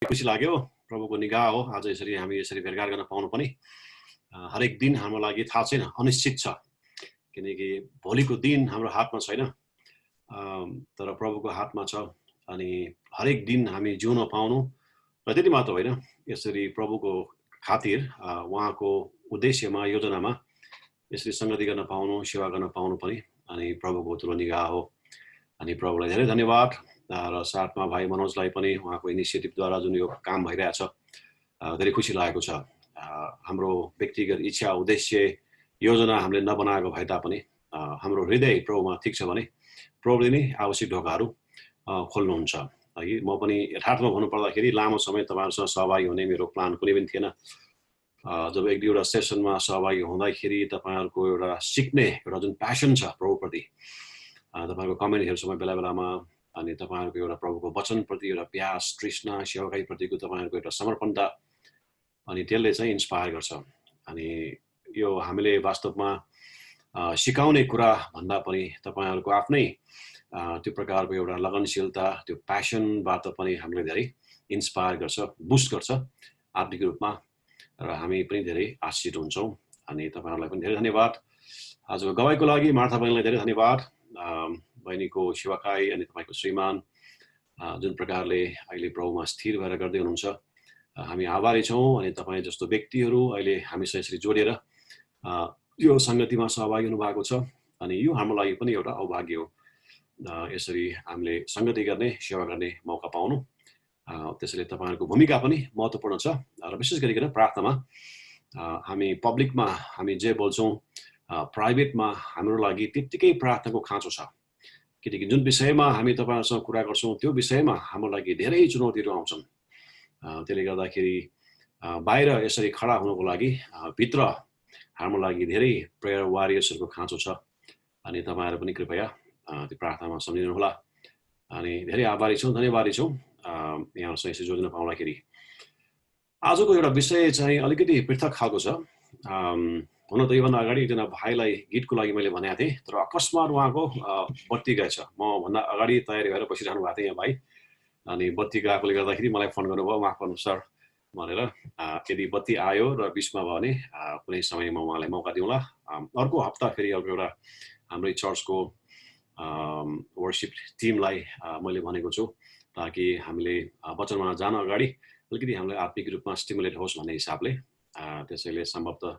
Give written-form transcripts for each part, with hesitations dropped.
खुसी लाग्यो प्रभुको निगाह हो आज यसरी हामी यसरी भेटघाट गर्न पाउनु पनि हरेक दिन हाम्रो लागि थाहा छैन अनिश्चित छ किनकि भोलिको दिन हाम्रो हातमा छैन तर प्रभुको हातमा छ अनि हरेक दिन हामी जिउन पाउनु र त्यति मात्र होइन यसरी प्रभुको खातिर उहाँको उद्देश्यमा योजनामा यसरी संगति गर्न पाउनु सेवा गर्न पाउनु पनि अनि प्रभुको ठुलो निगाह हो अनि प्रभुलाई धेरै धन्यवाद र साथमा भाइ मनोजलाई पनि उहाँको इनिसिएटिभद्वारा जुन यो काम भइरहेछ धेरै खुसी लागेको छ हाम्रो व्यक्तिगत इच्छा उद्देश्य योजना हामीले नबनाएको भए तापनि हाम्रो हृदय प्रभुमा ठिक छ भने प्रभुले नै आवश्यक ढोकाहरू खोल्नुहुन्छ है म पनि यथार्थमा भन्नुपर्दाखेरि लामो समय तपाईँहरूसँग सहभागी हुने मेरो प्लान कुनै पनि थिएन जब एक दुईवटा सेसनमा सहभागी हुँदाखेरि तपाईँहरूको एउटा सिक्ने एउटा जुन प्यासन छ प्रभुप्रति तपाईँको कमेन्टहरू समय बेला बेलामा अनि तपाईँहरूको एउटा प्रभुको वचनप्रति एउटा प्यास तृष्णा सेवाकाईप्रतिको तपाईँहरूको एउटा समर्पणता अनि त्यसले चाहिँ इन्स्पायर गर्छ अनि यो हामीले वास्तवमा सिकाउने कुरा भन्दा पनि तपाईँहरूको आफ्नै त्यो प्रकारको एउटा लगनशीलता त्यो प्यासनबाट पनि हामीले धेरै इन्स्पायर गर्छ बुस्ट गर्छ आत्मिक रूपमा र हामी पनि धेरै आशिषित हुन्छौँ अनि तपाईँहरूलाई पनि धेरै धन्यवाद आजको गवाईको लागि मार्था बहिनीलाई धेरै धन्यवाद बहिनीको सेवाकाई अनि तपाईँको श्रीमान जुन प्रकारले अहिले प्रभुमा स्थिर भएर गर्दै हुनुहुन्छ हामी आभारी छौँ अनि तपाईँ जस्तो व्यक्तिहरू अहिले हामीसँग यसरी जोडेर यो सङ्गतिमा सहभागी हुनुभएको छ अनि यो हाम्रो लागि पनि एउटा अभाग्य हो यसरी हामीले सङ्गति गर्ने सेवा गर्ने मौका पाउनु त्यसैले तपाईँहरूको भूमिका पनि महत्त्वपूर्ण छ र विशेष गरिकन प्रार्थनामा हामी पब्लिकमा हामी जे बोल्छौँ प्राइभेटमा हाम्रो लागि त्यत्तिकै प्रार्थनाको खाँचो छ किनकि जुन विषयमा हामी तपाईँहरूसँग कुरा गर्छौँ त्यो विषयमा हाम्रो लागि धेरै चुनौतीहरू आउँछन् त्यसले गर्दाखेरि बाहिर यसरी खडा हुनुको लागि भित्र हाम्रो लागि धेरै प्रेयर वारियर्सहरूको खाँचो छ अनि तपाईँहरू पनि कृपया त्यो प्रार्थनामा सम्झिनु होला अनि धेरै आभारी छौँ धन्यवादी छौँ यहाँहरूसँग यसरी जोड्न पाउँदाखेरि आजको एउटा विषय चाहिँ अलिकति पृथक खालको छ हुन त योभन्दा अगाडि एकजना भाइलाई गीतको लागि मैले भनेको थिएँ तर अकस्मात उहाँको बत्ती गएछ म भन्दा अगाडि तयारी भएर बसिरहनु भएको थिएँ यहाँ भाइ अनि बत्ती गएकोले गर्दाखेरि मलाई फोन गर्नुभयो माफ गर्नु सर भनेर यदि बत्ती आयो र बिचमा भयो भने कुनै समयमा उहाँलाई मौका दिउँला अर्को हप्ता फेरि अर्को एउटा हाम्रै चर्चको वर्सिप टिमलाई मैले भनेको छु ताकि हामीले वचनमा जान अगाडि अलिकति हामीलाई आत्मिक रूपमा स्टिमुलेट होस् भन्ने हिसाबले त्यसैले सम्भवतः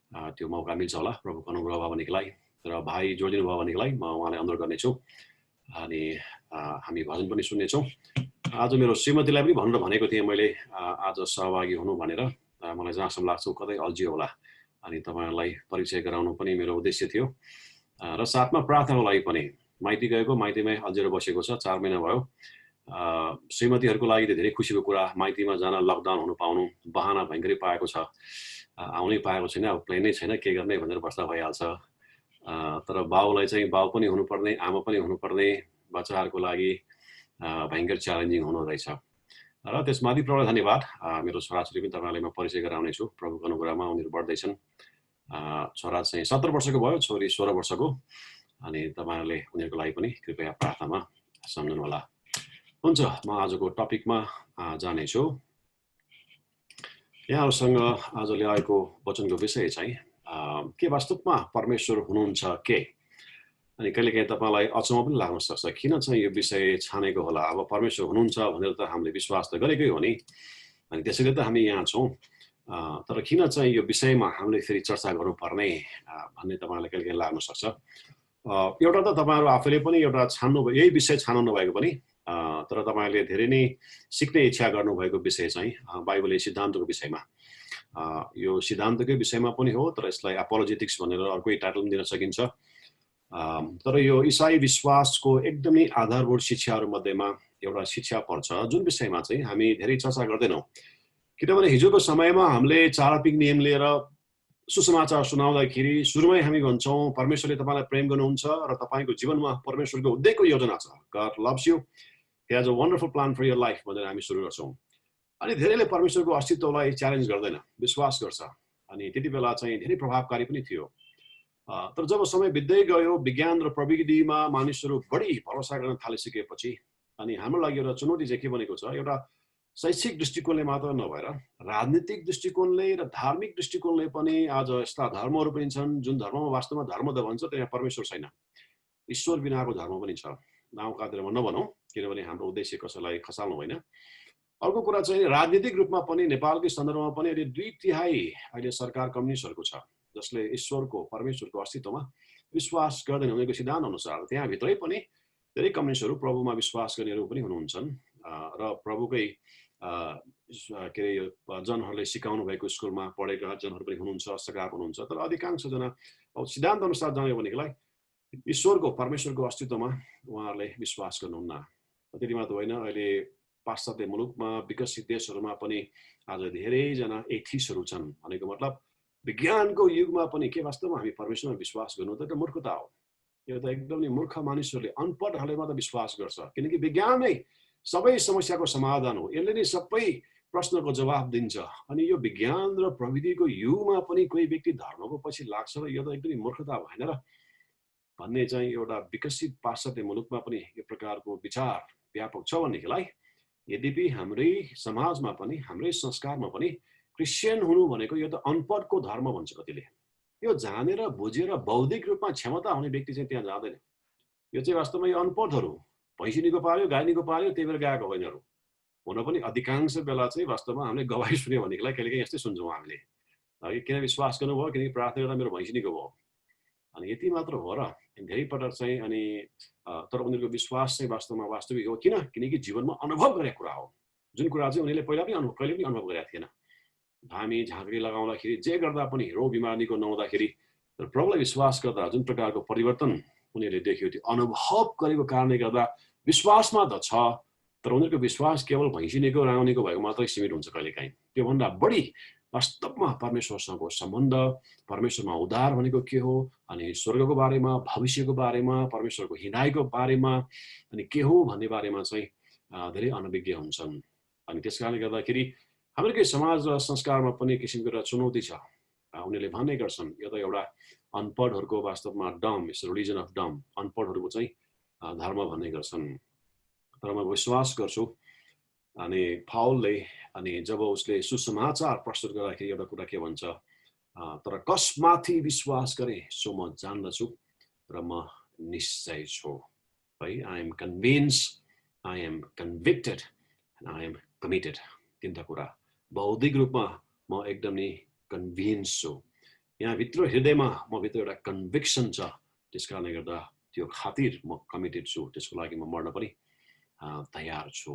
त्यो मौका मिल्छ होला प्रभुको अनुग्रह भयो भनेको लागि र भाइ जोडिनु भयो भनेको लागि म उहाँलाई अनुरोध गर्नेछु अनि हामी भजन पनि सुन्नेछौँ आज मेरो श्रीमतीलाई पनि भनेर भनेको थिएँ मैले आज सहभागी हुनु भनेर मलाई जहाँसम्म लाग्छ कतै अल्झियो होला अनि तपाईँहरूलाई परिचय गराउनु पनि मेरो उद्देश्य थियो र साथमा प्रार्थनाको लागि पनि माइती गएको माइतीमै अल्झेर बसेको छ 4 महिना भयो श्रीमतीहरूको लागि त धेरै खुसीको कुरा माइतीमा जान लकडाउन हुनु पाउनु बहाना भयङ्करै पाएको छ आउनै पाएको छैन अब प्लेनै छैन के गर्ने भनेर बस्दा भइहाल्छ तर बाउलाई चाहिँ बाउ पनि हुनुपर्ने आमा पनि हुनुपर्ने बच्चाहरूको लागि भयङ्कर च्यालेन्जिङ हुनु रहेछ र त्यसमाथि प्रभुलाई धन्यवाद मेरो छोराछोरी पनि तपाईँलाई म परिचय गराउने छु प्रभुको अनुग्रहमा उनीहरू बढ्दैछन् छोरा चाहिँ 17 वर्षको भयो छोरी 16 वर्षको अनि तपाईँहरूले उनीहरूको लागि पनि कृपया प्रार्थनामा सम्झनु होला हुन्छ म आजको टपिकमा जानेछु यहाँहरूसँग आज ल्याएको वचनको विषय चाहिँ के वास्तवमा परमेश्वर हुनुहुन्छ के अनि कहिलेकाहीँ तपाईँलाई अचम्म पनि लाग्न सक्छ किन चाहिँ यो विषय छानेको होला अब परमेश्वर हुनुहुन्छ भनेर त हामीले विश्वास त गरेकै हो नि अनि त्यसैले त हामी यहाँ छौँ तर किन चाहिँ यो विषयमा हामीले फेरि चर्चा गर्नुपर्ने भन्ने तपाईँलाई कहिलेकाहीँ लाग्न सक्छ एउटा त तपाईँहरू आफैले पनि एउटा छान्नु यही विषय छान्नु नभएको पनि तर तपाईँहरूले धेरै नै सिक्ने इच्छा गर्नुभएको विषय चाहिँ बाइबलीय सिद्धान्तको विषयमा यो सिद्धान्तकै विषयमा पनि हो तर यसलाई एपोलोजेटिक्स भनेर अर्कै टाइटल पनि दिन सकिन्छ तर यो इसाई विश्वासको एकदमै आधारभूत शिक्षाहरू मध्येमा एउटा शिक्षा पर्छ जुन विषयमा चाहिँ हामी धेरै चर्चा गर्दैनौँ किनभने हिजोको समयमा हामीले चारपिक नियम लिएर सुसमाचार सुनाउँदाखेरि सुरुमै हामी भन्छौँ परमेश्वरले तपाईँलाई प्रेम गर्नुहुन्छ र तपाईँको जीवनमा परमेश्वरको उद्देश्यको योजना छ God loves you he has a wonderful plan for your life भनेर हामी सुरु गर्छौँ अनि धेरैले परमेश्वरको अस्तित्वलाई च्यालेन्ज गर्दैन विश्वास गर्छ अनि त्यति बेला चाहिँ धेरै प्रभावकारी पनि थियो तर जब समय बित्दै गयो विज्ञान र प्रविधिमा मानिसहरू बढी भरोसा गर्न थालिसकेपछि अनि हाम्रो लागि एउटा चुनौती चाहिँ के बनेको छ एउटा शैक्षिक दृष्टिकोणले मात्र नभएर राजनीतिक दृष्टिकोणले र धार्मिक दृष्टिकोणले पनि आज यस्ता धर्महरू पनि छन् जुन धर्ममा वास्तवमा धर्म त भन्छ त्यहाँ परमेश्वर छैन, ईश्वर बिनाको धर्म पनि छ। नाउँ काँद्रेमा नभनौँ, किनभने हाम्रो उद्देश्य कसैलाई खसाल्नु होइन। अर्को कुरा चाहिँ राजनीतिक रूपमा पनि नेपालकै सन्दर्भमा पनि अहिले 2/3 अहिले सरकार कम्युनिस्टहरूको छ, जसले ईश्वरको परमेश्वरको अस्तित्वमा विश्वास गर्दैन उनीहरूको सिद्धान्त अनुसार। त्यहाँभित्रै पनि धेरै कम्युनिस्टहरू प्रभुमा विश्वास गर्नेहरू पनि हुनुहुन्छन् र प्रभुकै के अरे जनहरूले सिकाउनु भएको स्कुलमा पढेका जनहरू पनि हुनुहुन्छ, सघाएको हुनुहुन्छ। तर अधिकांशजना अब सिद्धान्त अनुसार जाने भनेकोलाई ईश्वरको परमेश्वरको अस्तित्वमा उहाँहरूले विश्वास गर्नुहुन्न। त्यति मात्र होइन, अहिले पाश्चात्य मुलुकमा विकसित देशहरूमा पनि आज धेरैजना एथिस्टहरू छन्। भनेको मतलब विज्ञानको युगमा पनि के वास्तवमा हामी परमेश्वरमा विश्वास गर्नु त मूर्खता हो। यो त एकदमै मूर्ख मानिसहरूले, अनपढहरूले मात्र विश्वास गर्छ, किनकि विज्ञान नै सबै समस्याको समाधान हो, यसले नै सबै प्रश्नको जवाब दिन्छ। अनि यो विज्ञान र प्रविधिको युगमा पनि कोही व्यक्ति धर्मको पछि लाग्छ र यो त एकदमै मूर्खता भएन र भन्ने चाहिँ एउटा विकसित पाश्चात्य मुलुकमा पनि यो प्रकारको विचार व्यापक छ भनेदेखिलाई, यद्यपि हाम्रै समाजमा पनि हाम्रै संस्कारमा पनि क्रिस्चियन हुनु भनेको यो त अनपढको धर्म भन्छ कतिले। यो जानेर बुझेर बौद्धिक रूपमा क्षमता हुने व्यक्ति चाहिँ त्यहाँ जाँदैन। यो चाहिँ वास्तवमा यो अनपढहरू भैँसिनीको पाल्यो गाइनीको पाल्यो त्यही भएर गएको हो यिनीहरू। हुन पनि अधिकांश बेला चाहिँ वास्तवमा हामीले गवाई सुन्यो भनेदेखिलाई कहिलेकाहीँ यस्तै सुन्छौँ हामीले, किन विश्वास गर्नुभयो, किनकि प्रार्थना गर्दा मेरो भैँसिनीको भयो, अनि यति मात्र हो र धेरै पटक चाहिँ। अनि तर उनीहरूको विश्वास चाहिँ वास्तवमा वास्तविक हो, किनकि जीवनमा अनुभव गरेको कुरा हो, जुन कुरा चाहिँ उनीहरूले पहिला पनि कहिले पनि अनुभव गरेका थिएन। धामी झाँक्री लगाउँदाखेरि जे गर्दा पनि रोग बिमार निको नहुँदाखेरि प्रभुलाई विश्वास गर्दा जुन प्रकारको परिवर्तन उनीहरूले देख्यो, त्यो अनुभव गरेको कारणले गर्दा विश्वासमा त छ, तर उनीहरूको विश्वास केवल भैँसिनीको राउनीको भएको मात्रै सीमित हुन्छ कहिलेकाहीँ। त्योभन्दा बढी वास्तवमा परमेश्वरसँगको सम्बन्ध, परमेश्वरमा उद्धार भनेको के हो, अनि स्वर्गको बारेमा, भविष्यको बारेमा, परमेश्वरको हिँडाइको बारेमा अनि के हो भन्ने बारेमा चाहिँ धेरै अनभिज्ञ हुन्छन्। अनि त्यस कारणले गर्दाखेरि हाम्रै समाज र संस्कारमा पनि किसिमको एउटा चुनौती छ। उनीहरूले भन्ने गर्छन् यो त एउटा अनपढहरूको वास्तवमा डम, इट्स रिलिजन अफ डम, अनपढहरूको चाहिँ धर्म भन्ने गर्छन्। तर म विश्वास गर्छु अनि पाउलले अनि जब उसले सुसमाचार प्रस्तुत गर्दाखेरि एउटा कुरा के भन्छ, तर कसमाथि विश्वास गरे सो म जान्दछु र म निश्चय छु, है। I am convinced, I am convicted and I am committed. तिनवटा कुरा बौद्धिक रूपमा म एकदम नै कन्भिन्स छु, यहाँभित्र हृदयमा म भित्र एउटा कन्भिक्सन छ, त्यस कारणले गर्दा त्यो खातिर म कमिटेड छु, त्यसको लागि म मर्न पनि तयार छु।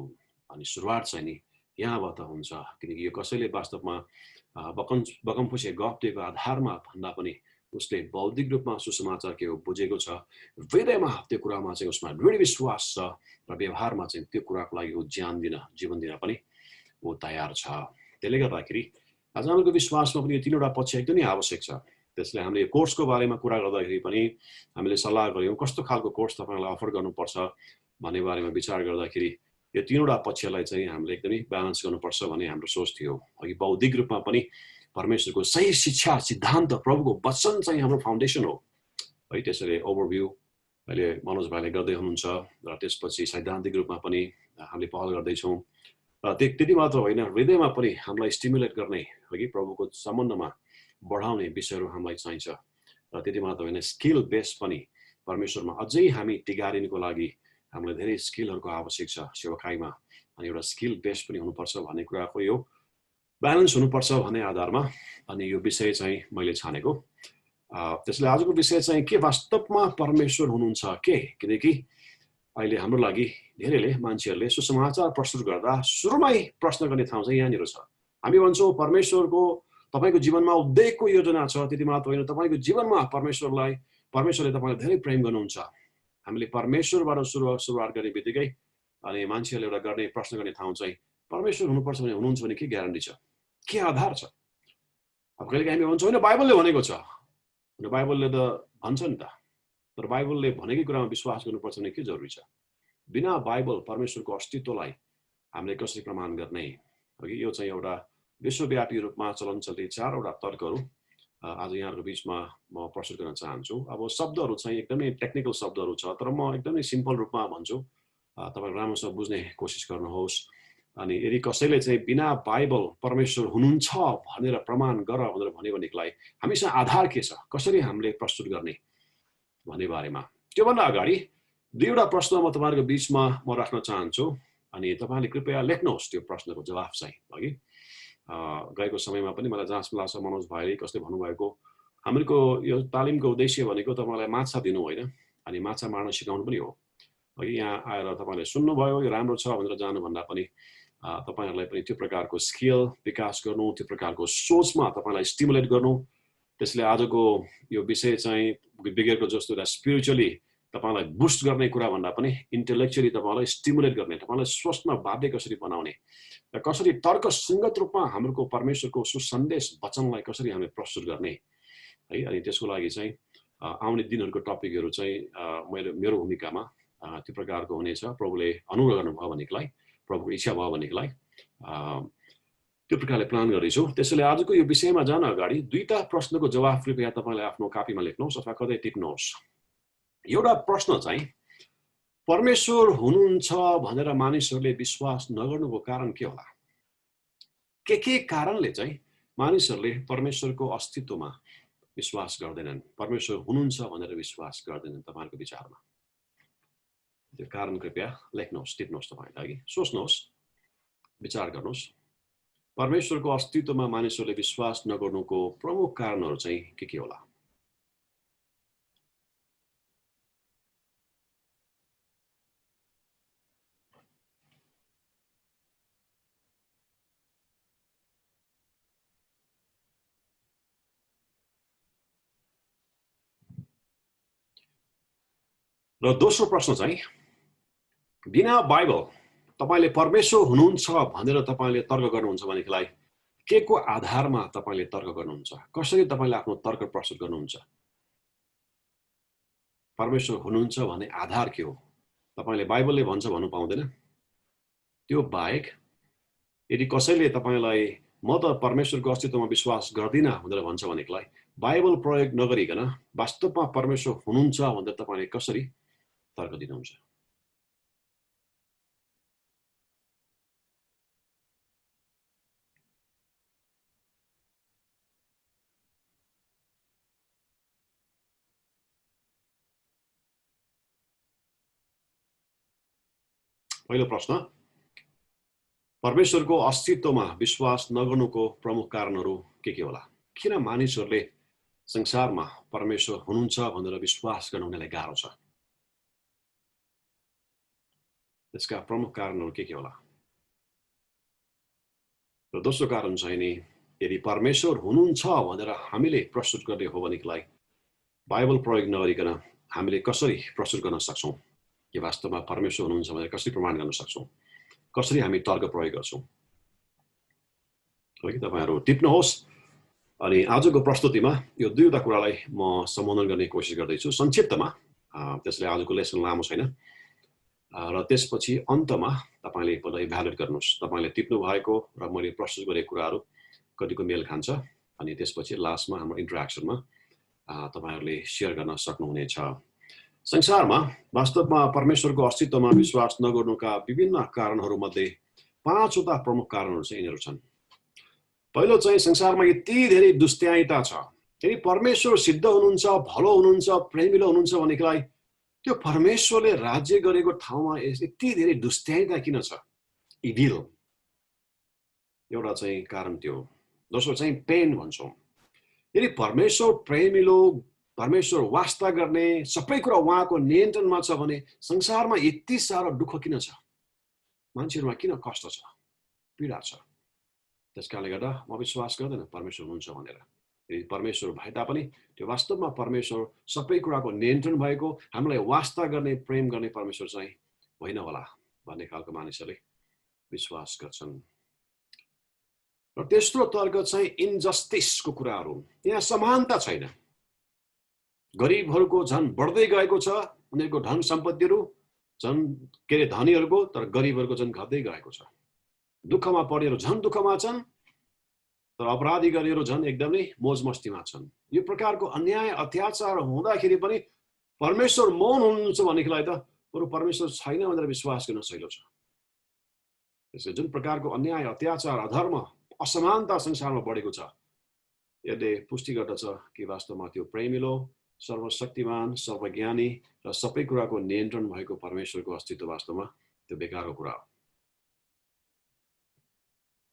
अनि सुरुवात चाहिँ नि यहाँबाट हुन्छ, किनकि यो कसैले वास्तवमा बकमफुसे गफ दिएको आधारमा भन्दा पनि उसले बौद्धिक रूपमा सुसमाचार के हो बुझेको छ, हृदयमा त्यो कुरामा चाहिँ उसमा दृढ विश्वास छ र व्यवहारमा चाहिँ त्यो कुराको लागि ऊ ज्यान दिन, जीवन दिन पनि ऊ तयार छ। त्यसले गर्दाखेरि आज हाम्रो विश्वासमा पनि यो तीनवटा पक्ष एकदमै आवश्यक छ। त्यसले हामीले कोर्सको बारेमा कुरा गर्दाखेरि पनि हामीले सल्लाह गऱ्यौँ कस्तो खालको कोर्स तपाईँलाई अफर गर्नुपर्छ भन्ने बारेमा विचार गर्दाखेरि यो तीनवटा पक्षलाई चाहिँ हामीले एकदमै ब्यालेन्स गर्नुपर्छ भन्ने हाम्रो सोच थियो। अघि बौद्धिक रूपमा पनि परमेश्वरको सही शिक्षा सिद्धान्त प्रभुको वचन चाहिँ हाम्रो फाउन्डेसन हो, है। त्यसैले ओभरभ्यू अहिले मनोज भाइले गर्दै हुनुहुन्छ र त्यसपछि सैद्धान्तिक रूपमा पनि हामीले पहल गर्दैछौँ र त्यति मात्र होइन, हृदयमा पनि हामीलाई स्टिमुलेट गर्ने, है, प्रभुको सम्बन्धमा बढाउने विषयहरू हामीलाई चाहिन्छ र त्यति मात्र होइन, स्किल बेस पनि परमेश्वरमा अझै हामी टिकारिनुको लागि हामीलाई धेरै स्किलहरूको आवश्यक छ सेवाकाईमा, अनि एउटा स्किल बेस पनि हुनुपर्छ भन्ने कुराको यो ब्यालेन्स हुनुपर्छ भन्ने आधारमा अनि यो विषय चाहिँ मैले छानेको। त्यसले आजको विषय चाहिँ के वास्तवमा परमेश्वर हुनुहुन्छ के, किनकि अहिले हाम्रो लागि धेरैले मान्छेहरूले सुसमाचार प्रस्तुत गर्दा सुरुमै प्रश्न गर्ने ठाउँ चाहिँ यहाँनिर छ। हामी भन्छौँ परमेश्वरको तपाईँको जीवनमा उद्धारको योजना छ, त्यति मात्र होइन तपाईँको जीवनमा परमेश्वरले तपाईँलाई धेरै प्रेम गर्नुहुन्छ। हामीले परमेश्वरबाट सुरुवात गर्ने बित्तिकै अनि मान्छेहरूले एउटा गर्ने प्रश्न गर्ने ठाउँ चाहिँ परमेश्वर हुनुपर्छ भने हुनुहुन्छ भने के ग्यारेन्टी छ, के आधार छ। अब कहिले हामी भन्छौँ होइन बाइबलले भनेको छ, बाइबलले त भन्छ नि त, तर बाइबलले भनेकै कुरामा विश्वास गर्नुपर्छ भने के जरुरी छ। बिना बाइबल परमेश्वरको अस्तित्वलाई हामीले कसरी प्रमाण गर्ने, अघि यो चाहिँ एउटा विश्वव्यापी रूपमा चलन चल्ती चारवटा तर्कहरू आज यहाँहरूको बिचमा म प्रस्तुत गर्न चाहन्छु। अब शब्दहरू चाहिँ एकदमै टेक्निकल शब्दहरू छ, तर म एकदमै सिम्पल रूपमा भन्छु, तपाईँ राम्रोसँग बुझ्ने कोसिस गर्नुहोस्। अनि यदि कसैले चाहिँ बिना बाइबल परमेश्वर हुनुहुन्छ भनेर प्रमाण गर भनेर भन्यो भनेदेखिलाई हामीसँग आधार के छ, कसरी हामीले प्रस्तुत गर्ने भन्ने बारेमा। त्योभन्दा अगाडि दुईवटा प्रश्न म तपाईँहरूको बिचमा म राख्न चाहन्छु अनि तपाईँले कृपया लेख्नुहोस् त्यो प्रश्नको जवाफ चाहिँ। अघि गएको समयमा पनि मलाई जहाँसम्म लाग्छ मनोज भाइले कसले भन्नुभएको, हाम्रो यो तालिमको उद्देश्य भनेको तपाईँलाई माछा दिनु होइन, अनि माछा मार्न सिकाउनु पनि हो। अघि यहाँ आएर तपाईँले सुन्नुभयो यो राम्रो छ भनेर जानुभन्दा पनि तपाईँहरूलाई पनि त्यो प्रकारको स्किल विकास गर्नु, त्यो प्रकारको सोचमा तपाईँलाई स्टिमुलेट गर्नु, त्यसले आजको यो विषय चाहिँ विज्ञको जस्तो एउटा स्पिरिचुअली तपाईँलाई बुस्ट गर्ने कुरा भन्दा पनि इन्टेलेक्चुअली तपाईँलाई स्टिमुलेट गर्ने, तपाईँलाई सोच्न बाध्य कसरी बनाउने र कसरी तर्कसङ्गत रूपमा हाम्रो परमेश्वरको सुसन्देश वचनलाई कसरी हामीले प्रस्तुत गर्ने है। अनि त्यसको लागि चाहिँ आउने दिनहरूको टपिकहरू चाहिँ मेरो भूमिकामा त्यो प्रकारको हुनेछ। प्रभुले अनुग्रह गर्नुभयो भनेदेखिलाई, प्रभुको इच्छा भयो भनेदेखिलाई त्यो प्रकारले प्लान गर्दैछु। त्यसैले आजको यो विषयमा जान अगाडि दुईटा प्रश्नको जवाफ कृपया तपाईँले आफ्नो कापीमा लेख्नुहोस् अथवा कतै टिप्नुहोस्। एउटा प्रश्न चाहिँ परमेश्वर हुनुहुन्छ भनेर मानिसहरूले विश्वास नगर्नुको कारण के होला? के कारणले चाहिँ मानिसहरूले परमेश्वरको अस्तित्वमा विश्वास गर्दैनन्, परमेश्वर हुनुहुन्छ भनेर विश्वास गर्दैनन् तपाईँहरूको विचारमा? त्यो कारण कृपया लेख्नुहोस्, टिप्नुहोस्, तपाईँले अघि सोच्नुहोस्, विचार गर्नुहोस्। परमेश्वरको अस्तित्वमा मानिसहरूले विश्वास नगर्नुको प्रमुख कारणहरू चाहिँ के होला? र दोस्रो प्रश्न चाहिँ बिना बाइबल तपाईँले परमेश्वर हुनुहुन्छ भनेर तपाईँले तर्क गर्नुहुन्छ भनेदेखिलाई के को आधारमा तपाईँले तर्क गर्नुहुन्छ? कसरी तपाईँले आफ्नो तर्क प्रस्तुत गर्नुहुन्छ? परमेश्वर हुनुहुन्छ भन्ने आधार के हो? तपाईँले बाइबलले भन्छ भन्नु पाउँदैन। त्यो बाहेक यदि कसैले तपाईँलाई म त परमेश्वरको अस्तित्वमा विश्वास गर्दिनँ भनेर भन्छ भनेदेखिलाई बाइबल प्रयोग नगरिकन वास्तवमा परमेश्वर हुनुहुन्छ भनेर तपाईँले कसरी तर्क दिनुहुन्छ? पहिलो प्रश्न, परमेश्वरको अस्तित्वमा विश्वास नगर्नुको प्रमुख कारणहरू के होला? किन मानिसहरूले संसारमा परमेश्वर हुनुहुन्छ भनेर विश्वास गर्न उनीहरूलाई गाह्रो छ? त्यसका प्रमुख कारणहरू के होला? र दोस्रो कारण चाहिँ नि यदि परमेश्वर हुनुहुन्छ भनेर हामीले प्रस्तुत गर्ने हो भनेदेखिलाई बाइबल प्रयोग नगरिकन हामीले कसरी प्रस्तुत गर्न सक्छौँ? कि वास्तवमा परमेश्वर हुनुहुन्छ भनेर कसरी प्रमाण गर्न सक्छौँ? कसरी हामी तर्क प्रयोग गर्छौँ? हो कि तपाईँहरू टिप्नुहोस्। अनि आजको प्रस्तुतिमा यो दुईवटा कुरालाई म सम्बोधन गर्ने कोसिस गर्दैछु संक्षिप्तमा, त्यसले आजको लेसन लामो छैन। र त्यसपछि अन्तमा तपाईँले पहिला इभ्यालुएट गर्नुहोस्, तपाईँले टिप्नु भएको र मैले प्रस्तुत गरेको कुराहरू कतिको मेल खान्छ, अनि त्यसपछि लास्टमा हाम्रो इन्टरेक्सनमा तपाईँहरूले सेयर गर्न सक्नुहुनेछ। संसारमा वास्तवमा परमेश्वरको अस्तित्वमा विश्वास नगर्नुका विभिन्न कारणहरूमध्ये 5वटा प्रमुख कारणहरू चाहिँ यिनीहरू छन्। पहिलो चाहिँ संसारमा यति धेरै दुष्ट्याइता छ। यदि परमेश्वर सिद्ध हुनुहुन्छ, भलो हुनुहुन्छ, प्रेमिलो हुनुहुन्छ भनेदेखिलाई त्यो परमेश्वरले राज्य गरेको ठाउँमा यति धेरै दुष्ट्याइता किन छ? इभिल एउटा चाहिँ कारण त्यो। दोस्रो चाहिँ पेन भन्छौँ। यदि परमेश्वर प्रेमिलो, परमेश्वर वास्ता गर्ने, सबै कुरा उहाँको नियन्त्रणमा छ भने संसारमा यति साह्रो दुःख किन छ? मान्छेहरूमा किन कष्ट छ, पीडा छ? त्यस कारणले गर्दा म विश्वास गर्दैन परमेश्वर हुनुहुन्छ भनेर। यदि परमेश्वर भए तापनि त्यो वास्तवमा परमेश्वर सबै कुराको नियन्त्रण भएको, हामीलाई वास्ता गर्ने, प्रेम गर्ने परमेश्वर चाहिँ होइन होला भन्ने खालको मानिसहरूले विश्वास गर्छन्। र तेस्रो तर्क चाहिँ इन्जस्टिसको कुराहरू। यहाँ समानता छैन। गरिबहरूको झन् बढ्दै गएको छ, उनीहरूको धन सम्पत्तिहरू झन् के अरे धनीहरूको, तर गरिबहरूको झन् घट्दै गएको छ। दुःखमा पर्नेहरू झन् दुःखमा छन्, तर अपराधी गर्नेहरू झन् एकदमै मोज मस्तीमा छन्। यो प्रकारको अन्याय अत्याचार हुँदाखेरि पनि परमेश्वर मौन हुनुहुन्छ भनेदेखिलाई त बरु परमेश्वर छैन भनेर विश्वास गर्न सहिलो छ। त्यसले जुन प्रकारको अन्याय, अत्याचार, अधर्म, असमानता संसारमा बढेको छ, यसले पुष्टि गर्दछ कि वास्तवमा त्यो प्रेमिलो, सर्वशक्तिमान, सर्वज्ञानी र सबै कुराको नियन्त्रण भएको परमेश्वरको अस्तित्व वास्तवमा त्यो बेकारको कुरा हो।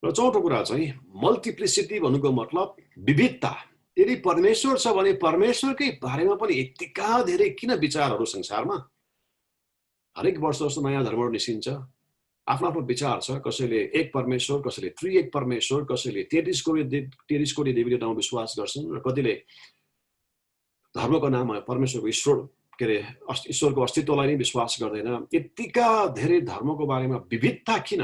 र चौथो कुरा चाहिँ मल्टिप्लिसिटी भन्नुको मतलब विविधता। यदि परमेश्वर छ भने परमेश्वरकै बारेमा पनि यतिका धेरै किन विचारहरू संसारमा? हरेक वर्ष जस्तो नयाँ धर्महरू निस्किन्छ, आफ्नो आफ्नो विचार छ। कसैले एक परमेश्वर, कसैले त्रिएक परमेश्वर, कसैले 33 कोटी देवी देवतामा विश्वास गर्छन्, र कतिले धर्मको नाममा परमेश्वरको ईश्वरको अस्तित्वलाई नै विश्वास गर्दैन। यतिका धेरै धर्मको बारेमा विविधता किन?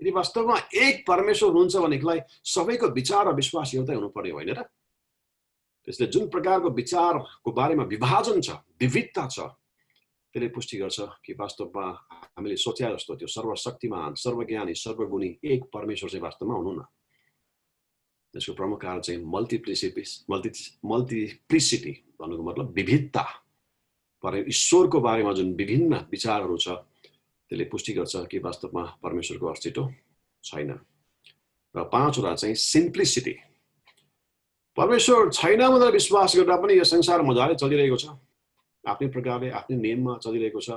यदि वास्तवमा एक परमेश्वर हुन्छ भनेदेखिलाई सबैको विचार र विश्वास एउटै हुनुपर्ने होइन र? त्यसले जुन प्रकारको विचारको बारेमा विभाजन छ, विविधता छ, त्यसले पुष्टि गर्छ कि वास्तवमा हामीले सोचे जस्तो त्यो सर्वशक्तिमान, सर्वज्ञानी, सर्वगुणी एक परमेश्वर चाहिँ वास्तवमा हुनुहुन्न। त्यसको प्रमुख कारण चाहिँ मल्टिप्लिसिटी भन्नुको मतलब विविधता। ईश्वरको बारेमा जुन विभिन्न विचारहरू छ, त्यसले पुष्टि गर्छ कि वास्तवमा परमेश्वरको अस्तित्व छैन। र पाँचवटा चाहिँ सिम्प्लिसिटी। परमेश्वर छैन भनेर विश्वास गर्दा पनि यो संसार मजाले चलिरहेको छ, आफ्नै प्रकारले आफ्नै नियममा चलिरहेको छ।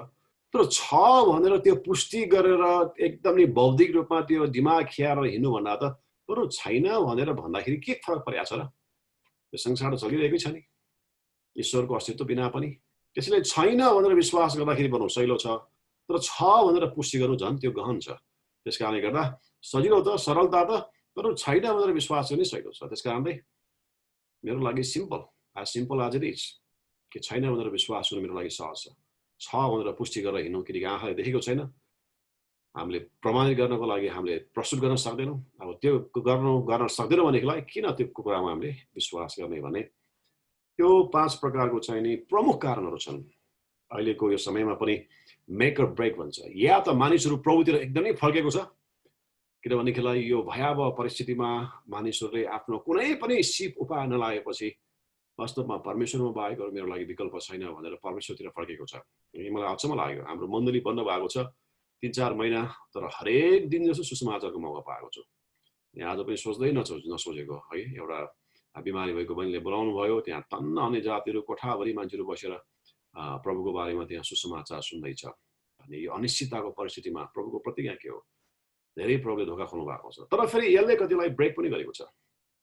तर छ भनेर त्यो पुष्टि गरेर एकदमै बौद्धिक रूपमा त्यो दिमाग खियाएर हिँड्नु भन्दा त बरु छैन भनेर भन्दाखेरि के फरक परेको छ र? यो संसार चलिरहेकै छ नि ईश्वरको अस्तित्व बिना पनि। त्यसैले छैन भनेर विश्वास गर्दाखेरि बरु सहिलो छ, तर छ भनेर पुष्टि गर्नु झन् त्यो गहन छ। त्यस कारणले गर्दा सजिलो त, सरलता त, तर छैन भनेर विश्वास गर्ने सहिलो छ। त्यस कारणले मेरो लागि सिम्पल एज इट इज कि छैन भनेर विश्वास गर्नु मेरो लागि सहज छ भनेर पुष्टि गरेर हिँड्नु, किनकि आँखाले देखेको छैन, हामीले प्रमाणित गर्नको लागि हामीले प्रस्तुत गर्न सक्दैनौँ। अब त्यो गर्न सक्दैनौँ भनेदेखिलाई किन त्यो कुरामा हामीले विश्वास गर्ने भने त्यो 5 प्रकारको चाहिँ नि प्रमुख कारणहरू छन्। अहिलेको यो समयमा पनि मेक अर ब्रेक भन्छ। या त मानिसहरू प्रभुतिर एकदमै फर्केको छ, किनभनेदेखिलाई यो भयावह परिस्थितिमा मानिसहरूले आफ्नो कुनै पनि सिप उपाय नलागेपछि वास्तवमा परमेश्वरमा बाहेक अरू मेरो लागि विकल्प छैन भनेर परमेश्वरतिर फर्केको छ। मलाई अचम्म लाग्यो, हाम्रो मण्डली बन्द भएको छ 3-4 महिना, तर हरेक दिन जस्तो सुसमाचारको मौका पाएको छु। यहाँ आज पनि सोच्दै नसोचेको है, एउटा बिमारी भएको बहिनीले बोलाउनु भयो, त्यहाँ तन्न अन्य जातिहरू कोठाभरि मान्छेहरू बसेर प्रभुको बारेमा त्यहाँ सुसमाचार सुन्दैछ। अनि यो अनिश्चितताको परिस्थितिमा प्रभुको प्रतिज्ञा के हो? धेरै प्रभुले धोका खोल्नु भएको छ। तर फेरि यसले कतिलाई ब्रेक पनि गरेको छ।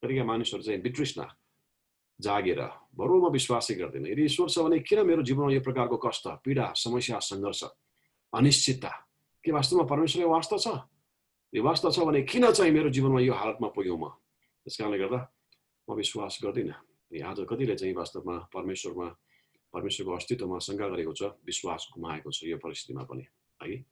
कतिका मानिसहरू चाहिँ वितृष्णा जागेर बरु म विश्वासै गर्दैन, यदि ईश्वर छ भने किन मेरो जीवनमा यो प्रकारको कष्ट, पीडा, समस्या, सङ्घर्ष, अनिश्चितता? के वास्तवमा परमेश्वरले वास्ता छ? यो वास्ता छ भने किन चाहिँ मेरो जीवनमा यो हालतमा पुग्यौँ म? त्यस कारणले गर्दा म विश्वास गर्दिनँ। आज कतिले चाहिँ वास्तवमा परमेश्वरको अस्तित्वमा शङ्का गरेको छ, विश्वास गुमाएको छ यो परिस्थितिमा पनि है।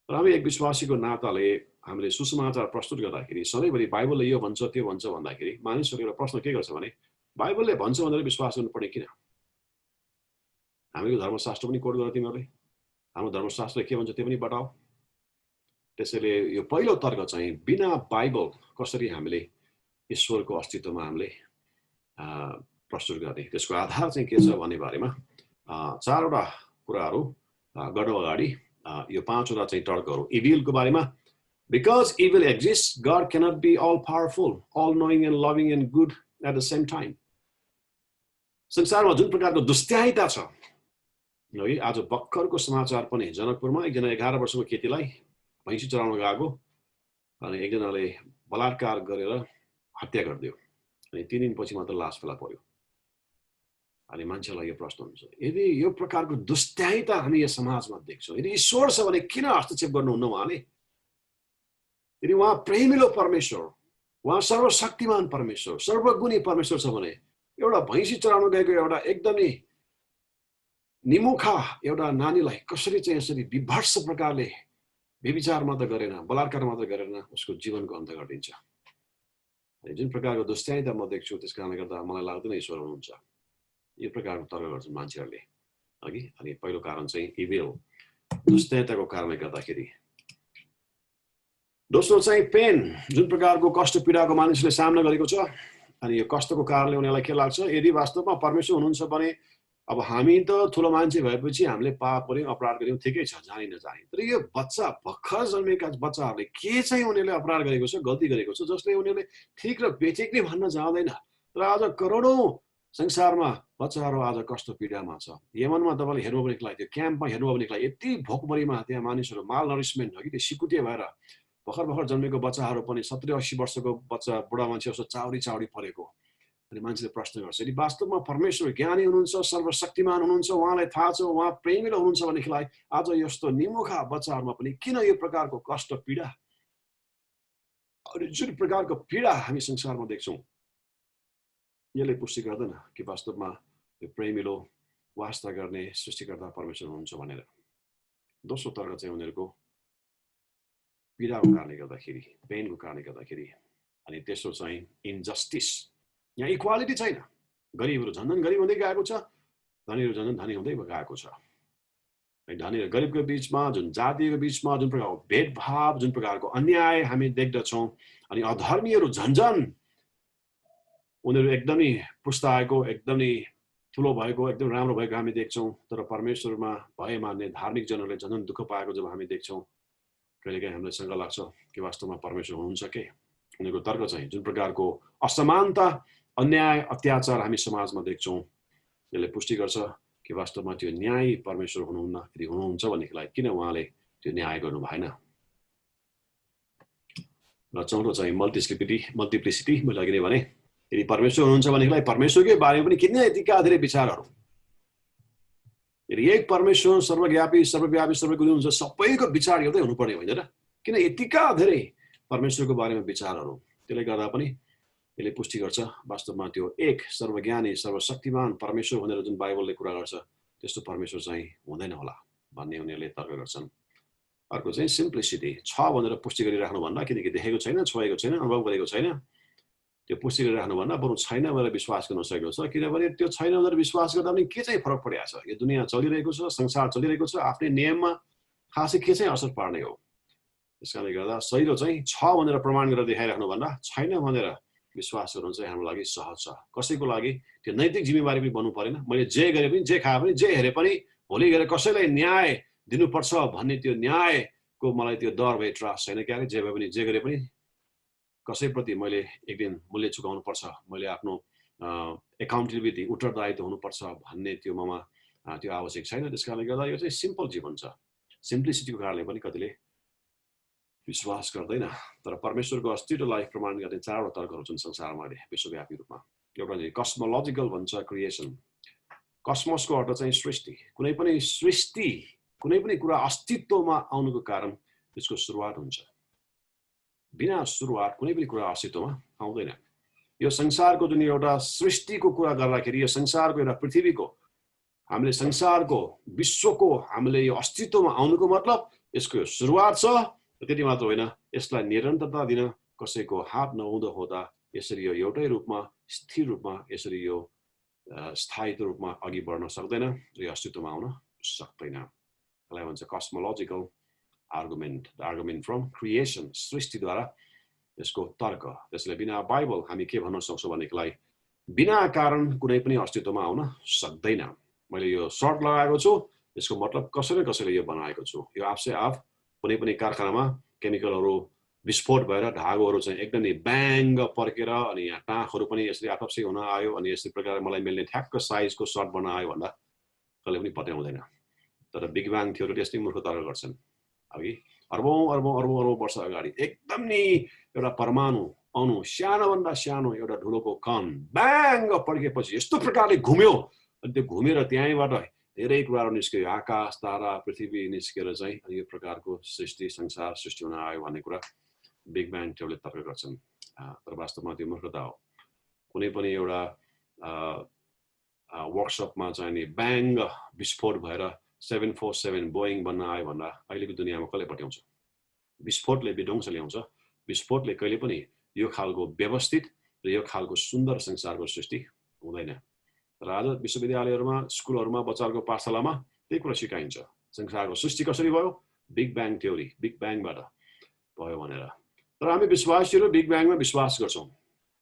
र हामी एक विश्वासीको नाताले हामीले सुसमाचार प्रस्तुत गर्दाखेरि सधैँभरि बाइबलले यो भन्छ त्यो भन्छ भन्दाखेरि मानिसहरूले एउटा प्रश्न के गर्छ भने बाइबलले भन्छ भनेर विश्वास गर्नुपर्ने किन? हामीको धर्मशास्त्र पनि कोड गर तिमीहरूले, हाम्रो धर्मशास्त्रले के भन्छ त्यो पनि बताऊ। त्यसैले यो पहिलो तर्क चाहिँ बिना बाइबल कसरी हामीले ईश्वरको अस्तित्वमा हामीले प्रस्तुत गर्ने, त्यसको आधार चाहिँ के छ भन्ने बारेमा 4वटा कुराहरू गर्नु अगाडि यो 5वटा चाहिँ तर्कहरू। इभिलको बारेमा, because evil exist God cannot be all powerful, all knowing and loving and good at the same time. संसारमा जुन प्रकारको दुष्ट्यायता छ है, आज भर्खरको समाचार पनि जनकपुरमा एकजना 11 वर्षको केटीलाई भैँसी चराउन गएको अनि एकजनाले बलात्कार गरेर हत्या गरिदियो, अनि 3 दिनपछि मात्र लास फेला पर्यो। अनि मान्छेलाई यो प्रश्न हुन्छ, यदि यो प्रकारको दुष्ट्यायता हामी यो समाजमा देख्छौँ, यदि ईश्वर छ भने किन हस्तक्षेप गर्नुहुन्न उहाँले? यदि उहाँ प्रेमिलो परमेश्वर, उहाँ सर्वशक्तिमान परमेश्वर, सर्वगुणी परमेश्वर छ भने एउटा भैँसी चराउन गएको एउटा एकदमै निमुखा एउटा नानीलाई कसरी चाहिँ यसरी विभत्स प्रकारले व्यभिचार मात्र गरेन, बलात्कार मात्र गरेन, उसको जीवनको अन्त गरिदिन्छ। जुन प्रकारको दुष्ट्यायता म देख्छु, त्यस कारणले गर्दा मलाई लाग्दैन ईश्वर हुनुहुन्छ। यो प्रकारको तर्क गर्छन् मान्छेहरूले अघि। अनि पहिलो कारण चाहिँ इभिल, दुष्ट्यायताको कारणले गर्दाखेरि। दोस्रो चाहिँ पेन, जुन प्रकारको कष्ट पीडाको मानिसले सामना गरेको छ, अनि यो कष्टको कारणले उनीहरूलाई के लाग्छ, यदि वास्तवमा परमेश्वर हुनुहुन्छ भने अब हामी त ठुलो मान्छे भएपछि हामीले पाप गर्यौँ अपराध गर्यौँ ठिकै छ जानी नजानी तर यो बच्चा भर्खर जन्मेका बच्चाहरूले के चाहिँ उनीहरूले अपराध गरेको छ गल्ती गरेको छ जसले उनीहरूले ठिक र बेठिक नै भन्न जाँदैन तर आज करोडौँ संसारमा बच्चाहरू आज कस्तो पीडामा छ यमनमा तपाईँले हेर्नु पनि लागि त्यो क्याम्पमा हेर्नु पनि लागि यति भोकभरीमा त्यहाँ मानिसहरू माल नरिसमेन्ट हो कि त्यो सिकुटे भएर भर्खर जन्मेको बच्चाहरू पनि 70-80 वर्षको बच्चा बुढा मान्छे जस्तो चाउरी परेको अनि मान्छेले प्रश्न गर्छ यदि वास्तवमा परमेश्वर ज्ञानी हुनुहुन्छ सर्वशक्तिमान हुनुहुन्छ उहाँलाई थाहा छ उहाँ प्रेमिलो हुनुहुन्छ भनेदेखिलाई आज यस्तो निमुखा बच्चाहरूमा पनि किन यो प्रकारको कष्ट पीडा अनि जुन प्रकारको पीडा हामी संसारमा देख्छौँ यसले पुष्टि गर्दैन कि वास्तवमा यो प्रेमिलो वास्ता गर्ने सृष्टिकर्ता परमेश्वर हुनुहुन्छ भनेर दोस्रो तर्क चाहिँ उनीहरूको पीडाको कारणले गर्दाखेरि पेनको कारणले गर्दाखेरि अनि तेस्रो चाहिँ इन्जस्टिस यहाँ इक्वालिटी छैन गरिबहरू झन् गरिब हुँदै गएको छ धनीहरू झन् धनी हुँदै गएको छ धनी र गरिबको बिचमा जुन जातिको बिचमा जुन प्रकारको भेदभाव जुन प्रकारको अन्याय हामी देख्दछौँ अनि अधर्मीहरू झन्झन उनीहरू एकदमै पुस्ताएको एकदमै ठुलो भएको एकदम राम्रो भएको हामी देख्छौँ तर परमेश्वरमा भय मान्ने धार्मिक जनहरूले झन् दुःख पाएको जब हामी देख्छौँ कहिलेकाहीँ हामीलाई शङ्का लाग्छ कि वास्तवमा परमेश्वर हुनुहुन्छ के उनीहरूको तर्क चाहिँ जुन प्रकारको असमानता अन्याय अत्याचार हामी समाजमा देख्छौँ यसले पुष्टि गर्छ कि वास्तवमा त्यो न्याय परमेश्वर हुनुहुन्न यदि हुनुहुन्छ भनेदेखिलाई किन उहाँले त्यो न्याय गर्नु भएन र चौथो चाहिँ मल्टिप्लिसिटी मैले अघि नै भने यदि परमेश्वर हुनुहुन्छ भनेदेखिलाई परमेश्वरकै बारेमा पनि किन यतिका धेरै विचारहरू यदि एक परमेश्वर सर्वव्यापी सर्वगुणी हुन्छ सबैको विचार एउटै हुनुपर्ने होइन र किन यतिका धेरै परमेश्वरको बारेमा विचारहरू त्यसले गर्दा पनि यसले पुष्टि गर्छ वास्तवमा त्यो एक सर्वज्ञानी सर्वशक्तिमान परमेश्वर भनेर जुन बाइबलले कुरा गर्छ त्यस्तो परमेश्वर चाहिँ हुँदैन होला भन्ने उनीहरूले तर्क गर्छन् अर्को चाहिँ सिम्प्लिसिटी छ भनेर पुष्टि गरिराख्नु भन्दा किनकि देखेको छैन छोएको छैन अनुभव गरेको छैन त्यो पुष्टि गरिराख्नु भन्दा बरु छैन भनेर विश्वास गर्न सकेको छ किनभने त्यो छैन भनेर विश्वास गर्दा पनि के चाहिँ फरक परेको छ यो दुनियाँ चलिरहेको छ संसार चलिरहेको छ आफ्नै नियममा खासै के चाहिँ असर पार्ने हो त्यस कारणले गर्दा सहिलो चाहिँ छ भनेर प्रमाण गरेर देखाइराख्नु भन्दा छैन भनेर विश्वास गर्नु चाहिँ हाम्रो लागि सहज छ कसैको लागि त्यो नैतिक जिम्मेवारी पनि बन्नु परेन मैले जे गरे पनि जे खाए पनि जे हेरे पनि भोलि गएर कसैलाई न्याय दिनुपर्छ भन्ने त्यो न्यायको मलाई त्यो डर भए त्रास छैन क्यारे जे भए पनि जे गरे पनि कसैप्रति मैले एक दिन मूल्य चुकाउनु पर्छ मैले आफ्नो एकाउन्टेबिलिटी उत्तरदायित्व हुनुपर्छ भन्ने त्यो ममा त्यो आवश्यक छैन त्यस कारणले गर्दा यो चाहिँ सिम्पल जीवन छ सिम्प्लिसिटीको कारणले पनि कतिले विश्वास गर्दैन तर परमेश्वरको अस्तित्वलाई प्रमाण गर्ने चारवटा तर्कहरू छन् संसारमा अहिले विश्वव्यापी रूपमा एउटा चाहिँ कस्मोलोजिकल भन्छ क्रिएसन कस्मोसको अर्थ चाहिँ सृष्टि कुनै पनि कुरा अस्तित्वमा आउनुको कारण त्यसको सुरुवात हुन्छ बिना सुरुवात कुनै पनि कुरा अस्तित्वमा आउँदैन यो संसारको जुन एउटा सृष्टिको कुरा गर्दाखेरि यो संसारको एउटा पृथ्वीको हामीले संसारको विश्वको हामीले यो अस्तित्वमा आउनुको मतलब यसको सुरुवात छ त्यति मात्र होइन यसलाई निरन्तरता दिन कसैको हात नहुँदो हुँदा यसरी यो एउटै रूपमा स्थिर रूपमा यसरी यो स्थायित्व रूपमा अघि बढ्न सक्दैन र यो अस्तित्वमा आउन सक्दैन त्यसलाई भन्छ कस्मोलोजिकल आर्गुमेन्ट फ्रम क्रिएसन सृष्टिद्वारा यसको तर्क त्यसले बिना बाइबल हामी के भन्न सक्छौँ भनेदेखिलाई बिना कारण कुनै पनि अस्तित्वमा आउन सक्दैन मैले यो सर्ट लगाएको छु यसको मतलब कसैले यो बनाएको छु यो आफसे आफ कुनै पनि कारखानामा केमिकलहरू विस्फोट भएर धागोहरू चाहिँ एकदमै ब्याङ्ग पर्केर अनि यहाँ टाँखहरू पनि यसरी आपसै हुन आयो अनि यस्तै प्रकारले मलाई मिल्ने ठ्याक्क साइजको सर्ट बन्न आयो भन्दा कसले पनि पत्याउँदैन तर बिग ब्याङ थ्योरीले यस्तै मूर्ख तर्क गर्छन् अघि अर्बौं वर्ष अगाडि एकदम नि एउटा परमाणु अणु सानोभन्दा सानो एउटा धुलोको कण ब्याङ्ग पड्केपछि यस्तो प्रकारले घुम्यो अनि त्यो घुमेर त्यहीँबाट धेरै कुराहरू निस्क्यो आकाश तारा पृथ्वी निस्केर चाहिँ अनि यो प्रकारको संसार सृष्टि हुन आयो भन्ने कुरा बिग ब्याङ थ्योरीले तर्क गर्छन् तर वास्तवमा त्यो मूर्खता हो कुनै पनि एउटा वर्कसपमा चाहिँ नि ब्याङ्ग विस्फोट भएर 747 बोइङ बन्न आयो भन्दा अहिलेको दुनियाँमा कसले पट्याउँछ विस्फोटले विध्वंस ल्याउँछ विस्फोटले कहिले पनि यो खालको व्यवस्थित र यो खालको सुन्दर संसारको सृष्टि हुँदैन र आज विश्वविद्यालयहरूमा स्कुलहरूमा बच्चाहरूको पाठशालामा त्यही कुरा सिकाइन्छ संसारको सृष्टि कसरी भयो बिग ब्याङ थ्योरी बिग ब्याङबाट भयो भनेर तर हामी विश्वासीहरू बिग ब्याङमा विश्वास गर्छौँ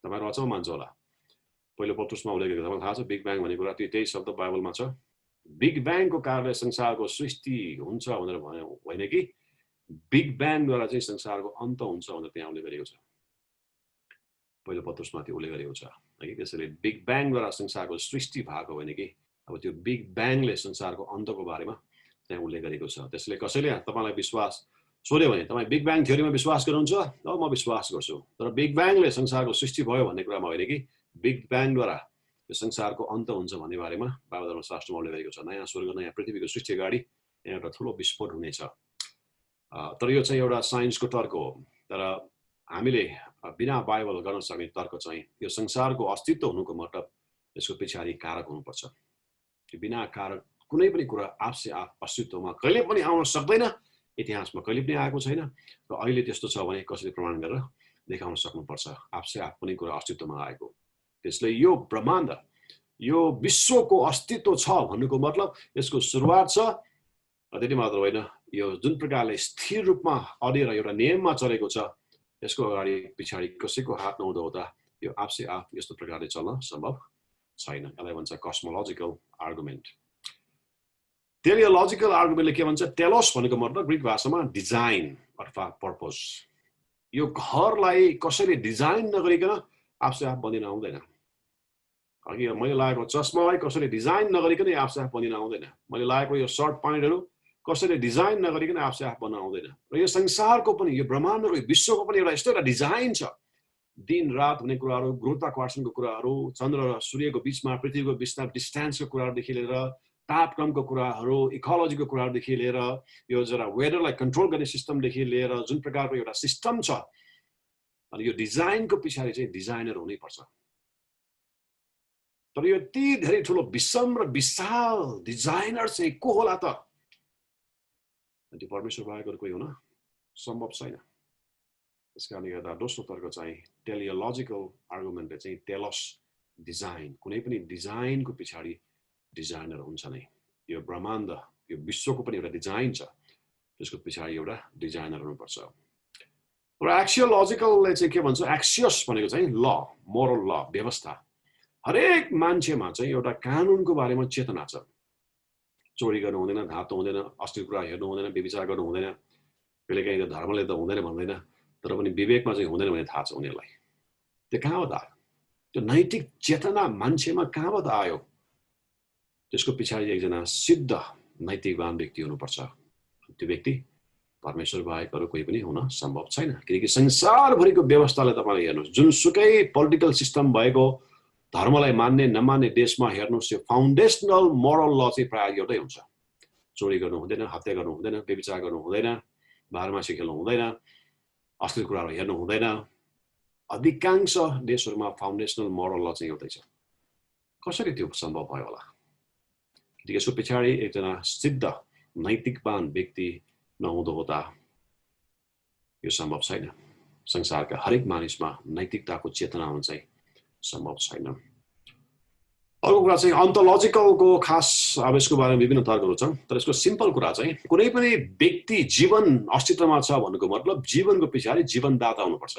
तपाईँहरू अचम्म मान्छ होला पहिलो पत्रुसमा उल्लेख गरेको तपाईँलाई थाहा छ बिग ब्याङ भन्ने कुरा त्यही शब्द बाइबलमा छ बिग ब्याङको कारणले संसारको सृष्टि हुन्छ भनेर भन्यो होइन कि बिग ब्याङद्वारा चाहिँ संसारको अन्त हुन्छ भनेर त्यहाँ उल्लेख गरेको छ पहिलो पत्रुसमा त्यो उल्लेख गरेको छ है त्यसैले बिग ब्याङद्वारा संसारको सृष्टि भएको होइन कि अब त्यो बिग ब्याङले संसारको अन्तको बारेमा त्यहाँ उल्लेख गरेको छ त्यसले कसैले तपाईँलाई विश्वास सोध्यो भने तपाईँ बिग ब्याङ थ्योरीमा विश्वास गर्नुहुन्छ अब म विश्वास गर्छु तर बिग ब्याङले संसारको सृष्टि भयो भन्ने कुरामा होइन कि बिग ब्याङद्वारा यो संसारको अन्त हुन्छ भन्ने बारेमा बाइबल धर्मशास्त्रमा उल्लेख गरेको छ नयाँ स्वर्ग नयाँ पृथ्वीको सृष्टि अगाडि यहाँ एउटा ठुलो विस्फोट हुनेछ तर यो चाहिँ एउटा साइन्सको तर्क हो तर हामीले बिना बाइबल गर्न सक्ने तर्क चाहिँ यो संसारको अस्तित्व हुनुको मतलब यसको पछाडि कारक हुनुपर्छ त्यो बिना कारक कुनै पनि कुरा आफसे आफ अस्तित्वमा कहिले पनि आउन सक्दैन इतिहासमा कहिले पनि आएको छैन र अहिले त्यस्तो छ भने कसैले प्रमाण गरेर देखाउन सक्नुपर्छ आफसे आफ कुनै कुरा अस्तित्वमा आएको त्यसले यो ब्रह्माण्ड यो विश्वको अस्तित्व छ भन्नुको मतलब यसको सुरुवात छ र त्यति मात्र होइन यो जुन प्रकारले स्थिर रूपमा अडेर एउटा नियममा चलेको छ यसको अगाडि पछाडि कसैको हात नहुँदा यो आफसे आफ यस्तो प्रकारले चल्न सम्भव छैन यसलाई भन्छ कस्मोलोजिकल आर्गुमेन्ट टेलियोलोजिकल आर्गुमेन्टले के भन्छ टेलोस भनेको मतलब ग्रीक भाषामा डिजाइन अथवा पर्पज यो घरलाई कसैले डिजाइन नगरिकन आफसे आफ बनिन आउँदैन अघि मैले लगाएको चस्मालाई कसैले डिजाइन नगरिकन आफसे आफ बनिन आउँदैन मैले लगाएको यो सर्ट प्यान्टहरू कसैले डिजाइन नगरिकन आफसे आफ बन्न आउँदैन र यो संसारको पनि यो ब्रह्माण्डको विश्वको पनि एउटा यस्तो एउटा डिजाइन छ दिन रात हुने कुराहरू गुरुत्वाकर्षणको कुराहरू चन्द्र र सूर्यको बिचमा पृथ्वीको बिचमा डिस्टेन्सको कुराहरूदेखि लिएर तापक्रमको कुराहरू इकोलोजीको कुराहरूदेखि लिएर यो जरा वेदरलाई कन्ट्रोल गर्ने सिस्टमदेखि लिएर जुन प्रकारको एउटा सिस्टम छ अनि यो डिजाइनको पछाडि चाहिँ डिजाइनर हुनैपर्छ तर यो यति धेरै ठुलो विषम र विशाल डिजाइनर चाहिँ को होला त त्यो परमेश्वर बाहेक अरू कोही हुन सम्भव छैन त्यस कारणले गर्दा दोस्रो तर्क चाहिँ टेलियोलोजिकल आर्गुमेन्टले चाहिँ टेलस डिजाइन कुनै पनि डिजाइनको पछाडि डिजाइनर हुन्छ नै यो ब्रह्माण्ड यो विश्वको पनि एउटा डिजाइन छ त्यसको पछाडि एउटा डिजाइनर हुनुपर्छ र एक्सियोलोजिकलले चाहिँ के भन्छ एक्सियस भनेको चाहिँ ल मोरल ल व्यवस्था हरेक मान्छेमा चाहिँ एउटा कानुनको बारेमा चेतना छ चोरी गर्नु हुँदैन धातो हुँदैन अश्लील कुरा हेर्नु हुँदैन व्यभिचार गर्नु हुँदैन कहिलेकाहीँ त धर्मले त हुँदैन भन्दैन तर पनि विवेकमा चाहिँ हुँदैन भन्ने थाहा छ उनीहरूलाई त्यो कहाँबाट आयो त्यो नैतिक चेतना मान्छेमा कहाँबाट आयो त्यसको पछाडि एकजना सिद्ध नैतिकवान व्यक्ति हुनुपर्छ त्यो व्यक्ति परमेश्वर बाहेक अरू कोही पनि हुन सम्भव छैन किनकि संसारभरिको व्यवस्थालाई तपाईँले हेर्नुहोस् जुनसुकै पोलिटिकल सिस्टम भएको धर्मलाई मान्ने नमान्ने देशमा हेर्नुहोस् यो फाउन्डेसनल मोरल ल चाहिँ प्रायः एउटै हुन्छ चोरी गर्नु हुँदैन हत्या गर्नु हुँदैन व्यभिचार गर्नु हुँदैन बाह्रमासी खेल्नु हुँदैन अश्लील कुराहरू हेर्नु हुँदैन अधिकांश देशहरूमा फाउन्डेसनल मोरल ल चाहिँ एउटै छ कसरी त्यो सम्भव भयो होला किनकि यसको पछाडि एकजना सिद्ध नैतिकवान व्यक्ति नहुँदो हुँदा यो सम्भव छैन संसारका हरेक मानिसमा नैतिकताको चेतना हुनु चाहिँ सम्भव छैन अर्को कुरा चाहिँ अन्तोलोजिकलको खास अब यसको बारेमा विभिन्न तर्कहरू छन् तर यसको सिम्पल कुरा चाहिँ कुनै पनि व्यक्ति जीवन अस्तित्वमा छ भन्नुको मतलब जीवनको पछाडि जीवनदाता हुनुपर्छ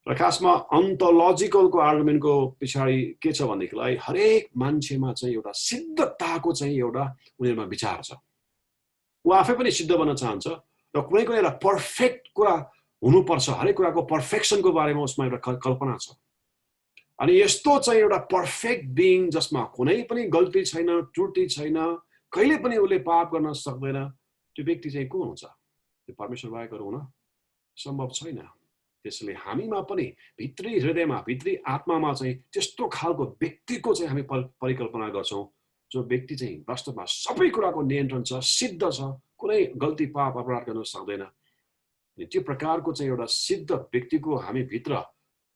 र खासमा अन्तोलोजिकलको आर्गुमेन्टको पछाडि के छ भनेदेखिलाई हरेक मान्छेमा चाहिँ एउटा सिद्धताको चाहिँ एउटा उनीहरूमा विचार छ ऊ आफै पनि सिद्ध बन्न चाहन्छ र कुनै कुनै एउटा पर्फेक्ट कुरा हुनुपर्छ हरेक कुराको पर्फेक्सनको बारेमा उसमा एउटा कल्पना छ अनि यस्तो चाहिँ एउटा पर्फेक्ट बिइङ जसमा कुनै पनि गल्ती छैन त्रुटि छैन कहिले पनि उसले पाप गर्न सक्दैन त्यो व्यक्ति चाहिँ को हुन्छ त्यो परमेश्वर बाहेक अरू हुन सम्भव छैन त्यसले हामीमा पनि भित्री हृदयमा भित्री आत्मामा चाहिँ त्यस्तो खालको व्यक्तिको चाहिँ हामी परिकल्पना गर्छौँ जो व्यक्ति चाहिँ वास्तवमा सबै कुराको नियन्त्रण छ सिद्ध छ कुनै गल्ती पाप अपराध गर्न सक्दैन अनि त्यो प्रकारको चाहिँ एउटा सिद्ध व्यक्तिको हामी भित्र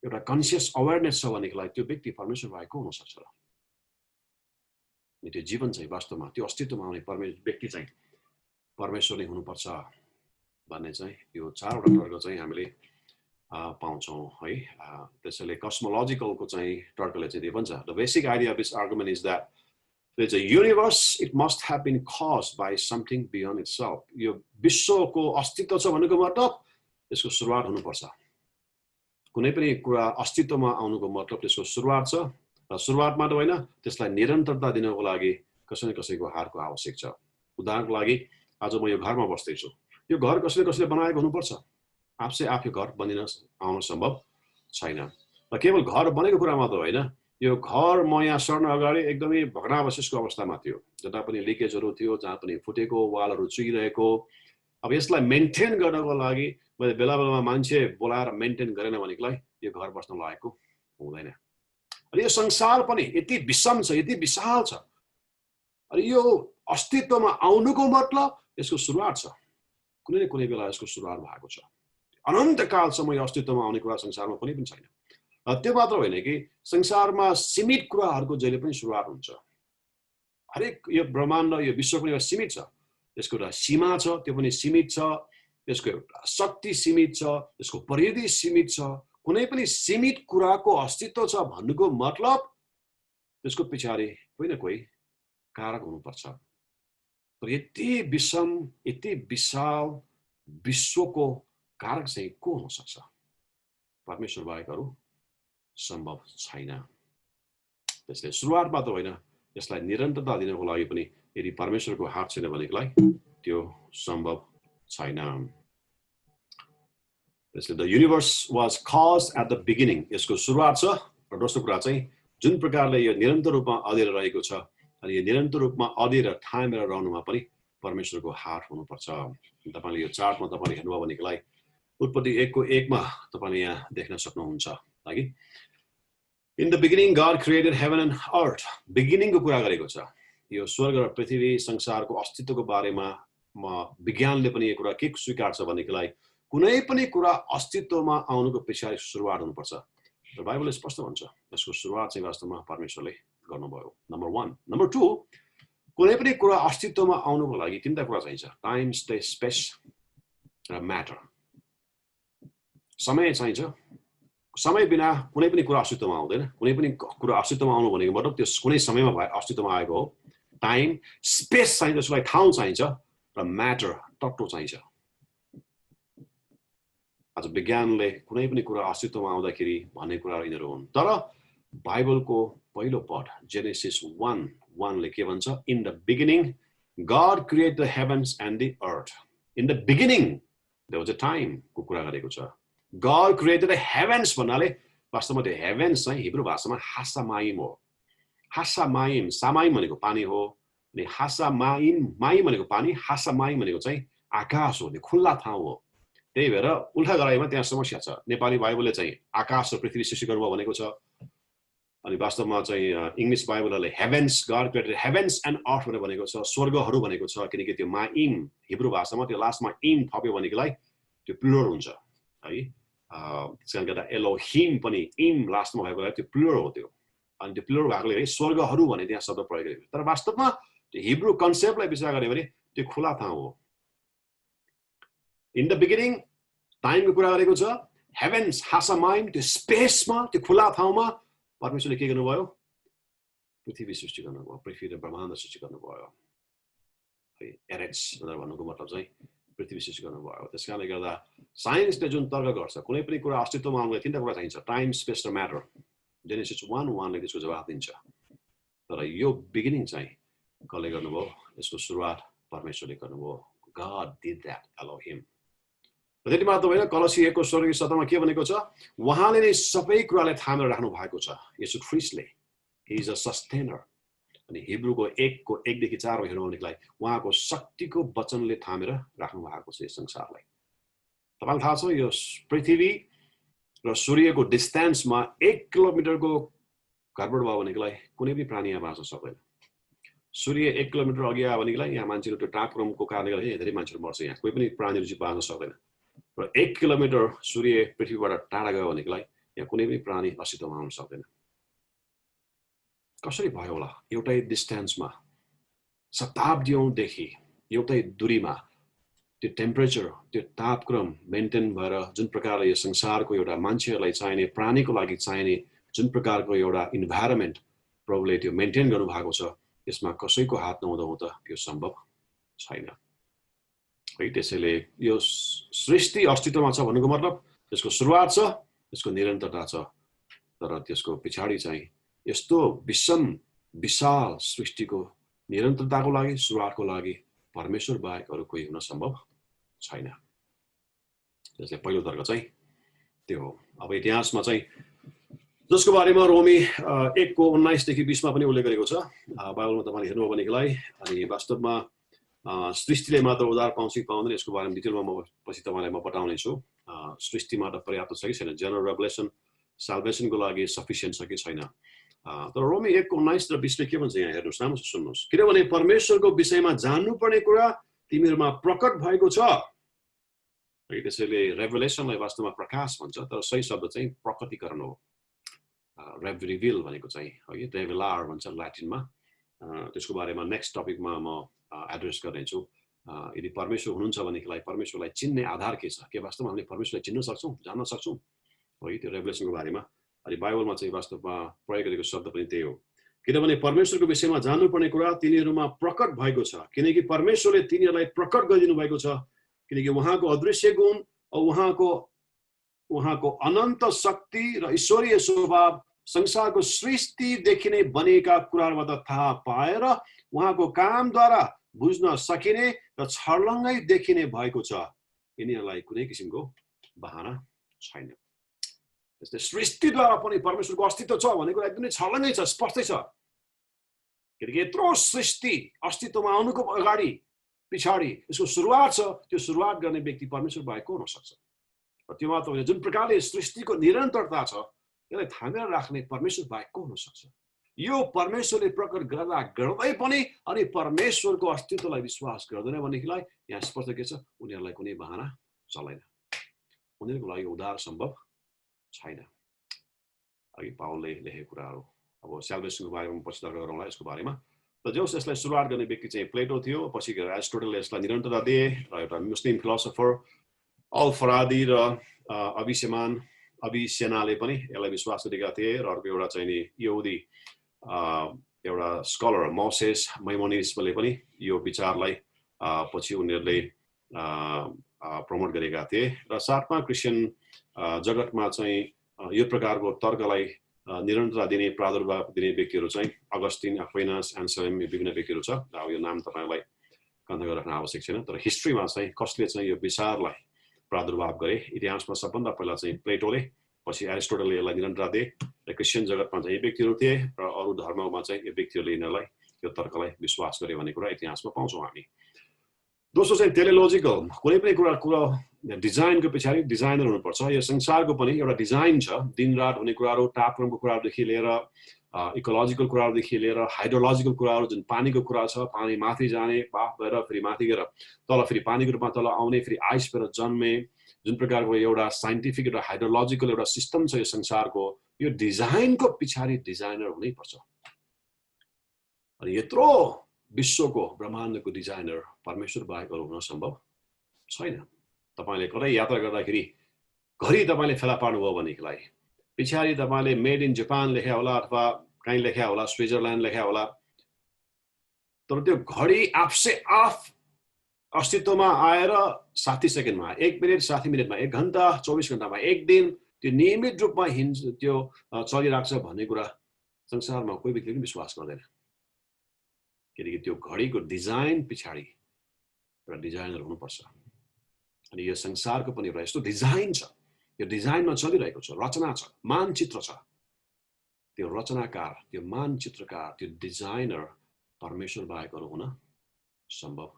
एउटा कन्सियस अवेरनेस छ भनेदेखिलाई त्यो व्यक्ति परमेश्वर बाहेक को हुन सक्छ र अनि त्यो जीवन चाहिँ वास्तवमा त्यो अस्तित्वमा आउने व्यक्ति चाहिँ परमेश्वर नै हुनुपर्छ भन्ने चाहिँ यो चारवटा तर्क चाहिँ हामीले पाउँछौँ है त्यसैले कस्मोलोजिकलको चाहिँ तर्कले चाहिँ के भन्छ the basic idea of this argument is that there's a universe it must have been caused by something beyond itself यो विश्वको अस्तित्व छ भनेको मतलब यसको सुरुवात हुनुपर्छ कुनै पनि कुरा अस्तित्वमा आउनुको मतलब त्यसको सुरुवात छ र सुरुवात मात्र होइन त्यसलाई निरन्तरता दिनको लागि कसै न कसैको हातको आवश्यक छ। उदाहरणको लागि आज म यो घरमा बस्दैछु, यो घर कसैले कसैले बनाएको हुनुपर्छ, आफै आफै घर बनिन आउन सम्भव छैन। र केवल घर बनेको कुरा मात्र होइन, यो घर म यहाँ सर्न अगाडि एकदमै भग्नावशेषको अवस्थामा थियो, जता पनि लिकेजहरू थियो, जहाँ पनि फुटेको वालहरू चुइरहेको। अब यसलाई मेन्टेन गर्नको लागि मैले बेला बेलामा मान्छे बोलाएर मेन्टेन गरेन भनेदेखिलाई यो घर बस्न लागेको हुँदैन। अनि यो संसार पनि यति विषम छ, यति विशाल छ। अनि यो अस्तित्वमा आउनुको मतलब यसको सुरुवात छ, कुनै न कुनै बेला यसको सुरुवात भएको छ। अनन्तकालसम्म यो अस्तित्वमा आउने कुरा संसारमा कुनै पनि छैन। त्यो मात्र होइन कि संसारमा सीमित कुराहरूको जहिले पनि सुरुवात हुन्छ। हरेक यो ब्रह्माण्ड, यो विश्व पनि एउटा सीमित छ, यसको एउटा सीमा छ, त्यो पनि सीमित छ, यसको एउटा शक्ति सीमित छ, यसको परिधि सीमित छ। कुनै पनि सीमित कुराको अस्तित्व छ भन्नुको मतलब त्यसको पछाडि कोही न कोही कारक हुनुपर्छ। तर यति विषम, यति विशाल विश्वको कारक चाहिँ को हुन सक्छ? परमेश्वर बाहेक अरू सम्भव छैन। त्यसले सुरुवात मात्र होइन, यसलाई निरन्तरता दिनको लागि पनि यदि परमेश्वरको हात छैन भनेदेखिलाई त्यो सम्भव छैन। त्यसले the universe was cause at the beginning, यसको सुरुवात छ। र दोस्रो कुरा चाहिँ जुन प्रकारले यो निरन्तर रूपमा अडिएर रहेको छ, अनि यो निरन्तर रूपमा अडिएर थामेर रहनुमा पनि परमेश्वरको हात हुनुपर्छ। तपाईँले यो चार्टमा तपाईँले हेर्नुभयो भनेदेखिलाई उत्पत्ति 1:1 तपाईँले यहाँ देख्न सक्नुहुन्छ। है, in the beginning God created heaven and earth, बिगिनिङको कुरा गरेको छ। यो स्वर्ग र पृथ्वी संसारको अस्तित्वको बारेमा विज्ञानले पनि यो कुरा के स्वीकार्छ भनेदेखिलाई कुनै पनि कुरा अस्तित्वमा आउनुको पछाडि सुरुवात हुनुपर्छ। र बाइबलले स्पष्ट भन्छ यसको सुरुवात चाहिँ वास्तवमा परमेश्वरले गर्नुभयो। नम्बर 1। नम्बर 2, कुनै पनि कुरा अस्तित्वमा आउनुको लागि तीनटा कुरा चाहिन्छ, टाइम, स्पेस र म्याटर। समय चाहिन्छ। समय बिना कुनै पनि कुरा अस्तित्वमा आउँदैन। कुनै पनि कुरा अस्तित्वमा आउनु भनेको मतलब त्यो कुनै समयमा अस्तित्वमा आएको हो। टाइम, स्पेस चाहिन्छ, त्यसको लागि ठाउँ चाहिन्छ, र म्याटर, तत्त्व चाहिन्छ। आज विज्ञानले कुनै पनि कुरा अस्तित्वमा आउँदाखेरि भन्ने कुरा यिनीहरू हुन्। तर बाइबलको पहिलो पद जेनेसिस 1:1 ले के भन्छ? In the beginning God created the heavens and the earth. In the beginning there was a time को कुरा गरेको छ। गॉड क्रिएटेड द हेभन्स भन्नाले वास्तवमा त्यो हेभन्स चाहिँ हिब्रू भाषामा हासामाइम हो। हासामाइम, सामाइम भनेको पानी हो, अनि हासामाइम, माइम भनेको पानी, हासामाइम भनेको चाहिँ आकाश हो, खुल्ला ठाउँ हो। त्यही भएर उल्टा गराइमा त्यहाँ समस्या छ। नेपाली बाइबलले चाहिँ आकाश र पृथ्वी सृष्टि गर्नुभयो भनेको छ, अनि वास्तवमा चाहिँ इङ्ग्लिस बाइबलले हेभन्स, गॉड क्रिएटेड हेभन्स एन्ड अर्थ भनेको छ, स्वर्गहरू भनेको छ। किनकि त्यो माइम हिब्रू भाषामा त्यो लास्टमा इम थप्यो भनेदेखिलाई त्यो प्लुरल हुन्छ है। त्यसकारण गर्दा एलोहिम पनि इम लास्टमा भएकोलाई त्यो प्लुरल हो त्यो, अनि त्यो प्लुरल भएकोले स्वर्गहरू भने त्यहाँ शब्द प्रयोग गरेको। तर वास्तवमा त्यो हिब्रू कन्सेप्टलाई विचार गऱ्यो भने त्यो खुला ठाउँ हो। इन द बिगिनिङ टाइमको कुरा गरेको छ। हेभन्स, हासामाइम, त्यो स्पेसमा, त्यो खुला ठाउँमा परमेश्वरले के गर्नुभयो? पृथ्वी सृष्टि गर्नुभयो, पृथ्वी र ब्रह्माण्ड सृष्टि गर्नुभयो। एरेक्स भनेर भन्नुको मतलब चाहिँ पृथ्वी सृष्टि गर्नुभयो। त्यस कारणले गर्दा साइन्सले जुन तर्क गर्छ कुनै पनि कुरा अस्तित्वमा आउनुलाई तीनटा कुरा चाहिन्छ, टाइम, स्पेस र म्याटर। जेनेसिस 1:1 ले त्यसको जवाफ दिन्छ। तर यो बिगिनिङ चाहिँ कसले गर्नुभयो? यसको सुरुवात परमेश्वरले गर्नुभयो। God did that, Elohim। र त्यति मात्र होइन, कलसी 1:16 सतमा के भनेको छ? उहाँले नै सबै कुरालाई थामेर राख्नु भएको छ। येशू ख्रीष्टले, he is a sustainer। अनि हिब्रूको 1:1 देखि 4 हेर्नु भनेदेखिलाई उहाँको शक्तिको वचनले थामेर राख्नु भएको छ यस संसारलाई। तपाईलाई थाहा छ यो पृथ्वी र सूर्यको डिस्टेन्समा 1 किलोमिटरको घरबाट भयो भनेदेखिलाई कुनै पनि प्राणी यहाँ बाँच्न सक्दैन। सूर्य 1 किलोमिटर अघि आयो भनेदेखिलाई यहाँ मान्छेको त्यो तापक्रमको कारणले गर्दा धेरै मान्छेहरू मर्छ, यहाँ कोही पनि प्राणीहरू चाहिँ बाँच्न सक्दैन। र 1 किलोमिटर सूर्य पृथ्वीबाट टाढा गयो भनेदेखिलाई यहाँ कुनै पनि प्राणी अस्तित्वमा आउन सक्दैन। कसरी भयो होला? एउटै डिस्टेन्समा, शताब्दीौंदेखि एउटै दूरीमा त्यो टेम्परेचर, त्यो तापक्रम मेन्टेन भएर जुन प्रकारले यो संसारको एउटा मान्छेहरूलाई चाहिने, प्राणीको लागि चाहिने जुन प्रकारको एउटा इन्भाइरोमेन्ट प्रभुले त्यो मेन्टेन गर्नु भएको छ, यसमा कसैको हात नहुँदा हुँदा यो सम्भव छैन। है, त्यसैले यो सृष्टि अस्तित्वमा छ भन्नुको मतलब यसको सुरुवात छ, त्यसको निरन्तरता छ तर त्यसको पछाडि चाहिँ यस्तो विशाल सृष्टिको निरन्तरताको लागि सुरुवातको लागि परमेश्वर बाहेक अरू कोही हुन सम्भव छैन त्यसले पहिलो तर्क चाहिँ त्यो हो अब इतिहासमा चाहिँ जसको बारेमा रोमी 1:19 देखि 20 मा पनि उल्लेख गरेको छ बाइबलमा तपाईले हेर्नुभयो भनेदेखिलाई अनि वास्तवमा सृष्टिले मात्र उद्धार पाउँछ कि पाउँदैन यसको बारेमा डिटेलमा म पछि तपाईलाई म बताउने छु सृष्टिमा त पर्याप्त छ कि छैन जनरल रेभलेसन साल्भेसनको लागि सफिसिएन्ट छ कि छैन तर रोमी 1:19 र 20 ले के भन्छ यहाँ हेर्नुस् राम्रोसँग सुन्नुस् किनभने परमेश्वरको विषयमा जान्नुपर्ने कुरा तिमीहरुमा प्रकट भएको छ त्यसैले रेभलेसनलाई वास्तवमा प्रकाश भन्छ तर सही शब्द चाहिँ प्रकटीकरण हो रिभिल भनेको चाहिँ है रेभेलार भन्छ ल्याटिनमा त्यसको बारेमा नेक्स्ट टपिकमा म एड्रेस गर्नेछु यदि परमेश्वर हुनुहुन्छ भनेदेखिलाई परमेश्वरलाई चिन्ने आधार के छ के वास्तवमा हामीले परमेश्वरलाई चिन्न सक्छौं जान्न सक्छौं है त्यो रेभलेसनको बारेमा अनि बाइबलमा चाहिँ वास्तवमा प्रयोग गरेको शब्द पनि त्यही हो किनभने परमेश्वरको विषयमा जान्नुपर्ने कुरा तिनीहरुमा प्रकट भएको छ किनकि परमेश्वरले तिनीहरुलाई प्रकट गरिदिनु भएको छ किनकि उहाँको अदृश्य गुण उहाँको अनन्त शक्ति र ईश्वरीय स्वभाव संसारको सृष्टिदेखि नै बनेका कुराहरुबाट थाहा पाएर उहाँको कामद्वारा बुझ्न सकिने र छर्लङ्गै देखिने भएको छ यिनीहरुलाई कुनै किसिमको बहाना छैन त्यसले सृष्टिद्वारा पनि परमेश्वरको अस्तित्व छ भनेको एकदमै छर्लङ्गै छ स्पष्टै छ किनकि यत्रो सृष्टि अस्तित्वमा आउनुको अगाडि पछाडि यसको सुरुवात छ त्यो सुरुवात गर्ने व्यक्ति परमेश्वर बाहेक को हुन सक्छ र त्यो मात्र होइन जुन प्रकारले सृष्टिको निरन्तरता छ यसलाई थामेर राख्ने परमेश्वर बाहेक को हुन सक्छ यो परमेश्वरले प्रकट गर्दा गर्दै पनि अनि परमेश्वरको अस्तित्वलाई विश्वास गर्दैन भनेदेखिलाई यहाँ स्पष्ट के छ उनीहरुलाई कुनै बहाना चल्दैन उनीहरुको लागि उद्धार सम्भव छैन अघि पाउलले लेखेको कुराहरु अब साल्भेसनको बारेमा पछि तर्क गरौँला यसको बारेमा त जस यसलाई सुरुवात गर्ने व्यक्ति चाहिँ प्लेटो थियो पछि गएर एरिस्टोटलले यसलाई निरन्तरता दिए र एउटा मुस्लिम फिलोसोफर अल फरादी र अभिसेनाले पनि यसलाई विश्वास गरेका थिए र अर्को एउटा चाहिँ नि यहुदी एउटा स्कलर मोसेस मैमोनिसले पनि यो विचारलाई पछि उनीहरुले प्रमोट गरेका थिए र साथमा क्रिश्चियन जगतमा चाहिँ यो प्रकारको तर्कलाई निरन्तरता दिने प्रादुर्भाव दिने व्यक्तिहरु चाहिँ अगस्टिन एक्विनास एन्सलम विभिन्न व्यक्तिहरु छ अब यो नाम तपाईलाई कन्फर्म गर्न आवश्यक छैन तर हिस्ट्रीमा चाहिँ कसले चाहिँ यो विचारलाई प्रादुर्भाव गरे इतिहासमा सबभन्दा पहिला चाहिँ प्लेटोले पछि एरिस्टोटलले यसलाई निरन्तरता दिए र क्रिश्चियन जगतमा चाहिँ व्यक्तिहरु थिए र अरु धर्ममा चाहिँ यो व्यक्तिहरुले यिनीहरुलाई यो तर्कलाई विश्वास गरे भन्ने कुरा इतिहासमा पाउँछौं हामी दोस्रो चाहिँ टेलियोलोजिकल कुनै पनि कुरा डिजाइनको पछाडि डिजाइनर हुनुपर्छ यो संसारको पनि एउटा डिजाइन छ दिनरात हुने कुराहरु तापक्रमको कुराहरुदेखि लिएर इकोलोजिकल कुराहरुदेखि लिएर हाइड्रोलोजिकल कुराहरु जुन पानीको कुरा छ पानी माथि जाने बाफ भएर फेरि माथि गएर तल फेरि पानीको रूपमा तल आउने फेरि आइस भएर जन्मे जुन प्रकारको एउटा साइन्टिफिक एउटा हाइड्रोलोजिकल एउटा सिस्टम छ यो संसारको यो डिजाइनको पछाडि डिजाइनर हुनै पर्छ अनि यत्रो विश्वको ब्रह्माण्डको डिजाइनर परमेश्वर बाहेक अरु हुन सम्भव छैन तपाईले कतै यात्रा गर्दाखेरि घरि तपाईले फेला पार्नुभयो भनेदेखिलाई पछाडि तपाईले मेड इन जापान लेख्या होला अथवा कहीँ लेख्या होला स्विजरल्यान्ड लेख्या होला तर त्यो घडी आफसे आफ अस्तित्वमा आएर 60 सेकेन्डमा 1 मिनेट 60 मिनेटमा 1 घण्टा 24 घण्टामा 1 दिन त्यो नियमित रूपमा त्यो चलिराख्छ भन्ने कुरा संसारमा कोही व्यक्तिले पनि विश्वास गर्दैन किनकि त्यो घडीको डिजाइन पछाडि एउटा डिजाइनर हुनुपर्छ अनि यो संसारको पनि एउटा यस्तो डिजाइन छ यो डिजाइनमा चलिरहेको छ रचना छ मानचित्र छ त्यो रचनाकार त्यो मानचित्रकार त्यो डिजाइनर परमेश्वर बाहेक अरु हुन सम्भव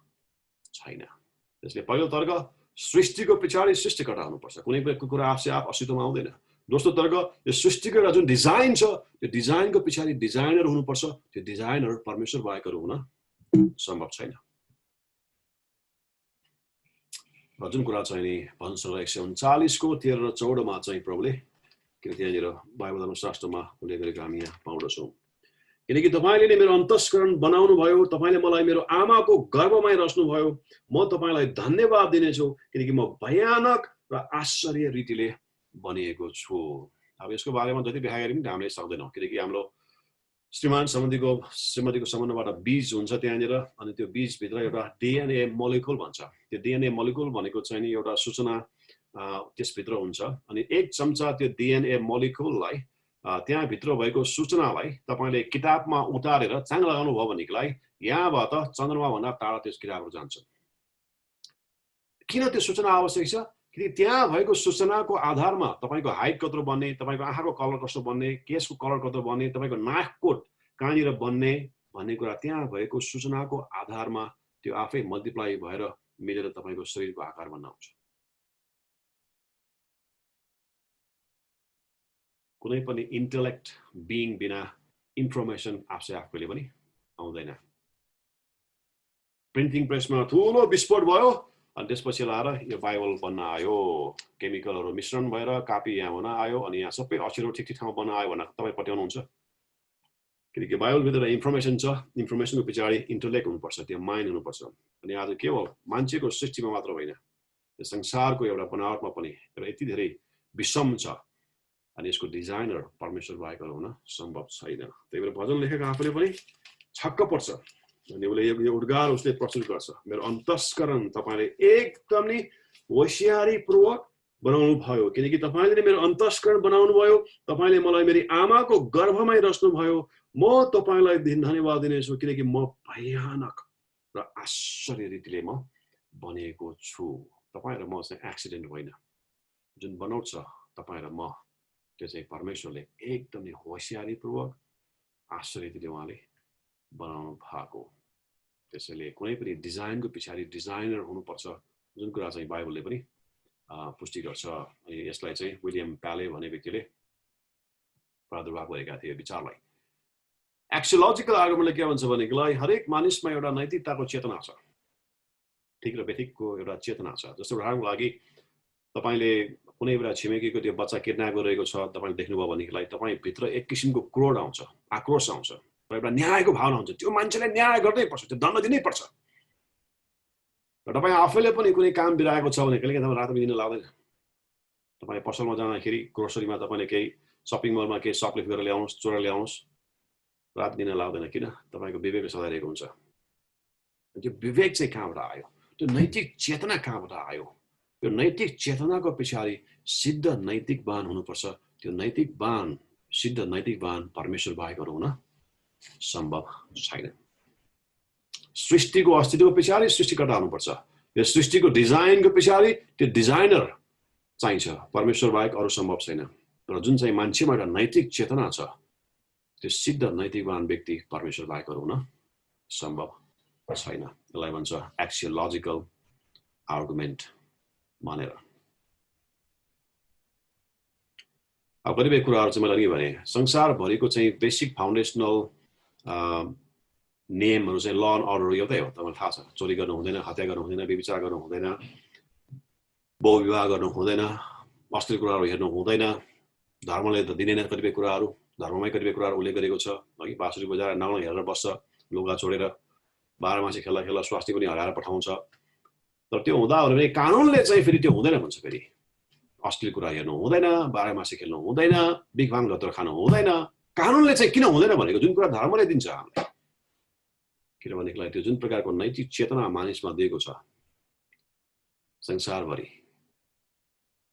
छैन त्यसले पहिलो तर्क सृष्टिको पछाडि सृष्टिकर्ता हुनुपर्छ कुनै पनि कुरा आफसे आफ अस्तित्वमा आउँदैन दोस्रो तर्क यो सृष्टिको एउटा जुन डिजाइन छ त्यो डिजाइनको पछाडि डिजाइनर हुनुपर्छ त्यो डिजाइनर परमेश्वर बाहेक अरु हुन सम्भव छैन र जुन कुरा चाहिँ नि भजन 139 को 13 र 14 मा चाहिँ प्रभुले किन त्यहाँनिर बाइबल धर्मशास्त्रमा उल्लेख गरेको हामी यहाँ पाउँदछौँ किनकि तपाईले नै मेरो अन्तस्करण बनाउनु भयो तपाईले मलाई मेरो आमाको गर्भमै रच्नु भयो म तपाईलाई धन्यवाद दिनेछु किनकि म भयानक र आश्चर्य रीतिले बनिएको छु अब यसको बारेमा जति व्याख्या गरे पनि हामीले सक्दैनौं किनकि हाम्रो श्रीमतीको सम्बन्धबाट बीज हुन्छ त्यहाँनिर अनि त्यो बीज भित्र एउटा डीएनए मोलिक्युल भन्छ त्यो डीएनए मोलिक्युल भनेको चाहिँ नि एउटा सूचना त्यसभित्र हुन्छ अनि 1 चम्चा त्यो DNA मोलिकुललाई त्यहाँभित्र भएको सूचनालाई तपाईले किताबमा उतारेर चाङ लगाउनु भयो भनेदेखिलाई यहाँबाट चन्द्रमाभन्दा टाढा त्यस किताबहरू जान्छ। किन त्यो सूचना आवश्यक छ? किनकि त्यहाँ भएको सूचनाको आधारमा तपाईको हाइट कत्रो बन्ने, तपाईको आँखाको कलर कस्तो बन्ने, केसको कलर कत्रो बन्ने, तपाईको नाकको कहाँनिर बन्ने भन्ने कुरा त्यहाँ भएको सूचनाको आधारमा त्यो आफै मल्टिप्लाई भएर मिलेर तपाईको शरीरको आकार बन्न आउँछ। कुनै पनि इन्टेलेक्ट बिइङ बिना इन्फर्मेसन आफैले पनि आउँदैन। प्रिन्टिङ प्रेसमा ठुलो विस्फोट भयो अनि त्यसपछि लाएर यो बाइबल बन्न आयो, केमिकलहरू मिश्रण भएर कापी यहाँ हुन आयो अनि यहाँ सबै अक्षरहरू ठिक ठाउँमा बन्न आयो भनेर तपाई पत्याउनुहुन्छ। किनकि बाइबलभित्र इन्फर्मेसन छ, इन्फर्मेसनको पछाडि इन्टेलेक्ट हुनुपर्छ, त्यो माइन्ड हुनुपर्छ। अनि आज केवल मान्छेको सृष्टिमा मात्र होइन, यो संसारको एउटा बनावटमा पनि एउटा यति धेरै विषम छ अनि यसको डिजाइनर परमेश्वर बाहेक हुन सम्भव छैन। त्यही भएर भजन लेखेको आफूले पनि छक्क पर्छ अनि उसले यो उद्गार उसले प्रस्तुत गर्छ, मेरो अन्तस्करण तपाईले एकदमै होशियारीपूर्वक बनाउनु भयो, किनकि तपाईले मेरो अन्तस्करण बनाउनु भयो, तपाईले मलाई मेरी आमाको गर्भमै रच्नु भयो। म तपाईलाई धन्यवाद दिनेछु किनकि म भयानक र आश्चर्य रीतिले म बनेको छु। तपाई र म चाहिँ एक्सिडेन्ट होइन, जुन बनाउँछ तपाई र म त्यो चाहिँ परमेश्वरले एकदमै होशियारीपूर्वक आश्चर्य रीतिले उहाँले बनाउनु भएको। त्यसैले कुनै पनि डिजाइनको पछाडि डिजाइनर हुनुपर्छ, जुन कुरा चाहिँ बाइबलले पनि पुष्टि गर्छ। अनि यसलाई चाहिँ विलियम प्याले भन्ने व्यक्तिले प्रादुर्भाव गरेका थिए विचारलाई। एक्सियोलोजिकल आर्गुमेन्टले के भन्छ भनेदेखिलाई हरेक मानिसमा एउटा नैतिकताको चेतना छ, ठिक र बेठिकको एउटा चेतना छ। जस्तो उदाहरणको लागि तपाईले कुनै एउटा छिमेकीको त्यो बच्चा किडन्याप गरिरहेको छ, तपाईले देख्नुभयो भनेदेखिलाई तपाईँ भित्र एक किसिमको क्रोध आउँछ, आक्रोश आउँछ र एउटा न्यायको भावना हुन्छ। त्यो मान्छेले न्याय गर्नै पर्छ, त्यो दण्ड दिनै पर्छ। र तपाईँ आफैले पनि कुनै काम बिराएको छ भने कहिलेकाहीँ तपाईँ रातो दिन लाग्दैन। तपाईँ पसलमा जाँदाखेरि ग्रोसरीमा तपाईले केही सपिङ मलमा केही सपलिफ्ट गरेर ल्याउनुहोस्, चोरेर ल्याउनुहोस्, रात दिन लाग्दैन। किन? तपाईको विवेक सधाइरहेको हुन्छ। त्यो विवेक चाहिँ कहाँबाट आयो? त्यो नैतिक चेतना कहाँबाट आयो? त्यो नैतिक चेतनाको पछाडि सिद्ध नैतिकवान हुनुपर्छ। त्यो नैतिकवान, सिद्ध नैतिकवान परमेश्वर बाहेक हुन सम्भव छैन। सृष्टिको अस्तित्वको पछाडि सृष्टिकर्ता हुनुपर्छ। यो सृष्टिको डिजाइनको पछाडि त्यो डिजाइनर चाहिन्छ, परमेश्वर बाहेक अरू सम्भव छैन। र जुन चाहिँ मान्छेमा एउटा नैतिक चेतना छ, त्यो सिद्ध नैतिकवान व्यक्ति परमेश्वर बाहेक हुन सम्भव छैन। यसलाई भन्छ एक्सियोलोजिकल आर्गुमेन्ट भनेर। अब कतिपय कुराहरू चाहिँ मैले अघि भने संसारभरिको चाहिँ बेसिक फाउन्डेसनल नियमहरू चाहिँ ल एन्ड अर्डर एउटै हो। तपाईँलाई थाहा छ, चोरी गर्नु हुँदैन, हत्या गर्नु हुँदैन, व्यभिचार गर्नु हुँदैन, बहुविवाह गर्नु हुँदैन, अश्लील कुराहरू हेर्नु हुँदैन। धर्मले त दिँदैन कतिपय कुराहरू, धर्ममै कतिपय कुराहरू उल्लेख गरेको छ। अघि बाँसुरी बजाएर नाउँ हेरेर बस्छ, लुगा छोडेर 12 मासे खेल्दा खेल्दा स्वास्थ्य पनि हराएर पठाउँछ। तर त्यो हुँदाहरू पनि कानुनले चाहिँ फेरि त्यो हुँदैन भन्छ। फेरि अश्लील कुरा हेर्नु हुँदैन, 12 मासे खेल्नु हुँदैन, बिगभाङ जत्रो खानु हुँदैन। कानुनले चाहिँ किन हुँदैन भनेको जुन कुरा धर्मले दिन्छ हामीलाई, किनभनेदेखिलाई त्यो जुन प्रकारको नैतिक चेतना मानिसमा दिएको छ संसारभरि,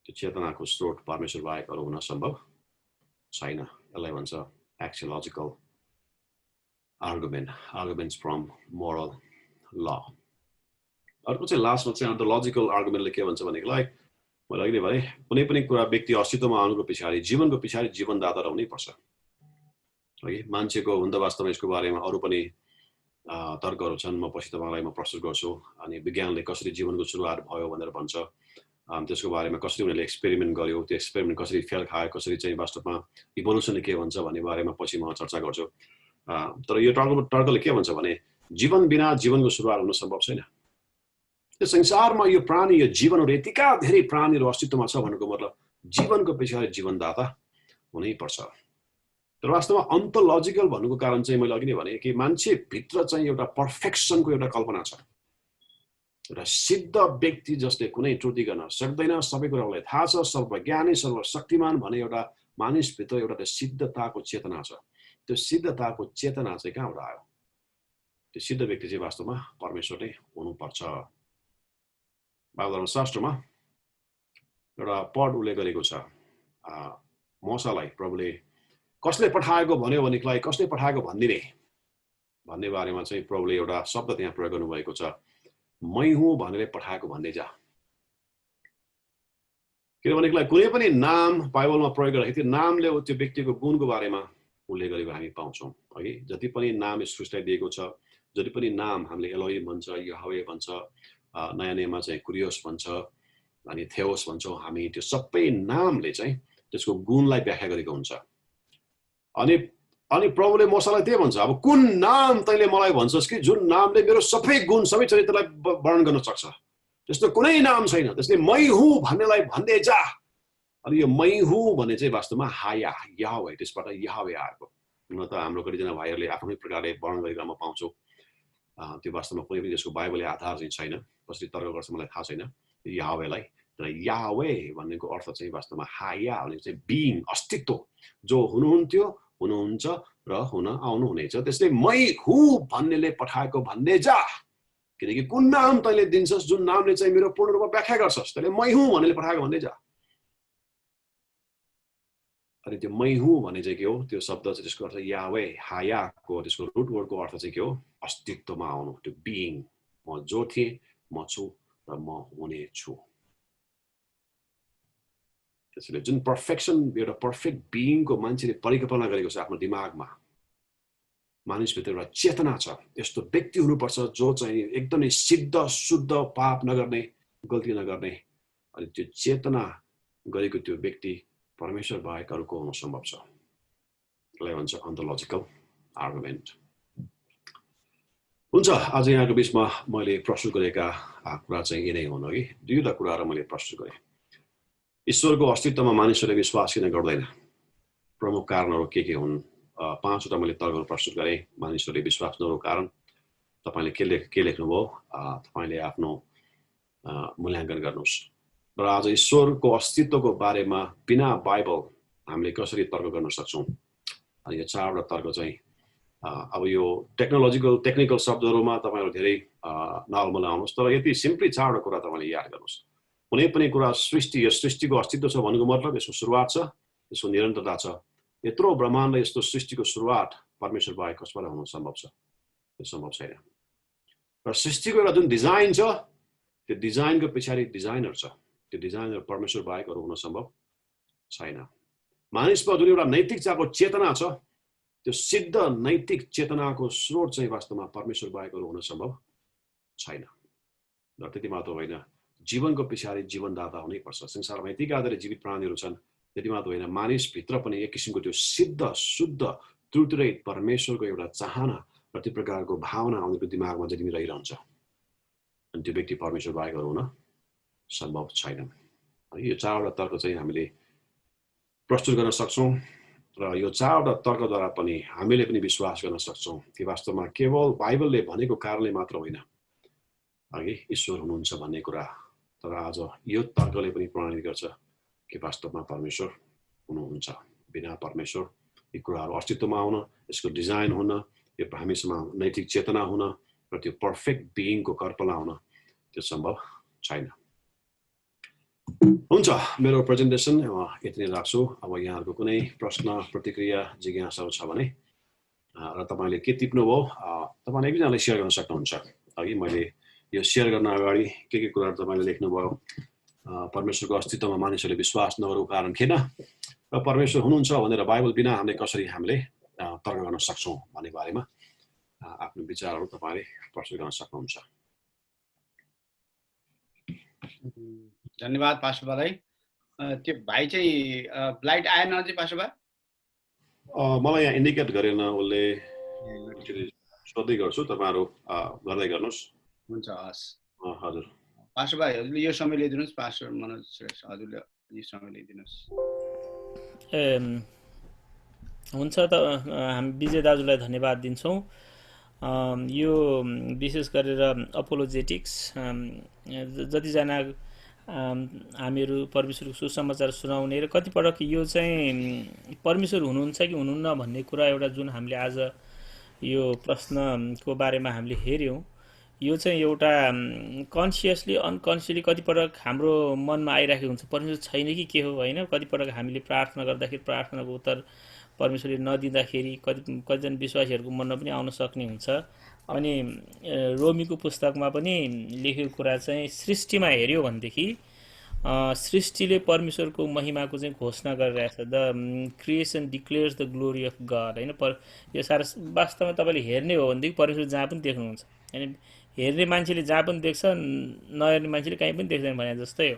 त्यो चेतनाको स्रोत परमेश्वर बाहेक अरू हुन सम्भव छैन। यसलाई भन्छ एक्सियोलोजिकल आर्गुमेन्ट्स फ्रम मोरल ल। अर्को चाहिँ लास्टमा चाहिँ अन्टोलोजिकल आर्गुमेन्टले के भन्छ भनेदेखिलाई मैले अघि नै भने कुनै पनि कुरा व्यक्ति अस्तित्वमा आउनुको पछाडि जीवनको पछाडि जीवनदाता रहनै पर्छ। है मान्छेको हुन त वास्तवमा यसको बारेमा अरू पनि तर्कहरू छन्, म पछि तपाईँलाई म प्रस्तुत गर्छु। अनि विज्ञानले कसरी जीवनको सुरुवात भयो भनेर भन्छ, त्यसको बारेमा कसरी उनीहरूले एक्सपेरिमेन्ट गर्यो, त्यो एक्सपेरिमेन्ट कसरी फेल खायो, कसरी चाहिँ वास्तवमा इभोल्युसनले के भन्छ भन्ने बारेमा पछि म चर्चा गर्छु। तर यो तर्कले के भन्छ भने जीवन बिना जीवनको सुरुवात हुन सम्भव छैन। यो संसारमा यो प्राणी, यो जीवनहरू यतिका धेरै प्राणीहरू अस्तित्वमा छ भन्नुको मतलब जीवनको पछाडि जीवनदाता हुनै पर्छ। तर वास्तवमा अन्टोलोजिकल भन्नुको कारण चाहिँ मैले अघि नै भने कि मान्छे भित्र चाहिँ एउटा पर्फेक्सनको एउटा कल्पना छ, एउटा सिद्ध व्यक्ति जसले कुनै त्रुटि गर्न सक्दैन, सबै कुरा उसलाई थाहा छ, सर्वज्ञानी सर्वशक्तिमान भने एउटा मानिसभित्र एउटा सिद्धताको चेतना छ। त्यो सिद्धताको चेतना चाहिँ कहाँबाट आयो? त्यो सिद्ध व्यक्ति चाहिँ वास्तवमा परमेश्वर नै हुनुपर्छ। बाइबल धर्मशास्त्रमा एउटा पद उल्लेख गरेको छ, मोसालाई प्रभुले कसले पठाएको भन्यो भनेदेखिलाई कसले पठाएको भनिदिने भन्ने बारेमा चाहिँ प्रभुले एउटा शब्द त्यहाँ प्रयोग गर्नुभएको छ, मै हुँ भनेर पठाएको भन्दै जा। किनभनेदेखिलाई कुनै पनि नाम बाइबलमा प्रयोग गर्दाखेरि त्यो नामले त्यो व्यक्तिको गुणको बारेमा उल्लेख गरेको हामी पाउँछौँ। है, जति पनि नाम सृष्टिलाई दिएको छ, जति पनि नाम हामीले एलोहिम भन्छ, यहोवे भन्छ, नयाँ नियममा चाहिँ कुरियोस भन्छ, अनि थेओस भन्छौँ हामी, त्यो सबै नामले चाहिँ त्यसको गुणलाई व्याख्या गरेको हुन्छ। अनि अनि प्रभुले मोसालाई त्यही भन्छ, अब कुन नाम तैँले मलाई भन्छस् कि जुन नामले मेरो सबै गुण सबै चरित्रलाई वर्णन गर्न सक्छ? त्यस्तो कुनै नाम छैन। त्यसले मै हुँ भन्नेलाई भन्दै जा। अनि यो मै हुँ भन्ने चाहिँ वास्तवमा हाया यहोवे, त्यसबाट यहोवे आएको। हुन त हाम्रो कतिजना भाइहरूले आफ्नै प्रकारले वर्णन गरेका म पाउँछु, त्यो वास्तवमा कुनै पनि त्यसको बाइबलले आधार चाहिँ छैन। कसरी तर्क गर्छ मलाई थाहा छैन यहोवेलाई। तर यहोवे भन्नेको अर्थ चाहिँ वास्तवमा हाया भनेको चाहिँ बिइङ, अस्तित्व, जो हुनुहुन्थ्यो, हुनुहुन्छ र हुन आउनुहुनेछ। त्यसले मै हुँ भन्नेले पठाएको भन्ने जा। किनकि कुन नाम तैँले दिन्छस् जुन नामले चाहिँ मेरो पूर्ण रूपमा व्याख्या गर्छस्, तैँले मै हुँ भन्नेले पठाएको भन्दै जा। अनि त्यो मै हुँ भन्ने चाहिँ के हो? त्यो शब्द चाहिँ त्यसको अर्थ यावे, हायाको त्यसको रुट वर्डको अर्थ चाहिँ के हो? अस्तित्वमा आउनु, त्यो बिइङ। म जो थिएँ, म छु र म हुने छु। त्यसैले जुन पर्फेक्सन, एउटा पर्फेक्ट बिइङको मान्छेले परिकल्पना गरेको छ आफ्नो दिमागमा, मानिसभित्र एउटा चेतना छ, यस्तो व्यक्ति हुनुपर्छ जो चाहिँ एकदमै सिद्ध शुद्ध पाप नगर्ने, गल्ती नगर्ने। अनि त्यो चेतना गरेको त्यो व्यक्ति परमेश्वर बाहेक अरूको हुन सम्भव छ। यसलाई भन्छ अन्तोलोजिकल आर्गुमेन्ट। हुन्छ, आज यहाँको बिचमा मैले प्रस्तुत गरेका कुरा चाहिँ यिनै हुन्। कि दुईवटा कुराहरू मैले प्रस्तुत गरेँ। ईश्वरको अस्तित्वमा मानिसहरूले विश्वास किन गर्दैन, प्रमुख कारणहरू के हुन्? 5वटा मैले तर्कहरू प्रस्तुत गरेँ मानिसहरूले विश्वास नगरेको कारण। तपाईँले के लेख्नुभयो तपाईँले आफ्नो मूल्याङ्कन गर्नुहोस्। र आज ईश्वरको अस्तित्वको बारेमा बिना बाइबल हामीले कसरी तर्क गर्न सक्छौँ? अनि यो 4वटा तर्क चाहिँ अब यो टेक्निकल शब्दहरूमा तपाईँहरू धेरै नअल्मलाउनुहोस्, तर यति सिम्पली 4वटा कुरा तपाईँले याद गर्नुहोस्। कुनै पनि कुरा सृष्टि, यो सृष्टिको अस्तित्व छ भनेको मतलब यसको सुरुवात छ, यसको निरन्तरता छ। यत्रो ब्रह्माण्ड यस्तो सृष्टिको सुरुवात परमेश्वर बाहेक कसबाट हुन सम्भव छ? त्यो सम्भव छैन। र सृष्टिको एउटा जुन डिजाइन छ, त्यो डिजाइनको पछाडि डिजाइनर छ, त्यो डिजाइनर परमेश्वर बाहेक अरू हुन सम्भव छैन। मानिसमा जुन एउटा नैतिकताको चेतना छ, त्यो सिद्ध नैतिक चेतनाको स्रोत चाहिँ वास्तवमा परमेश्वर बाहेक अरू हुन सम्भव छैन। र त्यति मात्र होइन, जीवनको पछाडि जीवनदाता हुनैपर्छ। संसारमा यतिका धेरै जीवित प्राणीहरू छन्, त्यति मात्र होइन, मानिसभित्र पनि एक किसिमको त्यो सिद्ध शुद्ध त्रुटिरहित परमेश्वरको एउटा चाहना र त्यो प्रकारको भावना उनीहरूको दिमागमा जति पनि रहिरहन्छ। अनि त्यो व्यक्ति परमेश्वर बाहेक अरू हुन सम्भव छैन। यो 4वटा तर्क चाहिँ हामीले प्रस्तुत गर्न सक्छौँ र यो 4वटा तर्कद्वारा पनि हामीले पनि विश्वास गर्न सक्छौँ कि वास्तवमा केवल बाइबलले भनेको कारणले मात्र होइन अघि ईश्वर हुनुहुन्छ भन्ने कुरा, तर आज यो तर्कले पनि प्रमाणित गर्छ कि वास्तवमा परमेश्वर हुनुहुन्छ। बिना परमेश्वर यी कुराहरू अस्तित्वमा आउन, यसको डिजाइन हुन, यो हामीसँग नैतिक चेतना हुन र त्यो पर्फेक्ट बिइङको कल्पना हुन त्यो सम्भव छैन। हुन्छ, मेरो प्रेजेन्टेसन यति नै राख्छु। अब यहाँहरूको कुनै प्रश्न प्रतिक्रिया जिज्ञासाहरू छ भने र तपाईँले के टिप्नुभयो तपाईँले एकजनाले सेयर गर्न सक्नुहुन्छ। अघि मैले यो सेयर गर्न अगाडि के कुराहरू तपाईँले लेख्नुभयो, परमेश्वरको अस्तित्वमा मानिसहरूले विश्वास नगरेको कारण किन, र परमेश्वर हुनुहुन्छ भनेर बाइबल बिना हामीले तर्क गर्न सक्छौँ भन्ने बारेमा आफ्नो विचारहरू तपाईँले प्रस्तुत गर्न सक्नुहुन्छ। धन्यवाद पास्टर भाइ। त्यो भाइ चाहिँ ब्लाइट आएन अझै पास्टर भाइ? मलाई यहाँ इन्डिकेट गरेन उसले, सोध्दै गर्छु, तपाईँहरू गर्दै गर्नुहोस्। हुन्छ, हस्। हजुर पास्टर भाइ, हजुरले यो समय लिइदिनुहोस्। पास्टर मनोज श्रेष्ठ, हजुरले यो समय लिइदिनुहोस्। हुन्छ त, हामी विजय दाजुलाई धन्यवाद दिन्छौँ। यो विशेष गरेर अपोलोजेटिक्स जतिजना हामीहरू परमेश्वरको सुसमाचार सुनाउने र कतिपटक यो चाहिँ परमेश्वर हुनुहुन्छ कि हुनुहुन्न भन्ने कुरा एउटा जुन हामीले आज यो प्रश्नको बारेमा हामीले हेऱ्यौँ, यो चाहिँ एउटा कन्सियसली अनकन्सियसली कतिपटक हाम्रो मनमा आइराखेको हुन्छ परमेश्वर छैन कि के हो होइन। कतिपटक हामीले प्रार्थना गर्दाखेरि प्रार्थनाको उत्तर परमेश्वरले नदिँदाखेरि कतिजना विश्वासीहरूको मनमा पनि आउन सक्ने हुन्छ। अनि रोमीको पुस्तकमा पनि लेखेको कुरा चाहिँ सृष्टिमा हेऱ्यो भनेदेखि सृष्टिले परमेश्वरको महिमाको चाहिँ घोषणा गरिरहेछ। The creation declares the glory of God होइन। यो सारा वास्तवमा तपाईँले हेर्ने हो भनेदेखि परमेश्वर जहाँ पनि देख्नुहुन्छ होइन। हेर्ने मान्छेले जहाँ पनि देख्छ, नहेर्ने मान्छेले कहीँ पनि देख्दैन भने जस्तै हो।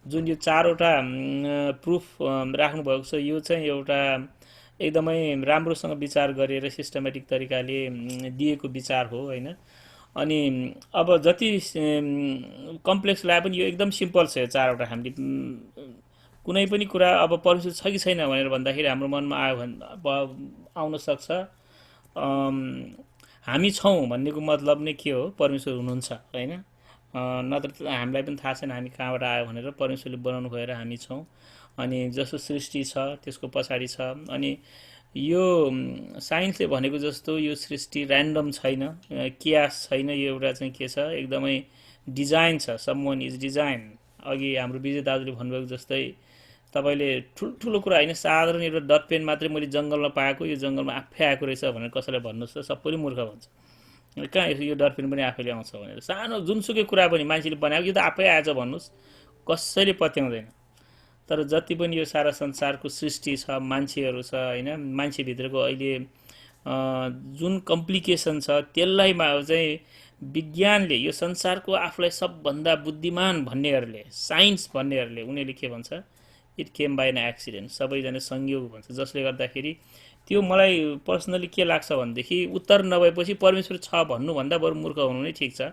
जुन यो चारवटा प्रुफ राख्नुभएको छ यो चाहिँ एउटा एकदमै राम्रोसँग विचार गरेर सिस्टमेटिक तरिकाले दिएको विचार हो होइन। अनि अब जति कम्प्लेक्स लाए पनि यो एकदम सिम्पल छ। यो चारवटा हामीले कुनै पनि कुरा अब परमेश्वर छ कि छैन भनेर भन्दाखेरि हाम्रो मनमा आयो भने आउन सक्छ हामी छौँ भन्नेको मतलब नै के हो, परमेश्वर हुनुहुन्छ होइन। नत्र हामीलाई पनि थाहा छैन हामी कहाँबाट आयो भनेर। परमेश्वरले बनाउनु भएर हामी छौँ। अनि जस्तो सृष्टि छ त्यसको पछाडि छ। अनि यो साइन्सले भनेको जस्तो यो सृष्टि ऱ्यान्डम छैन, कियास छैन। यो एउटा चाहिँ के छ, एकदमै डिजाइन छ। Someone is design. अघि हाम्रो विजय दाजुले भन्नुभएको जस्तै तपाईँले ठुल्ठुलो कुरा होइन, साधारण एउटा डट पेन मात्रै मैले जङ्गलमा पाएको, यो जङ्गलमा आफै आएको रहेछ भनेर कसैलाई भन्नुहोस् त सबैले मूर्ख भन्छ। कहाँ यो डट पेन पनि आफैले आउँछ भनेर। सानो जुनसुकै कुरा पनि मान्छेले बनाएको यो त आफै आएछ भन्नुहोस्, कसैले पत्याउँदैन। तर जति पनि यो सारा संसारको सृष्टि छ, मान्छेहरू छ होइन, मान्छेभित्रको अहिले जुन कम्प्लिकेसन छ त्यसलाई चाहिँ विज्ञानले यो संसारको आफूलाई सबभन्दा बुद्धिमान भन्नेहरूले, साइन्स भन्नेहरूले उनीहरूले के भन्छ, it came by an accident, सबैजना संयोग भन्छ। जसले गर्दाखेरि त्यो मलाई पर्सनली के लाग्छ भनेदेखि उत्तर नभएपछि परमेश्वर छ भन्नुभन्दा बरु मूर्ख हुनु नै ठिक छ।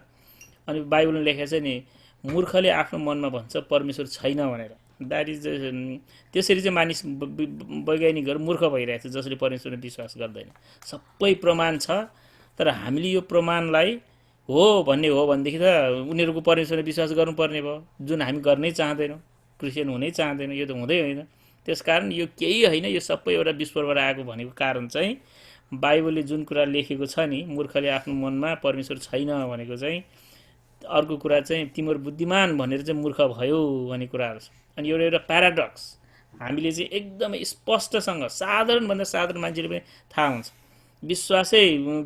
अनि बाइबलमा लेखेको छ नि, मूर्खले आफ्नो मनमा भन्छ परमेश्वर छैन भनेर। द्याट इज त्यसरी चाहिँ मानिस वैज्ञानिकहरू मूर्ख भइरहेछ जसले परमेश्वरमा विश्वास गर्दैन। सबै प्रमाण छ तर हामीले यो प्रमाणलाई हो भन्ने हो भनेदेखि त उनीहरूको परमेश्वरमा विश्वास गर्नुपर्ने भयो, जुन हामी गर्नै चाहँदैनौँ, क्रिस्चियन हुनै चाहँदैनौँ। यो त हुँदै होइन। त्यसकारण यो केही होइन, यो सबै एउटा विश्वबाट आएको भनेको कारण चाहिँ बाइबलले जुन कुरा लेखेको छ नि, मूर्खले आफ्नो मनमा परमेश्वर छैन भनेको चाहिँ अर्को कुरा चाहिँ तिम्रो बुद्धिमान भनेर चाहिँ मूर्ख भयो भन्ने कुराहरू छ। अनि एउटा प्याराडक्स हामीले चाहिँ एकदमै स्पष्टसँग साधारणभन्दा साधारण मान्छेले पनि थाहा हुन्छ। विश्वासै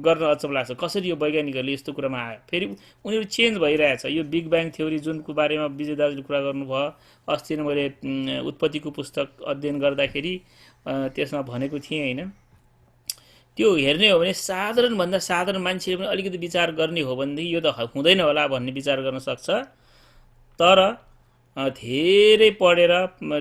गर्न अचम्म लाग्छ कसरी यो वैज्ञानिकहरूले यस्तो कुरामा आयो। फेरि उनीहरू चेन्ज भइरहेछ। यो बिग ब्याङ थ्योरी जुनको बारेमा विजय दाजुले कुरा गर्नुभयो, अस्ति नै मैले उत्पत्तिको पुस्तक अध्ययन गर्दाखेरि त्यसमा भनेको थिएँ होइन। त्यो हेर्ने हो भने साधारणभन्दा साधारण मान्छेले पनि अलिकति विचार गर्ने हो भनेदेखि यो त हुँदैन होला भन्ने विचार गर्न सक्छ। तर धेरै पढेर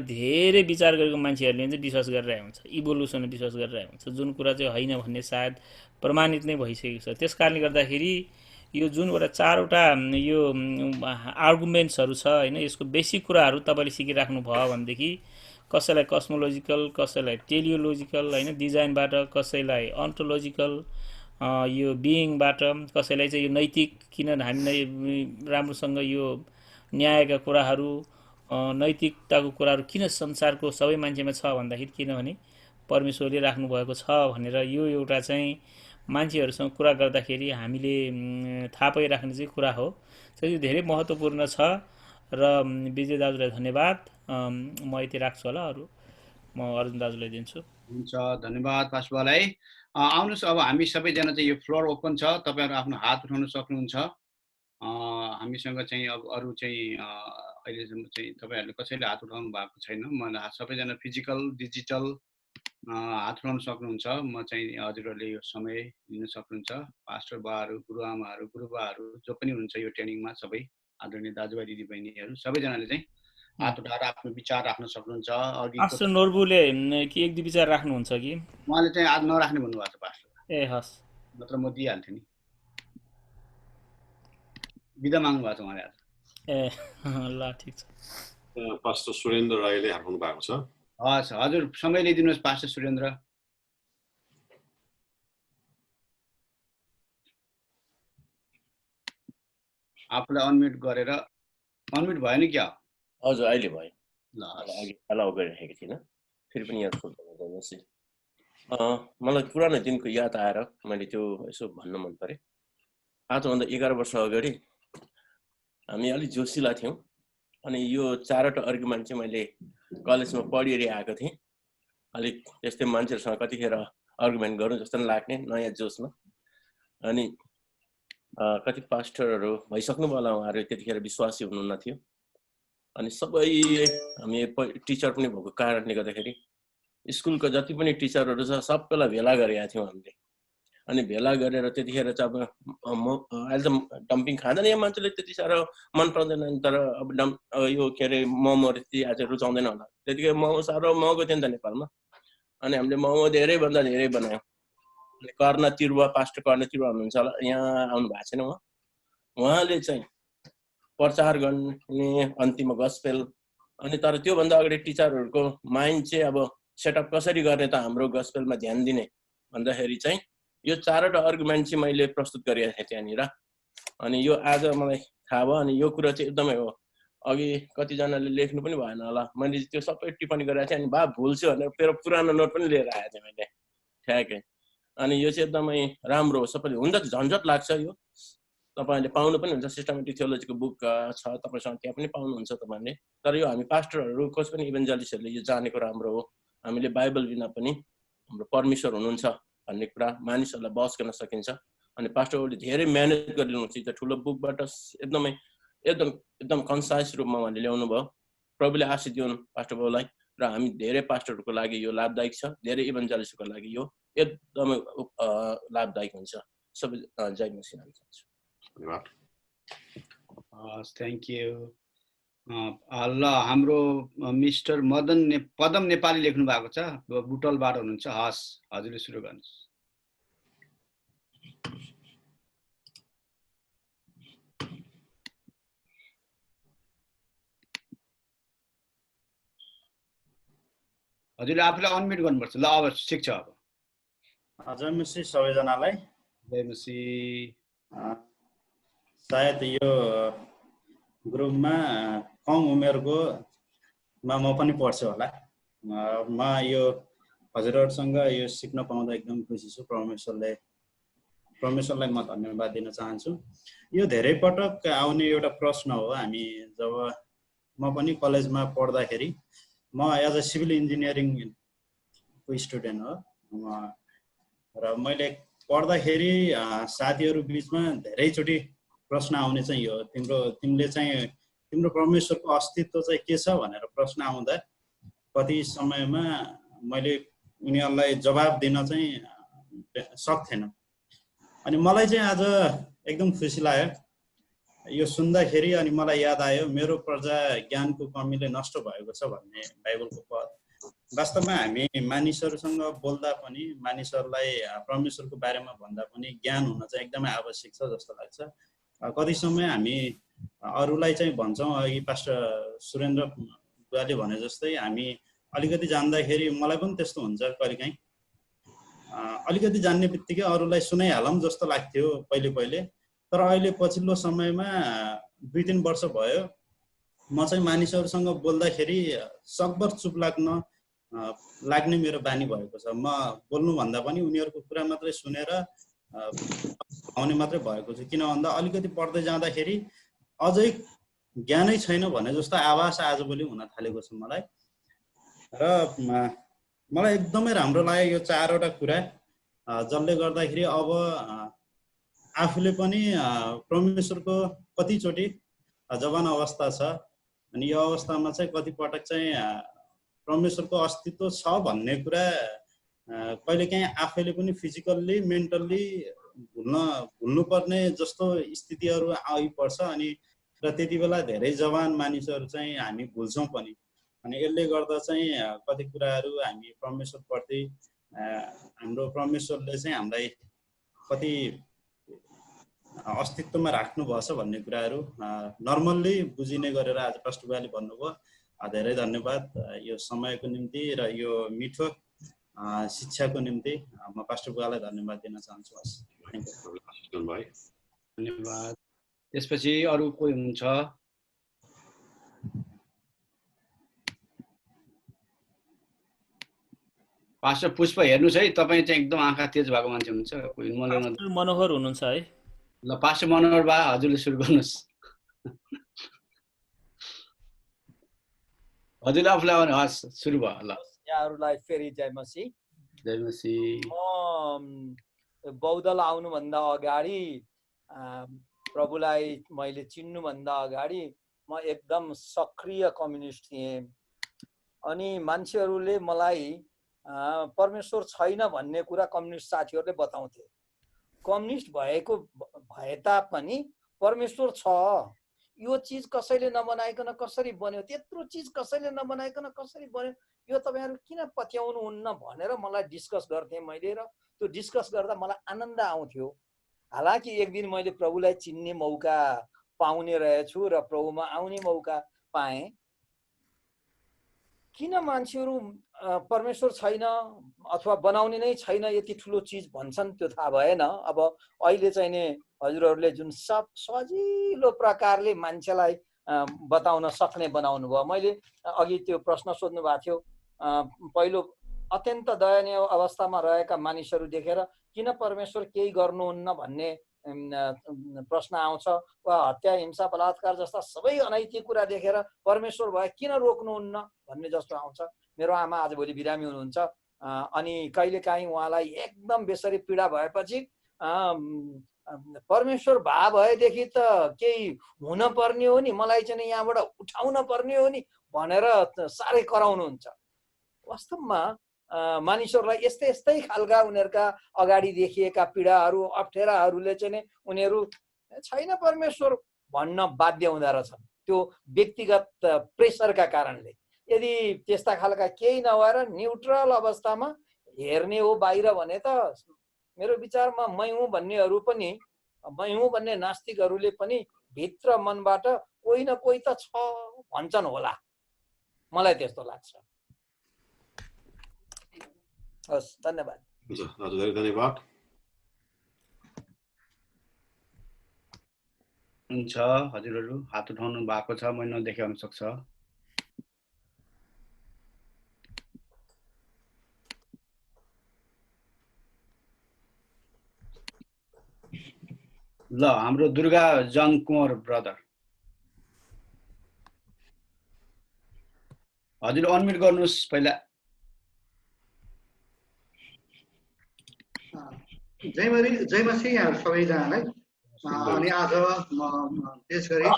धेरै विचार गरेको मान्छेहरूले चाहिँ विश्वास गरिरहेको हुन्छ, इभोल्युसनमा विश्वास गरिरहेको हुन्छ, जुन कुरा चाहिँ होइन भन्ने सायद प्रमाणित नै भइसकेको छ। त्यस कारणले गर्दाखेरि यो जुनवटा चारवटा यो आर्गुमेन्ट्सहरू छ होइन, यसको बेसिक कुराहरू तपाईँले सिकिराख्नु भयो भनेदेखि कसैलाई कस्मोलोजिकल, कसैलाई टेलियोलोजिकल होइन डिजाइनबाट, कसैलाई अन्टोलोजिकल यो बिइङबाट, कसैलाई चाहिँ यो नैतिक, किन हामीलाई राम्रोसँग यो न्यायका कुराहरू, नैतिकताको कुराहरू किन संसारको सबै मान्छेमा छ भन्दाखेरि किनभने परमेश्वरले राख्नुभएको छ भनेर यो एउटा चाहिँ मान्छेहरूसँग कुरा गर्दाखेरि हामीले थाहा पाइराख्ने चाहिँ कुरा हो। त्यो धेरै महत्त्वपूर्ण छ। र विजय दाजुलाई धन्यवाद। म यति राख्छु होला, अरू म अर्जुन दाजुलाई दिन्छु। हुन्छ, धन्यवाद पासवालाई। आउनुहोस्, अब हामी सबैजना चाहिँ यो फ्लोर ओपन छ, तपाईँहरू आफ्नो हात उठाउन सक्नुहुन्छ। हामीसँग चाहिँ अब अरू चाहिँ अहिलेसम्म चाहिँ तपाईँहरूले कसैले हात उठाउनु भएको छैन। मलाई सबैजना फिजिकल डिजिटल हात उठाउन सक्नुहुन्छ। म चाहिँ हजुरहरूले यो समय लिन सक्नुहुन्छ। पास्टर बाहरू, गुरुआमाहरू, गुरुबाहरू जो पनि हुनुहुन्छ यो ट्रेनिङमा, सबै आदरणीय दाजुभाइ दिदीबहिनीहरू सबैजनाले चाहिँ हात उठाएर आफ्नो विचार राख्न सक्नुहुन्छ। अघि पास्टर नोर्बुले कि एक दुई विचार राख्नुहुन्छ कि? उहाँले चाहिँ आज नराख्ने भन्नुभएको छ पास्टर। ए हस्, नत्र म दिइहाल्थेँ नि। बिदा माग्नु भएको छ उहाँले आज। ए ल ठिक छ। पास्टर सुरेन्द्र राईले हार्नु भएको छ। हस्, हजुर समय लिइदिनुहोस् पास्टर सुरेन्द्र। आफूलाई अनम्युट गरेर, अनम्युट भयो नि क्या? हजुर अहिले भयो। ल अघि अलाउ गरिराखेको थिइनँ, फेरि पनि याद गर्नुहोस्। मलाई पुरानो दिनको याद आएर मैले त्यो यसो भन्न मन पऱ्यो। आजभन्दा 11 वर्ष अगाडि हामी अलिक जोसिला थियौँ अनि यो 4वटा आर्गुमेन्ट चाहिँ मैले कलेजमा पढिएर आएको थिएँ। अलिक त्यस्तै मान्छेहरूसँग कतिखेर आर्गुमेन्ट गरौँ जस्तो लाग्ने नयाँ जोसमा। अनि कति पास्टरहरू भइसक्नु होला, उहाँहरू त्यतिखेर विश्वासी हुनुहुन्न थियो। अनि सबै हामी टिचर पनि भएको कारणले गर्दाखेरि स्कुलको जति पनि टिचरहरू छ सबैलाई भेला गरेका थियौँ हामीले। अनि भेला गरेर त्यतिखेर चाहिँ अब अहिले त डम्पिङ खाँदैन यहाँ मान्छेले, त्यति साह्रो मन पर्दैन। तर अब यो के अरे मोमो त्यति आज रुचाउँदैन होला। त्यतिखेर मोमो साह्रो महँगो थियो नि त नेपालमा। अनि हामीले मोमो धेरैभन्दा धेरै बनायौँ। अनि कर्ण तिरुवा, पास्टर कर्ण तिरुवा हुनुहुन्छ होला, यहाँ आउनु भएको छैन उहाँले चाहिँ प्रचार गर्ने अन्तिममा गस्पेल। अनि तर त्योभन्दा अगाडि टिचरहरूको माइन्ड चाहिँ अब सेटअप कसरी गर्ने त हाम्रो गस्पेलमा ध्यान दिने भन्दाखेरि चाहिँ यो 4वटा आर्गुमेन्ट चाहिँ मैले प्रस्तुत गरेको थिएँ त्यहाँनिर। अनि यो आज मलाई थाहा भयो। अनि यो कुरा चाहिँ एकदमै हो, अघि कतिजनाले लेख्नु पनि भएन होला, मैले त्यो सबै टिप्पणी गरेको थिएँ। अनि भुल छु भनेर मेरो पुरानो नोट पनि लिएर आएको थिएँ मैले ठ्याक्कै। अनि यो चाहिँ एकदमै राम्रो हो। सबैले हुन्छ झन्झट लाग्छ, यो तपाईँले पाउनु पनि हुन्छ, सिस्टमेटिक थियोलोजीको बुक छ तपाईँसँग, त्यहाँ पनि पाउनुहुन्छ तपाईँले। तर यो हामी पास्टरहरू कसै पनि इभेन्जलिस्टहरूले यो जानेको राम्रो हो। हामीले बाइबल बिना पनि हाम्रो परमेश्वर हुनुहुन्छ भन्ने कुरा मानिसहरूलाई बहस गर्न सकिन्छ। अनि पास्टरहरूले धेरै मेहनत गरिदिनुहुन्छ। यो ठुलो बुकबाट एकदमै एकदम एकदम कन्साइज रूपमा उहाँले ल्याउनु भयो। प्रभुले आशीष दिउन् पास्टर बाबुलाई। र हामी धेरै पास्टरहरूको लागि यो लाभदायक छ, धेरै इभेन्जलिस्टको लागि यो एकदमै लाभदायक हुन्छ। सबै जय मसीह भन्न चाहन्छु। धन्यवाद। Thank you. ल हाम्रो मिस्टर पदम नेपाली लेख्नु भएको छ, बुटलबाट हुनुहुन्छ। हस्, हजुरले सुरु गर्नुहोस्। हजुरले आफूलाई अनम्युट गर्नुपर्छ। ल अब ठिक छ। अब जय मसीह सबैजनालाई। जय मसीह। सायद यो ग्रुपमा कम उमेरको म पनि पढ्छु होला। म यो हजुरहरूसँग यो सिक्न पाउँदा एकदम खुसी छु। परमेश्वरलाई म धन्यवाद दिन चाहन्छु। यो धेरै पटक आउने एउटा प्रश्न हो। हामी जब म पनि कलेजमा पढ्दाखेरि, म एज अ सिभिल इन्जिनियरिङको स्टुडेन्ट हो, र मैले पढ्दाखेरि साथीहरू बिचमा धेरैचोटि प्रश्न आउने चाहिँ यो, तिम्रो परमेश्वरको अस्तित्व चाहिँ के छ भनेर प्रश्न आउँदा कति समयमा मैले उनीहरूलाई जवाब दिन चाहिँ सक्थेन। अनि मलाई चाहिँ आज एकदम खुसी लाग्यो यो सुन्दाखेरि। अनि मलाई याद आयो मेरो प्रजा ज्ञानको कमीले नष्ट भएको छ भन्ने बाइबलको पद। वास्तवमा हामी मानिसहरूसँग बोल्दा पनि, मानिसहरूलाई परमेश्वरको बारेमा भन्दा पनि ज्ञान हुन चाहिँ एकदमै आवश्यक छ जस्तो लाग्छ। कति समय हामी अरूलाई चाहिँ भन्छौँ, अघि पास्टर सुरेन्द्र बुवाले भने जस्तै, हामी अलिकति जान्दाखेरि, मलाई पनि त्यस्तो हुन्छ कहिलेकाहीँ, अलिकति जान्ने बित्तिकै अरूलाई सुनाइहालौँ जस्तो लाग्थ्यो पहिले। तर अहिले पछिल्लो समयमा 2-3 वर्ष भयो, म चाहिँ मानिसहरूसँग बोल्दाखेरि सकभर चुप लाग्ने मेरो बानी भएको छ। म बोल्नुभन्दा पनि उनीहरूको कुरा मात्रै सुनेर आउने मात्रै भएको छ। किन भन्दा अलिकति पढ्दै जाँदाखेरि अझै ज्ञानै छैन भने जस्तो आवाज आजभोलि हुन थालेको छ मलाई। र मलाई एकदमै राम्रो लाग्यो यो 4वटा कुरा, जसले गर्दाखेरि अब आफूले पनि परमेश्वरको कतिचोटि जवान अवस्था छ। अनि यो अवस्थामा चाहिँ कति पटक चाहिँ परमेश्वरको अस्तित्व छ भन्ने कुरा कहिलेकाहीँ आफैले पनि फिजिकल्ली, मेन्टल्ली भुल्नुपर्ने जस्तो स्थितिहरू आइपर्छ। अनि र त्यति बेला धेरै जवान मानिसहरू चाहिँ हामी भुल्छौँ पनि। अनि यसले गर्दा चाहिँ कति कुराहरू हामी परमेश्वरप्रति, हाम्रो परमेश्वरले चाहिँ हामीलाई कति अस्तित्वमा राख्नुभएको छ भन्ने कुराहरू नर्मल्ली बुझिने गरेर आज पास्टर बुवाले भन्नुभयो। धेरै धन्यवाद यो समयको निम्ति र यो मिठो शिक्षाको निम्ति। म पास्टर बुवालाई धन्यवाद दिन चाहन्छु। धन्यवाद। त्यसपछि अरू कोही हुनुहुन्छ? पास्टर पुष्प हेर्नुहोस् है, तपाईँ चाहिँ एकदम आँखा तेज भएको मान्छे हुनुहुन्छ। मनोहर हुनुहुन्छ है? ल पास्टर मनोहर बा हजुरले सुरु गर्नुहोस्। हजुरले आफूलाई भने हस् सुरु भयो ल। यहाँहरूलाई फेरि जय मसी। जय मसीह। म बौद्धल आउनुभन्दा अगाडि प्रभुलाई मैले चिन्नुभन्दा अगाडि म एकदम सक्रिय कम्युनिस्ट थिएँ। अनि मान्छेहरूले मलाई परमेश्वर छैन भन्ने कुरा कम्युनिस्ट साथीहरूले बताउँथे। कम्युनिस्ट भए तापनि परमेश्वर छ, यो चिज कसैले नबनाइकन कसरी बन्यो, त्यत्रो चिज कसैले नबनाइकन कसरी बन्यो, यो तपाईँहरू किन पत्याउनुहुन्न भनेर मलाई डिस्कस गर्थेँ मैले। र त्यो डिस्कस गर्दा मलाई आनन्द आउँथ्यो। हालाकि एक दिन मैले प्रभुलाई चिन्ने मौका पाउने रहेछु र प्रभुमा आउने मौका पाएँ। किन मान्छेहरू परमेश्वर छैन अथवा बनाउने नै छैन यति ठुलो चिज भन्छन् त्यो थाहा भएन। अब अहिले चाहिँ नि हजुरहरूले जुन सब सजिलो प्रकारले मान्छेलाई बताउन सक्ने बनाउनु भयो। मैले अघि त्यो प्रश्न सोध्नु भएको थियो, पहिलो अत्यन्त दयनीय अवस्थामा रहेका मानिसहरू देखेर किन परमेश्वर केही गर्नुहुन्न भन्ने प्रश्न आउँछ, वा हत्या हिंसा बलात्कार जस्ता सबै अनैतिक कुरा देखेर परमेश्वर भए किन रोक्नुहुन्न भन्ने जस्तो आउँछ। मेरो आमा आजभोलि बिरामी हुनुहुन्छ, अनि कहिलेकाहीँ उहाँलाई एकदम बेसरी पीडा भएपछि परमेश्वर भएदेखि त केही हुन पर्ने हो नि, मलाई चाहिँ यहाँबाट उठाउन पर्ने हो नि भनेर साह्रै कराउनुहुन्छ। वास्तवमा मानिसहरूलाई यस्तै यस्तै खालका उनीहरूका अगाडि देखिएका पीडाहरू अप्ठ्याराहरूले चाहिँ उनीहरू छैन परमेश्वर भन्न बाध्य हुँदो रहेछन्, त्यो व्यक्तिगत प्रेसरका कारणले। यदि त्यस्ता खालका केही नभएर न्युट्रल अवस्थामा हेर्ने हो बाहिर भने त मेरो विचारमा मै हुँ भन्नेहरू पनि, मै हुँ भन्ने नास्तिकहरूले पनि भित्र मनबाट कोही न कोही त छ भन्छन् होला, मलाई त्यस्तो लाग्छ। हस्, धन्यवाद। हजुर धेरै धन्यवाद। हुन्छ, हजुरहरू हात उठाउनु भएको छ, मैले नदेखे हुन सक्छ। ल हाम्रो दुर्गा जङ कुँवर ब्रदर, हजुर अनम्युट गर्नुहोस् पहिला। जय मसी यहाँहरू सबैजनालाई। अनि आज म विशेष गरी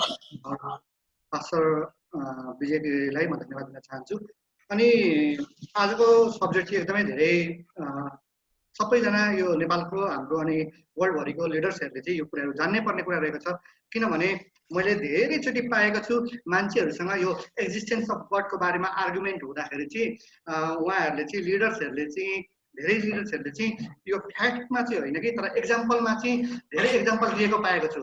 पास्टर विजयलाई म धन्यवाद दिन चाहन्छु। अनि आजको सब्जेक्ट चाहिँ एकदमै धेरै सबैजना यो नेपालको हाम्रो अनि वर्ल्डभरिको लिडर्सहरूले चाहिँ यो कुराहरू जान्नै पर्ने कुरा रहेको छ। किनभने मैले धेरैचोटि पाएको छु मान्छेहरूसँग यो एक्जिस्टेन्स अफ गडको बारेमा आर्गुमेन्ट हुँदाखेरि चाहिँ उहाँहरूले चाहिँ लिडर्सहरूले चाहिँ धेरै लिडर्सहरूले चाहिँ यो फ्याक्टमा चाहिँ होइन कि, तर एक्जाम्पलमा चाहिँ धेरै एक्जाम्पल दिएको पाएको छु।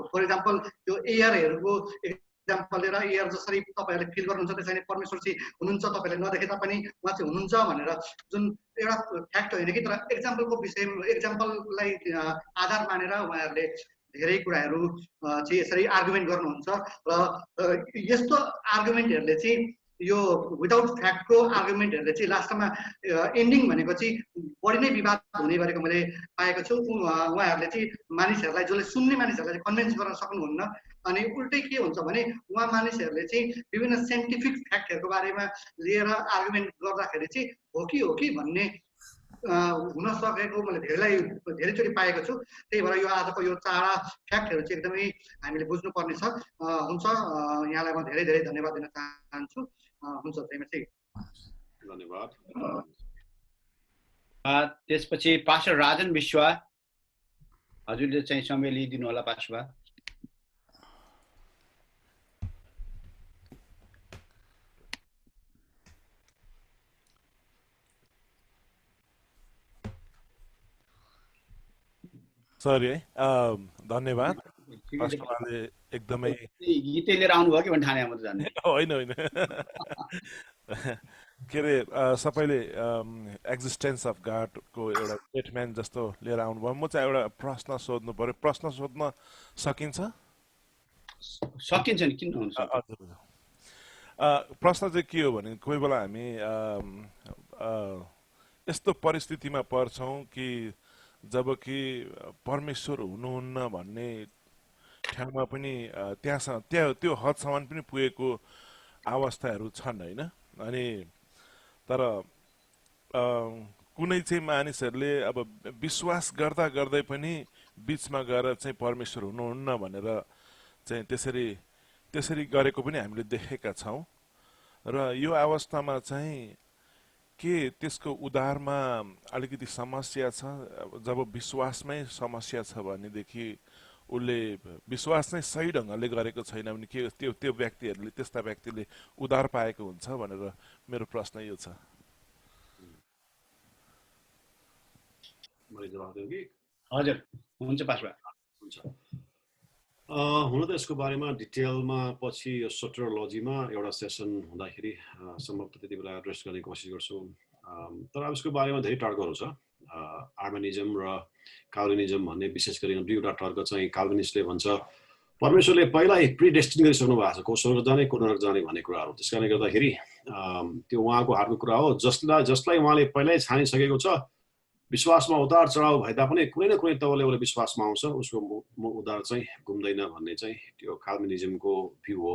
फर इक्जाम्पल त्यो एयरहरूको एक्जाम्पल लिएर एयर जसरी तपाईँहरूले फिल गर्नुहुन्छ त्यसरी परमेश्वर चाहिँ हुनुहुन्छ, तपाईँले नदेखे तापनि उहाँ चाहिँ हुनुहुन्छ भनेर जुन एउटा फ्याक्ट होइन कि, तर एक्जाम्पलको विषयमा एक्जाम्पललाई आधार मानेर उहाँहरूले धेरै कुराहरू चाहिँ यसरी आर्गुमेन्ट गर्नुहुन्छ। र यस्तो आर्गुमेन्टहरूले चाहिँ यो विदाउट फ्याक्टको आर्गुमेन्टहरूले चाहिँ लास्टमा एन्डिङ भनेको चाहिँ बढी नै विवाद हुने गरेको मैले पाएको छु। उहाँहरूले चाहिँ मानिसहरूलाई, जसले सुन्ने मानिसहरूलाई चाहिँ कन्भिन्स गर्न सक्नुहुन्न। अनि उल्टै के हुन्छ भने उहाँ मानिसहरूले चाहिँ विभिन्न साइन्टिफिक फ्याक्टहरूको बारेमा लिएर आर्गुमेन्ट गर्दाखेरि चाहिँ हो कि भन्ने हुन सकेको मैले धेरैचोटि पाएको छु। त्यही भएर यो आजको यो चारा फ्याक्टहरू चाहिँ एकदमै हामीले बुझ्नुपर्ने छ। हुन्छ, यहाँलाई म धेरै धेरै धन्यवाद दिन चाहन्छु। हुन्छ, जयमसी। धन्यवाद। त्यसपछि पास्टर राजन विश्वा, हजुरले चाहिँ समय लिइदिनु होला। पास्टर सरी है, धन्यवाद। पास्टरले एकदमै गीतै लिएर आउनुभयो कि भन्ने ठाने म त जान्ने होइन के अरे सबैले एक्जिस्टेन्स अफ गडको एउटा स्टेटमेन्ट जस्तो लिएर आउनुभयो। म चाहिँ एउटा प्रश्न सोध्नु पर्यो। प्रश्न सोध्न सकिन्छ? सकिन्छ नि, किन हुन सक्छ। प्रश्न चाहिँ के हो भने कोही बेला हामी यस्तो परिस्थितिमा पर्छौँ कि जबकि परमेश्वर हुनुहुन्न भन्ने ठाउँमा पनि त्यहाँ त्यो हदसम्म पनि पुगेको अवस्थाहरू छन् होइन। अनि तर कुनै चाहिँ मानिसहरूले अब विश्वास गर्दा गर्दै पनि बिचमा गएर चाहिँ परमेश्वर हुनुहुन्न भनेर चाहिँ त्यसरी गरेको पनि हामीले देखेका छौँ। र यो अवस्थामा चाहिँ के त्यसको उद्धारमा अलिकति समस्या छ? जब विश्वासमै समस्या छ भनेदेखि उसले विश्वास नै सही ढङ्गले गरेको छैन भने के त्यो व्यक्तिहरूले त्यस्ता व्यक्तिले उद्धार पाएको हुन्छ भनेर मेरो प्रश्न यो छ। मैले जवाफ दिउँ कि? हजुर हुन्छ पासवा। हुन्छ। हुन त यसको बारेमा डिटेलमा पछि यो सोटरोलोजीमा एउटा सेसन हुँदाखेरि सम्भवतः त्यति बेला एड्रेस गर्ने कोसिस गर्छु। तर अब यसको बारेमा धेरै तर्कहरू छ। आर्मेनिजम र काल्भिनिजम भन्ने विशेष गरी दुईवटा तर्क चाहिँ काल्भिनिस्टले भन्छ परमेश्वरले पहिल्यै प्रिडेस्टिन गरिसक्नु भएको छ को स्वर्ग जाने को नरक जाने भन्ने कुराहरू। त्यस कारणले गर्दाखेरि त्यो उहाँको हातको कुरा हो। जसलाई उहाँले पहिल्यै छानिसकेको छ, विश्वासमा उतार चढाव भए तापनि कुनै न कुनै तवरले उसले विश्वासमा आउँछ, उसको उद्धार चाहिँ घुम्दैन भन्ने चाहिँ त्यो काल्भिनिजमको भ्यू हो।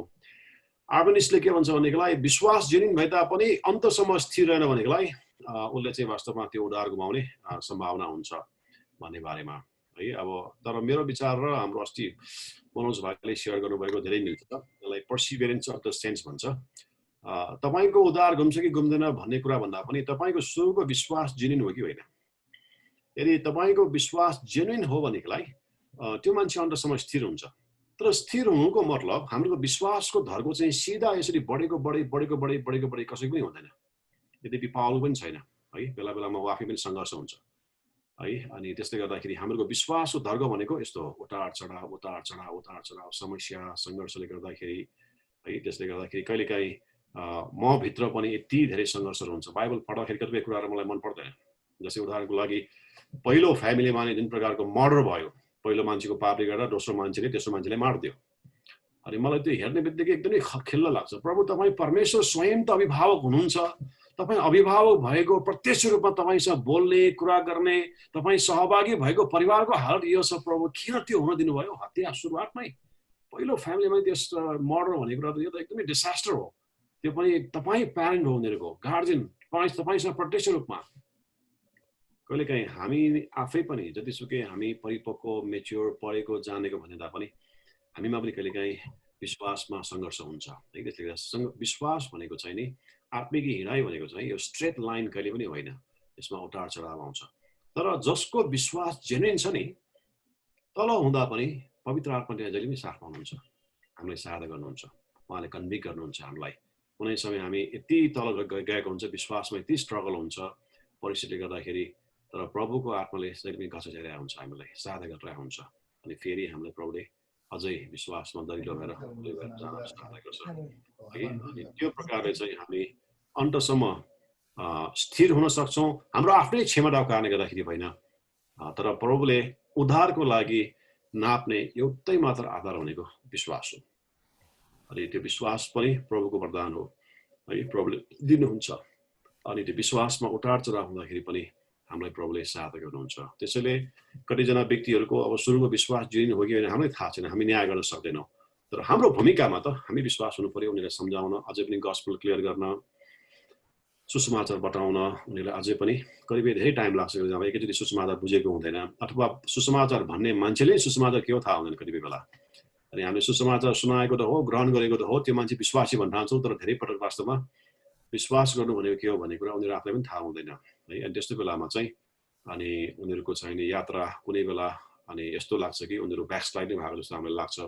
आर्मेनिस्टले के भन्छ भनेदेखिलाई विश्वास जेन्युन भए तापनि अन्तसम्म स्थिर रहेन भनेदेखिलाई उसले चाहिँ वास्तवमा त्यो उद्धार गुमाउने सम्भावना हुन्छ भन्ने बारेमा है। अब तर मेरो विचार र हाम्रो अस्ति मनोज भाइले सेयर गर्नुभएको धेरै मिल्छ। त्यसलाई पर्सिभेरेन्स अफ द सेन्स भन्छ। तपाईँको उद्धार घुम्छ कि घुम्दैन भन्ने कुरा भन्दा पनि तपाईँको सुरुको विश्वास जेन्युन हो कि होइन। यदि तपाईँको विश्वास जेन्युन हो भनेदेखिलाई त्यो मान्छे अन्तसम्म स्थिर हुन्छ। तर स्थिर हुनुको मतलब हाम्रो विश्वासको धर्को चाहिँ सिधा यसरी बढेको कसै पनि हुँदैन। यद्यपि पावल पनि छैन है, बेला बेलामा आफै पनि सङ्घर्ष हुन्छ है। अनि त्यसले गर्दाखेरि हाम्रो विश्वासको धर्को भनेको यस्तो हो, उतार चढाव समस्या सङ्घर्षले गर्दाखेरि है। त्यसले गर्दाखेरि कहिलेकाहीँ म भित्र पनि यति धेरै सङ्घर्षहरू हुन्छ। बाइबल पढ्दाखेरि कतिपय कुराहरू मलाई मन पर्दैन। जस्तै उदाहरणको लागि पहिलो फ्यामिलीमा नै जुन प्रकारको मर्डर भयो, पहिलो मान्छेको पापले गर्दा दोस्रो मान्छेले तेस्रो मान्छेलाई मारिदियो। अनि मलाई त्यो हेर्ने बित्तिकै एकदमै खिल्ल लाग्छ। प्रभु तपाईँ परमेश्वर स्वयं त अभिभावक हुनुहुन्छ। तपाईँ अभिभावक भएको प्रत्यक्ष रूपमा तपाईँसँग बोल्ने कुरा गर्ने तपाईँ सहभागी भएको परिवारको हालत यो छ प्रभु, किन त्यो हुन दिनुभयो? हत्या सुरुवातमै पहिलो फ्यामिलीमा त्यस मर्डर भनेको कुरा त यो त एकदमै डिसास्टर हो। त्यो पनि तपाईँ प्यारेन्ट हो, उनीहरूको गार्जियन तपाईँसँग प्रत्यक्ष रूपमा। कहिलेकाहीँ हामी आफै पनि जतिसुकै हामी परिपक्व मेच्योर पढेको जानेको भने तापनि हामीमा पनि कहिलेकाहीँ विश्वासमा सङ्घर्ष हुन्छ है। त्यसले गर्दा विश्वास भनेको चाहिँ नि आत्मिक हिँडाइ भनेको चाहिँ यो स्ट्रेट लाइन कहिले पनि होइन, यसमा उतार चढाव आउँछ। तर जसको विश्वास जेन्युन छ नि, तल हुँदा पनि पवित्र आत्मा त्यहाँ जहिले पनि साथ पाउनुहुन्छ, हामीलाई सहायता गर्नुहुन्छ, उहाँले कन्भिक्ट गर्नुहुन्छ हामीलाई। कुनै समय हामी यति तल गएको हुन्छ, विश्वासमा यति स्ट्रगल हुन्छ परिस्थितिले गर्दाखेरि, तर प्रभुको आत्माले जहिले पनि गछाइरहेको हुन्छ, हामीलाई सहायता गरिरहेको हुन्छ। अनि फेरि हामीलाई प्रभुले अझै विश्वासमा दरिलो भएर जान सहायता गर्छ है। अनि त्यो प्रकारले चाहिँ हामी अन्तसम्म स्थिर हुन सक्छौँ, हाम्रो आफ्नै क्षमताको कारणले गर्दाखेरि होइन। तर प्रभुले उद्धारको लागि नाप्ने एउटै मात्र आधार भनेको विश्वास हो। अनि त्यो विश्वास पनि प्रभुको वरदान हो है, प्रभुले दिनुहुन्छ। अनि त्यो विश्वासमा उतार चढाव हुँदाखेरि पनि हामीलाई प्रभुले सहायता गर्नुहुन्छ। त्यसैले कतिजना व्यक्तिहरूको अब सुरुको विश्वास जेन्युन हो कि होइन हामीलाई थाहा छैन, हामी न्याय गर्न सक्दैनौँ। तर हाम्रो भूमिकामा त हामी विश्वास हुनु पर्यो, उनीहरूलाई सम्झाउन, अझै पनि गस्पल क्लियर गर्न, सुसमाचार बताउन। उनीहरूलाई अझै पनि करिब धेरै टाइम लाग्छ, एकैचोटि सुसमाचार बुझेको हुँदैन, अथवा सुसमाचार भन्ने मान्छेले सुसमाचार के हो थाहा हुँदैन कतिपय बेला। अनि हामीले सुसमाचार सुनाएको त हो, ग्रहण गरेको त हो, त्यो मान्छे विश्वासी भन्न ठान्छौँ, तर धेरै पटक वास्तवमा विश्वास गर्नु भनेको के हो भन्ने कुरा उनीहरू आफूलाई पनि थाहा हुँदैन है। अनि त्यस्तो बेलामा चाहिँ अनि उनीहरूको चाहिँ यात्रा कुनै बेला अनि यस्तो लाग्छ कि उनीहरू ब्याकस्लाइड नै भएको जस्तो हामीलाई लाग्छ।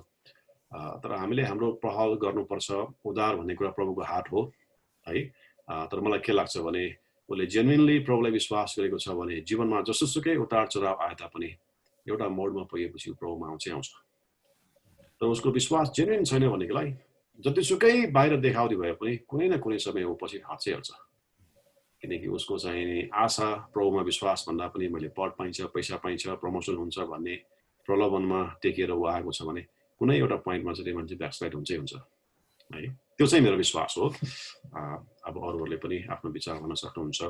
तर हामीले हाम्रो पहल गर्नुपर्छ। उद्धार भन्ने कुरा प्रभुको हात हो है। तर मलाई के लाग्छ भने उसले जेन्युनली प्रभुलाई विश्वास गरेको छ भने जीवनमा जसोसुकै उतार चढाव आए तापनि एउटा मोडमा पुगेपछि प्रभुमा आउँछ। तर उसको विश्वास जेन्युन छैन भनेदेखिलाई जतिसुकै बाहिर देखाउँदै भए पनि कुनै न कुनै समय ऊ पछि हट्छ। किनकि उसको चाहिँ आशा प्रभुमा विश्वास भन्दा पनि मैले पद पाइन्छ, पैसा पाइन्छ, प्रमोसन हुन्छ भन्ने प्रलोभनमा टेकेर ऊ आएको छ भने कुनै एउटा पोइन्टमा चाहिँ मान्छे ब्याकस्लाइड हुन्छ है। त्यो चाहिँ मेरो विश्वास हो। अब अरूहरूले पनि आफ्नो विचार गर्न सक्नुहुन्छ।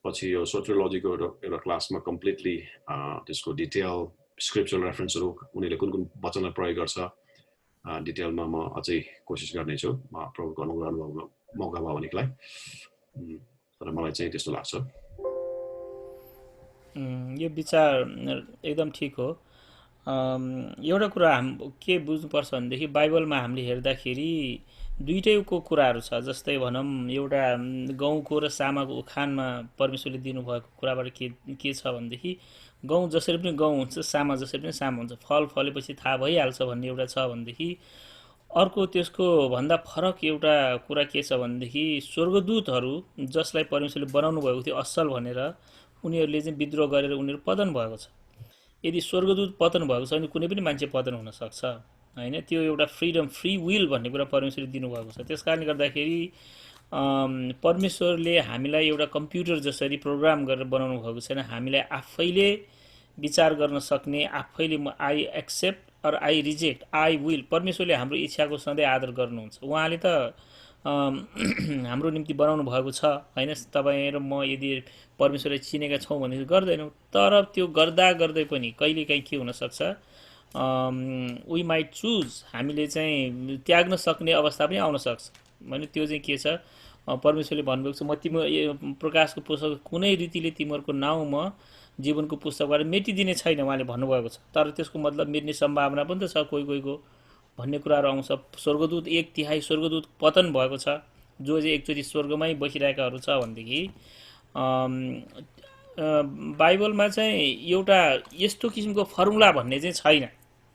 पछि यो सोट्रियोलोजीको एउटा क्लासमा कम्प्लिटली त्यसको डिटेल स्क्रिप्चुरल रेफरेन्सहरू उनीहरूले कुन कुन वचनलाई प्रयोग गर्छ डिटेलमा म अझै कोसिस गर्नेछु प्रभुको अनुग्रह मौका भयो भनेलाई तर मलाई चाहिँ त्यस्तो लाग्छ यो विचार एकदम ठिक हो एउटा कुरा के बुझ्नुपर्छ भनेदेखि बाइबलमा हामीले हेर्दाखेरि दुईटैको कुराहरू छ जस्तै भनौँ एउटा गहुँको र सामाको उखानमा परमेश्वरले दिनुभएको कुराबाट के छ भनेदेखि गहुँ जसरी पनि गहुँ हुन्छ सामा जसरी पनि सामा हुन्छ फल फलेपछि थाहा भइहाल्छ भन्ने एउटा छ भनेदेखि अर्को त्यसको भन्दा फरक एउटा कुरा के छ भनेदेखि स्वर्गदूतहरू जसलाई परमेश्वरले बनाउनु भएको थियो असल भनेर उनीहरूले चाहिँ विद्रोह गरेर उनीहरू पतन भएको छ यदि स्वर्गदूत पतन भएको छ भने कुनै पनि मान्छे पतन हुन सक्छ हैन त्यो एउटा फ्रीडम फ्री विल भन्ने कुरा परमेश्वरले दिनुभएको छ त्यसकारणले गर्दाखेरि परमेश्वरले हामीलाई एउटा कम्प्युटर जसरी प्रोग्राम गरेर बनाउनु भएको छैन हामीलाई आफैले विचार गर्न सक्ने आफैले I accept or I reject I will परमेश्वरले हाम्रो इच्छाको सधैँ आदर गर्नुहुन्छ उहाँले त हाम्रो निम्ति बनाउनु भएको छ हैन तपाईँ र म यदि परमेश्वरलाई चिनेका छौँ भने गर्दैनौँ तर त्यो गर्दा गर्दै पनि कहिलेकाहीँ के हुनसक्छ वी माइट चुज हामीले चाहिँ त्याग्न सक्ने अवस्था पनि आउन सक्छ भने त्यो चाहिँ के छ परमेश्वरले भन्नुभएको छ म तिम्रो प्रकाशको पुस्तक कुनै रीतिले तिमीहरूको नाउँ म जीवनको पुस्तकबाट मेटिदिने छैन उहाँले भन्नुभएको छ तर त्यसको मतलब मेट्ने सम्भावना पनि त छ कोही कोहीको भन्ने कुराहरू आउँछ स्वर्गदूत 1/3 स्वर्गदूत पतन भएको छ जो चाहिँ एकचोटि स्वर्गमै बसिरहेकाहरू छ भनेदेखि बाइबलमा चाहिँ एउटा यस्तो किसिमको फर्मुला भन्ने चाहिँ छैन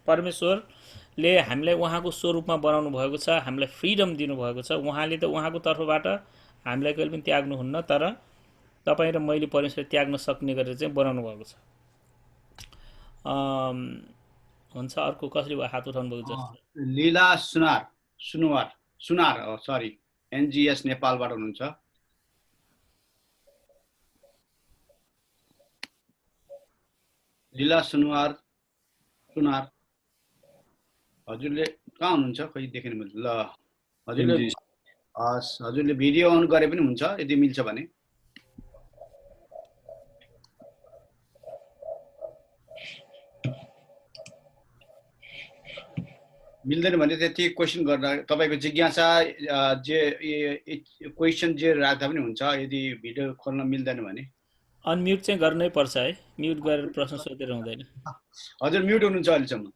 परमेश्वरले हामीलाई उहाँको स्वरूपमा बनाउनु भएको छ हामीलाई फ्रिडम दिनुभएको छ उहाँले त उहाँको तर्फबाट हामीलाई कहिले पनि त्याग्नुहुन्न तर तपाईँ र मैले परमेश्वर त्याग्न सक्ने गरेर चाहिँ बनाउनु भएको छ हुन्छ अर्को कसले हात उठाउनु भएको जस्तो लीला सुनार सरी एनजीएस नेपालबाट हुनुहुन्छ लीला सुनार हजुरले कहाँ हुनुहुन्छ खै देखेन मैले ल हजुरले भिडियो अन गरे पनि हुन्छ यदि मिल्छ भने मिल्दैन भने त्यति क्वेसन गर्दा तपाईको जिज्ञासा जे क्वेसन जे राख्दा पनि हुन्छ यदि भिडियो खोल्न मिल्दैन भने अनम्युट चाहिँ गर्नै पर्छ है म्युट गरेर प्रश्न सोधेर हुँदैन हजुर म्युट हुनुहुन्छ अहिलेसम्म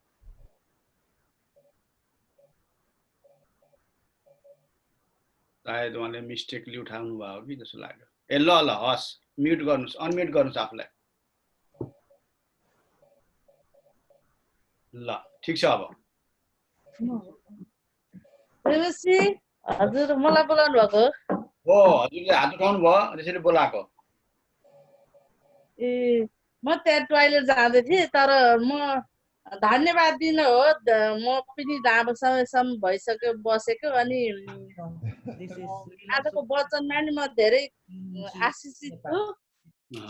सायद उहाँले मिस्टेकली उठाउनु भयो कि जस्तो लाग्यो ए ल हस् म्युट गर्नुस् अनम्युट गर्नुस् आफूलाई ल ठिक छ अब हजुर मलाई बोलाउनु भएको हो हजुरले हात उठाउनु भयो त्यसरी बोलाएको ए म त्यहाँ टोयलेट जाँदै थिएँ तर म धन्यवाद दिन हो म पनि लामो समयसम्म भइसक्यो बसेको अनि आजको वचनमा नि म धेरै आशिषित छु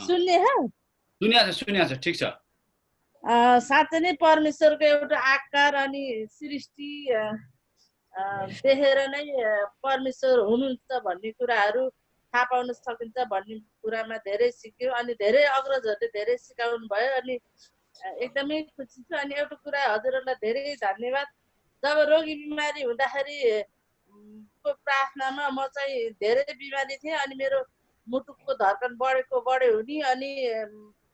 सुन्ने सुनिया छ ठिक छ साँच्चै नै परमेश्वरको एउटा आकार अनि सृष्टि देखेर नै परमेश्वर हुनुहुन्छ भन्ने कुराहरू थाहा पाउन सकिन्छ भन्ने कुरामा धेरै सिक्यो अनि धेरै अग्रजहरूले धेरै सिकाउनु भयो अनि एकदमै खुसी छु अनि एउटा कुरा हजुरहरूलाई धेरै धन्यवाद जब रोगी बिमारी हुँदाखेरि प्रार्थनामा म चाहिँ धेरै बिमारी थिएँ अनि मेरो मुटुको धड्कन बढ्यो हुने अनि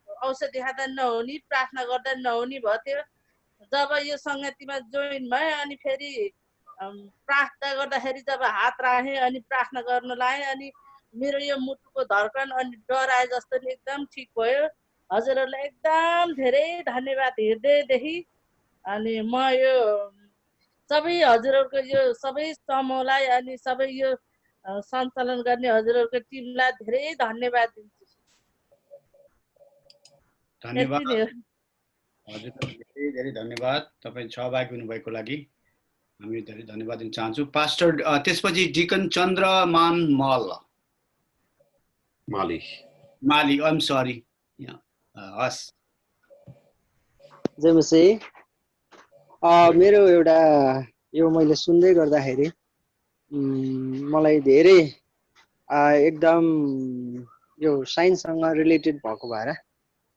औषधि खाँदा नहुने प्रार्थना गर्दा नहुने भयो थियो जब यो सङ्गतिमा जोइन भएँ अनि फेरि प्रार्थना गर्दाखेरि जब हात राखेँ अनि प्रार्थना गर्न लाएँ अनि मेरो यो मुटुको धड्कन अनि डराए जस्तो एकदम ठिक भयो हजुरहरूलाई एकदम धेरै धन्यवाद हृदयदेखि अनि म यो सबै हजुरहरूको यो सबै समूहलाई अनि सबै यो सञ्चालन गर्ने हजुरहरूको टिमलाई धेरै धन्यवाद दिन्छु धन्यवाद हजुर धेरै धन्यवाद तपाईँ सहभागी हुनुभएको लागि हामी धेरै धन्यवाद दिन चाहन्छु पास्टर त्यसपछि deacon Chandraman Mali I'm sorry हस् जय मसी मेरो एउटा यो मैले सुन्दै गर्दाखेरि मलाई धेरै एकदम यो साइन्ससँग रिलेटेड भएको भएर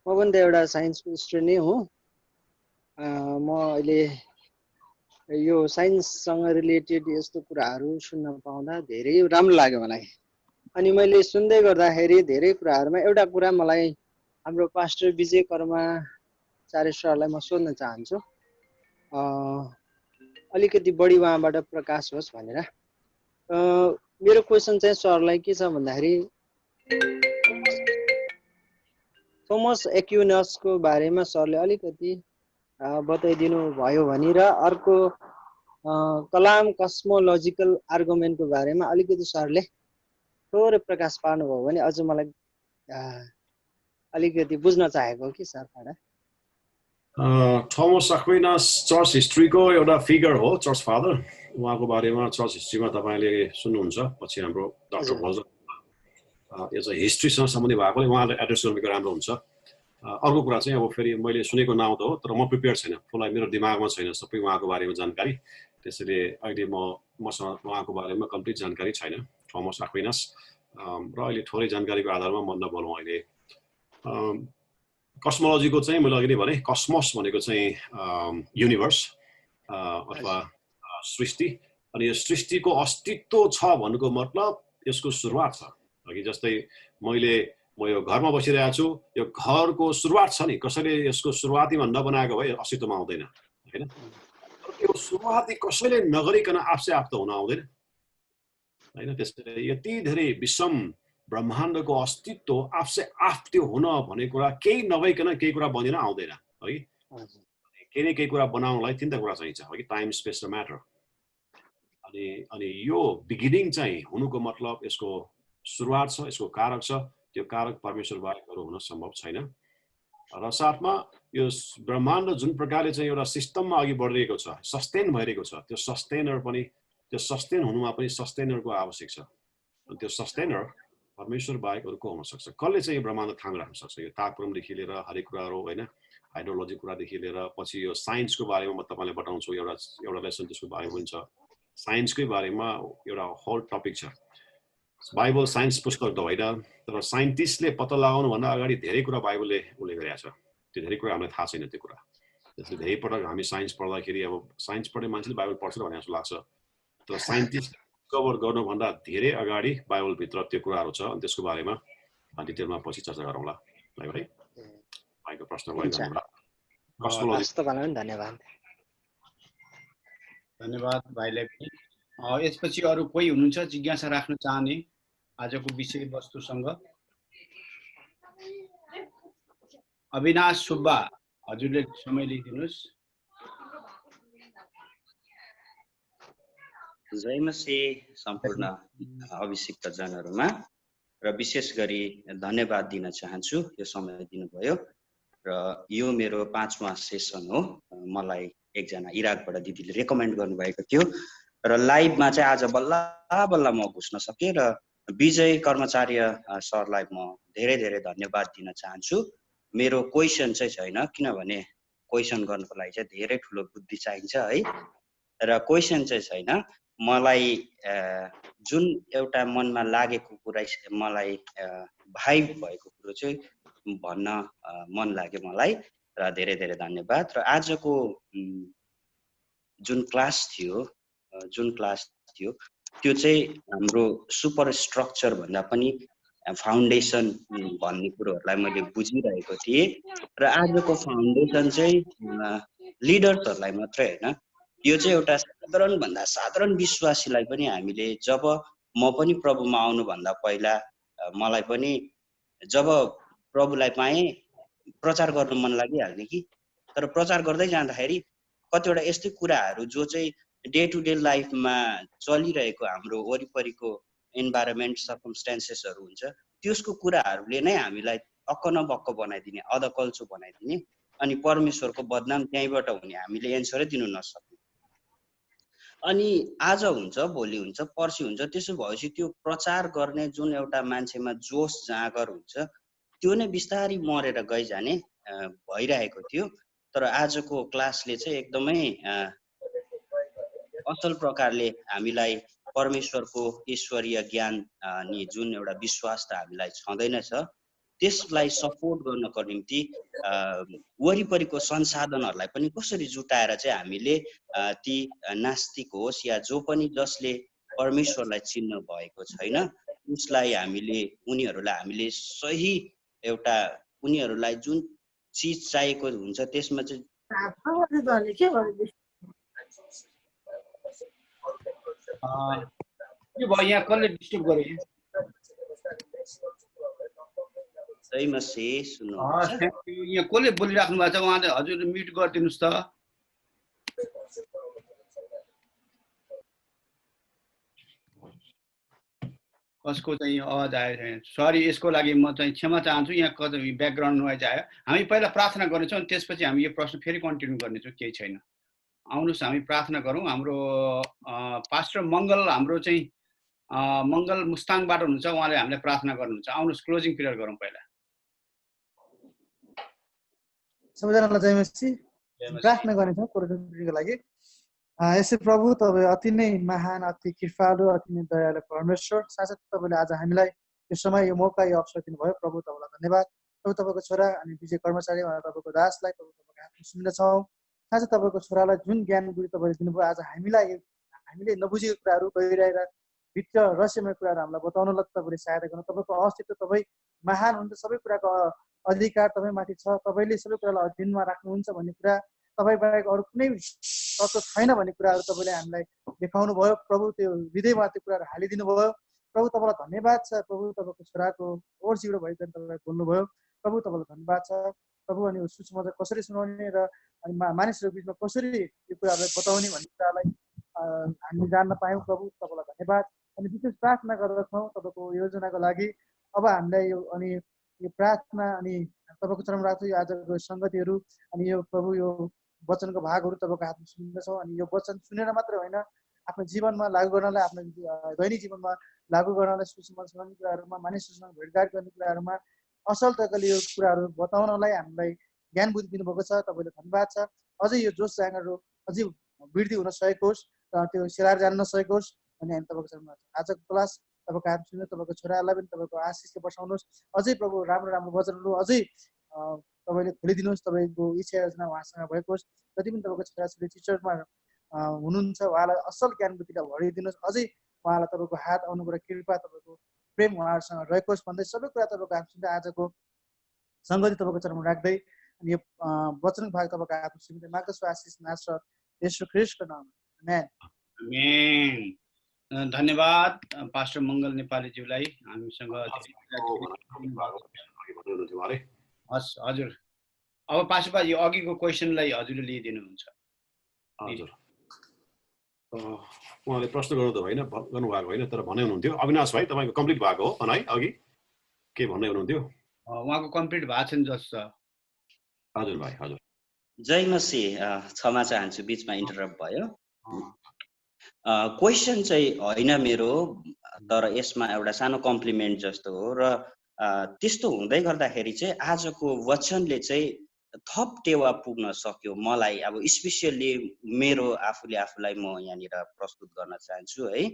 म पनि त एउटा साइन्सको स्टुडेन्ट नै हुँ। म अहिले यो साइन्ससँग रिलेटेड यस्तो कुराहरू सुन्न पाउँदा धेरै राम्रो लाग्यो मलाई। अनि मैले सुन्दै गर्दाखेरि धेरै कुराहरूमा एउटा कुरा मलाई हाम्रो पास्टर विजय कर्माचार्य सरलाई म सोध्न चाहन्छु, अलिकति बढी उहाँबाट प्रकाश होस् भनेर। मेरो क्वेसन चाहिँ सरलाई के छ भन्दाखेरि थोमस एक्युइनसको बारेमा सरले अलिकति बताइदिनु भयो भने र अर्को कलाम कस्मोलोजिकल आर्गुमेन्टको बारेमा अलिकति सरले थोरै प्रकाश पार्नुभयो भने अझ मलाई अलिकति बुझ्न चाहेको कि सरबाट। थोमस एक्विनास चर्च हिस्ट्रीको एउटा फिगर हो, चर्च फादर। उहाँको बारेमा चर्च हिस्ट्रीमा तपाईँले सुन्नुहुन्छ। पछि हाम्रो डाक्टर भजन यो चाहिँ हिस्ट्रीसँग सम्बन्धित भएकोले उहाँले एड्रेस गर्नुको राम्रो हुन्छ। अर्को कुरा चाहिँ अब फेरि मैले सुनेको नाउँ त हो, तर म प्रिपेयर छैन, फुल मेरो दिमागमा छैन सबै उहाँको बारेमा जानकारी। त्यसैले अहिले मसँग उहाँको बारेमा कम्प्लिट जानकारी छैन, थोमस एक्विनास। र अहिले थोरै जानकारीको आधारमा म नबोलौँ अहिले। कस्मोलोजीको चाहिँ मैले अघि नै भने, कसमोस भनेको चाहिँ युनिभर्स अथवा सृष्टि। अनि यो सृष्टिको अस्तित्व छ भन्नुको मतलब यसको सुरुवात छ। अघि जस्तै म यो घरमा बसिरहेको छु, यो घरको सुरुवात छ नि, कसैले यसको सुरुवातीमा नबनाएको भए अस्तित्वमा आउँदैन होइन। यो सुरुवाती कसैले नगरिकन आफसे आप त हुन आउँदैन होइन। त्यसैले यति धेरै विषम ब्रह्माण्डको अस्तित्व आफसे आफ त्यो हुन भन्ने कुरा केही नभइकन केही कुरा बनेर आउँदैन है। केही न केही कुरा बनाउनलाई तीनटा कुरा चाहिन्छ है, टाइम, स्पेस र म्याटर। अनि यो बिगिनिङ चाहिँ हुनुको मतलब यसको सुरुवात छ, यसको कारक छ। त्यो कारक परमेश्वर बाहेक अरू हुन सम्भव छैन। र साथमा यो ब्रह्माण्ड जुन प्रकारले चाहिँ एउटा सिस्टममा अघि बढिरहेको छ, सस्टेन भइरहेको छ, त्यो सस्टेनर पनि, त्यो सस्टेन हुनुमा पनि सस्टेनरको आवश्यक छ। अनि त्यो सस्टेनर परमेश्वर बाहेक अरू को हुन सक्छ? कसले चाहिँ यो ब्रह्माण्ड थामिराख्न सक्छ? यो तापक्रमदेखि लिएर हरेक कुराहरू होइन, हाइड्रोलोजी कुरादेखि लिएर पछि यो साइन्सको बारेमा म तपाईँलाई बताउँछु। एउटा लेसन त्यसको बारेमा हुन्छ। साइन्सकै बारेमा एउटा होल टपिक छ। बाइबल साइन्स पुस्तक त होइन, तर साइन्टिस्टले पत्ता लगाउनुभन्दा अगाडि धेरै कुरा बाइबलले उल्लेख गरेको छ। त्यो धेरै कुरा हामीलाई थाहा छैन त्यो कुरा। त्यसले धेरै पटक हामी साइन्स पढ्दाखेरि अब साइन्स पढ्ने मान्छेले बाइबल पढ्छ भन्ने जस्तो लाग्छ, तर साइन्टिस्ट कभर गर्नुभन्दा धेरै अगाडि बाइबलभित्र त्यो कुराहरू छ। अनि त्यसको बारेमा डिटेलमा पछि चर्चा गरौँला है भाइ। भाइको प्रश्नको लागि धन्यवाद। धन्यवाद धन्यवाद भाइलाई पनि। यसपछि अरू कोही हुनुहुन्छ जिज्ञासा राख्न चाहने आजको विषयवस्तुसँग? अविनाश सुब्बा, हजुरले समय लिइदिनुहोस्। जय मसीह सम्पूर्ण अभिषिक्त जनहरूमा, र विशेष गरी धन्यवाद दिन चाहन्छु यो समय दिनुभयो। र यो मेरो 5वां सेसन हो। मलाई एकजना इराकबाट दिदीले रेकमेन्ड गर्नुभएको थियो र लाइभमा चाहिँ आज बल्ल म घुस्न सकेँ। र विजय कर्मचार्य सरलाई म धेरै धेरै धन्यवाद दिन चाहन्छु। मेरो क्वेसन चाहिँ छैन, किनभने क्वेसन गर्नको लागि चाहिँ धेरै ठुलो बुद्धि चाहिन्छ है। र क्वेसन चाहिँ छैन, मलाई जुन एउटा मनमा लागेको कुरा, मलाई भाइब भएको कुरो चाहिँ भन्न मन लाग्यो मलाई। र धेरै धेरै धन्यवाद। र आजको जुन क्लास थियो त्यो चाहिँ हाम्रो सुपर स्ट्रक्चर भन्दा पनि फाउन्डेसन भन्ने कुरोहरूलाई मैले बुझिरहेको थिएँ। र आजको फाउन्डेसन चाहिँ लिडर्सहरूलाई मात्रै होइन, यो चाहिँ एउटा साधारणभन्दा साधारण विश्वासीलाई पनि हामीले, जब म पनि प्रभुमा आउनुभन्दा पहिला मलाई पनि जब प्रभुलाई पाएँ प्रचार गर्न मन लागिहाल्ने कि, तर प्रचार गर्दै जाँदाखेरि कतिवटा यस्तै कुराहरू जो चाहिँ डे टु डे लाइफमा चलिरहेको हाम्रो वरिपरिको इन्भाइरोमेन्ट सर्कमस्टेन्सेसहरू हुन्छ, त्यसको कुराहरूले नै हामीलाई अक्क न बक्क बनाइदिने, अधकल्चो बनाइदिने, अनि परमेश्वरको बदनाम त्यहीँबाट हुने, हामीले एन्सरै दिनु नसक्ने। अनि आज हुन्छ, भोलि हुन्छ, पर्सि हुन्छ, त्यसो भएपछि त्यो प्रचार गर्ने जुन एउटा मान्छेमा जोस जाँगर हुन्छ त्यो नै बिस्तारै मरेर गइजाने भइरहेको थियो। तर आजको क्लासले चाहिँ एकदमै असल प्रकारले हामीलाई परमेश्वरको ईश्वरीय ज्ञान नि जुन एउटा विश्वास त हामीलाई छँदैन छ त्यसलाई सपोर्ट गर्नको निम्ति वरिपरिको संसाधनहरूलाई पनि कसरी जुटाएर चाहिँ हामीले ती नास्तिक होस् या जो पनि जसले परमेश्वरलाई चिन्न भएको छैन उसलाई हामीले उनीहरूलाई हामीले सही एउटा उनीहरूलाई जुन चिज चाहिएको हुन्छ त्यसमा चाहिँ यो भयो यहाँ कसले डिस्टर्ब गर्यो सही मसी सुन्नु यहाँ कसले बोलिराख्नु भएको छ उहाँले हजुरले म्युट गरिदिनुस् त कसको चाहिँ आवाज आयो छैन सरी यसको लागि म चाहिँ क्षमा चाहन्छु यहाँ कतै ब्याकग्राउन्ड नोइज आयो हामी पहिला प्रार्थना गर्नेछौँ अनि त्यसपछि हामी यो प्रश्न फेरि कन्टिन्यू गर्नेछौँ केही छैन आउनुहोस् हामी प्रार्थना गरौँ हाम्रो पास्टर मङ्गल हाम्रो चाहिँ मङ्गल मुस्ताङबाट हुनुहुन्छ उहाँले हामीलाई प्रार्थना गर्नुहुन्छ आउनुहोस् क्लोजिङ पिरियड गरौँ पहिला सबैजनालाई जय मसी प्रार्थना गर्नेछौँ कोरोनाको लागि यसै प्रभु तपाईँ अति नै महान अति कृपालु अति नै दयालु परमेश्वर साथै तपाईँले आज हामीलाई यो समय यो मौका यो अवसर दिनुभयो प्रभु तपाईँलाई धन्यवाद प्रभु तपाईँको छोरा अनि विजय कर्मचारी तपाईँको दासलाई प्रभु तपाईँको हातमा सुन्दैछौँ साथै तपाईँको छोरालाई जुन ज्ञान गुरु तपाईँले दिनुभयो आज हामीले नबुझेको कुराहरू गहिराएर भित्र रहस्यमय कुराहरू हामीलाई बताउनलाई तपाईँले सहायता गर्नु तपाईँको अस्तित्व तपाईँ महान हुन्छ सबै कुराको अधिकार तपाईँमाथि छ तपाईँले सबै कुरालाई अधीनमा राख्नुहुन्छ भन्ने कुरा तपाईँ बाहेक अरू कुनै तत्त्व छैन भन्ने कुराहरू तपाईँले हामीलाई देखाउनु भयो प्रभु त्यो हृदयमा त्यो कुराहरू हालिदिनु भयो प्रभु तपाईँलाई धन्यवाद छ प्रभु तपाईँको छोराको ओर्जिबाट भइकन तपाईँलाई बोल्नुभयो प्रभु तपाईँलाई धन्यवाद छ प्रभु अनि सुसमाचार कसरी सुनाउने र अनि मानिसहरूको बिचमा कसरी यो कुराहरूलाई बताउने भन्ने कुरालाई हामी जान्न पायौँ प्रभु तपाईँलाई धन्यवाद अनि विशेष प्रार्थना गर्दछौँ तपाईँको योजनाको लागि अब हामीलाई यो अनि यो प्रार्थना अनि तपाईँको चरणमा राख्छु यो आजको सङ्गतिहरू अनि यो प्रभु यो वचनको भागहरू तपाईँको हातमा सुन्दैछौँ अनि यो वचन सुनेर मात्रै होइन आफ्नो जीवनमा लागू गर्नलाई आफ्नो दैनिक जीवनमा लागू गर्नलाई सुसमाचार कुराहरूमा मानिसहरूसँग भेटघाट गर्ने कुराहरूमा असल तरिकाले यो कुराहरू बताउनलाई हामीलाई ज्ञान बुद्धि दिनुभएको छ तपाईँले धन्यवाद छ अझै यो जोस जाँगरहरू अझै वृद्धि हुन सकेको होस् त्यो सिरार जान नसकेको होस् अनि हामी तपाईँको चरणमा आजको क्लास तपाईँको हात सुन्नु तपाईँको छोराहरूलाई पनि तपाईँको आशिषले बसाउनुहोस् अझै प्रभु राम्रो राम्रो वचनहरू अझै तपाईँले खोलिदिनुहोस् तपाईँको इच्छा योजना उहाँसँग भएको होस् जति पनि तपाईँको छोराछोरी टिचरमा हुनुहुन्छ उहाँलाई असल ज्ञान बुद्धिलाई भरिदिनुहोस् अझै उहाँलाई तपाईँको हात आउनुको र कृपा तपाईँको प्रेम उहाँहरूसँग रहेको होस् भन्दै सबै कुरा तपाईँको हात सुन्दै आजको सङ्गति तपाईँको चरणमा राख्दै अनि यो वचनको भाग तपाईँको हातमा सुन्दै माग्दछु आशिष नासरत येशू ख्रीष्टको नाममा आमेन धन्यवाद पास्टर मङ्गल नेपालीज्यूलाई हामीसँग हस् हजुर अब पास्टर यो अघिको क्वेसनलाई हजुरले लिइदिनुहुन्छ हजुर उहाँले प्रश्न गर्नुभएको होइन तर भन्दै हुनुहुन्थ्यो अविनाश भाइ तपाईँको कम्प्लिट भएको हो है अघि के भन्दै हुनुहुन्थ्यो उहाँको कम्प्लिट भएको छैन जस्तो हजुर भाइ हजुर जय मसी क्षमा चाहन्छु बिचमा इन्टरप्ट भयो क्वेसन चाहिँ होइन मेरो तर यसमा एउटा सानो कम्प्लिमेन्ट जस्तो हो र त्यस्तो हुँदै गर्दाखेरि चाहिँ आजको वचनले चाहिँ थप टेवा पुग्न सक्यो मलाई अब स्पेसियल्ली मेरो आफूलाई म यहाँनिर प्रस्तुत गर्न चाहन्छु है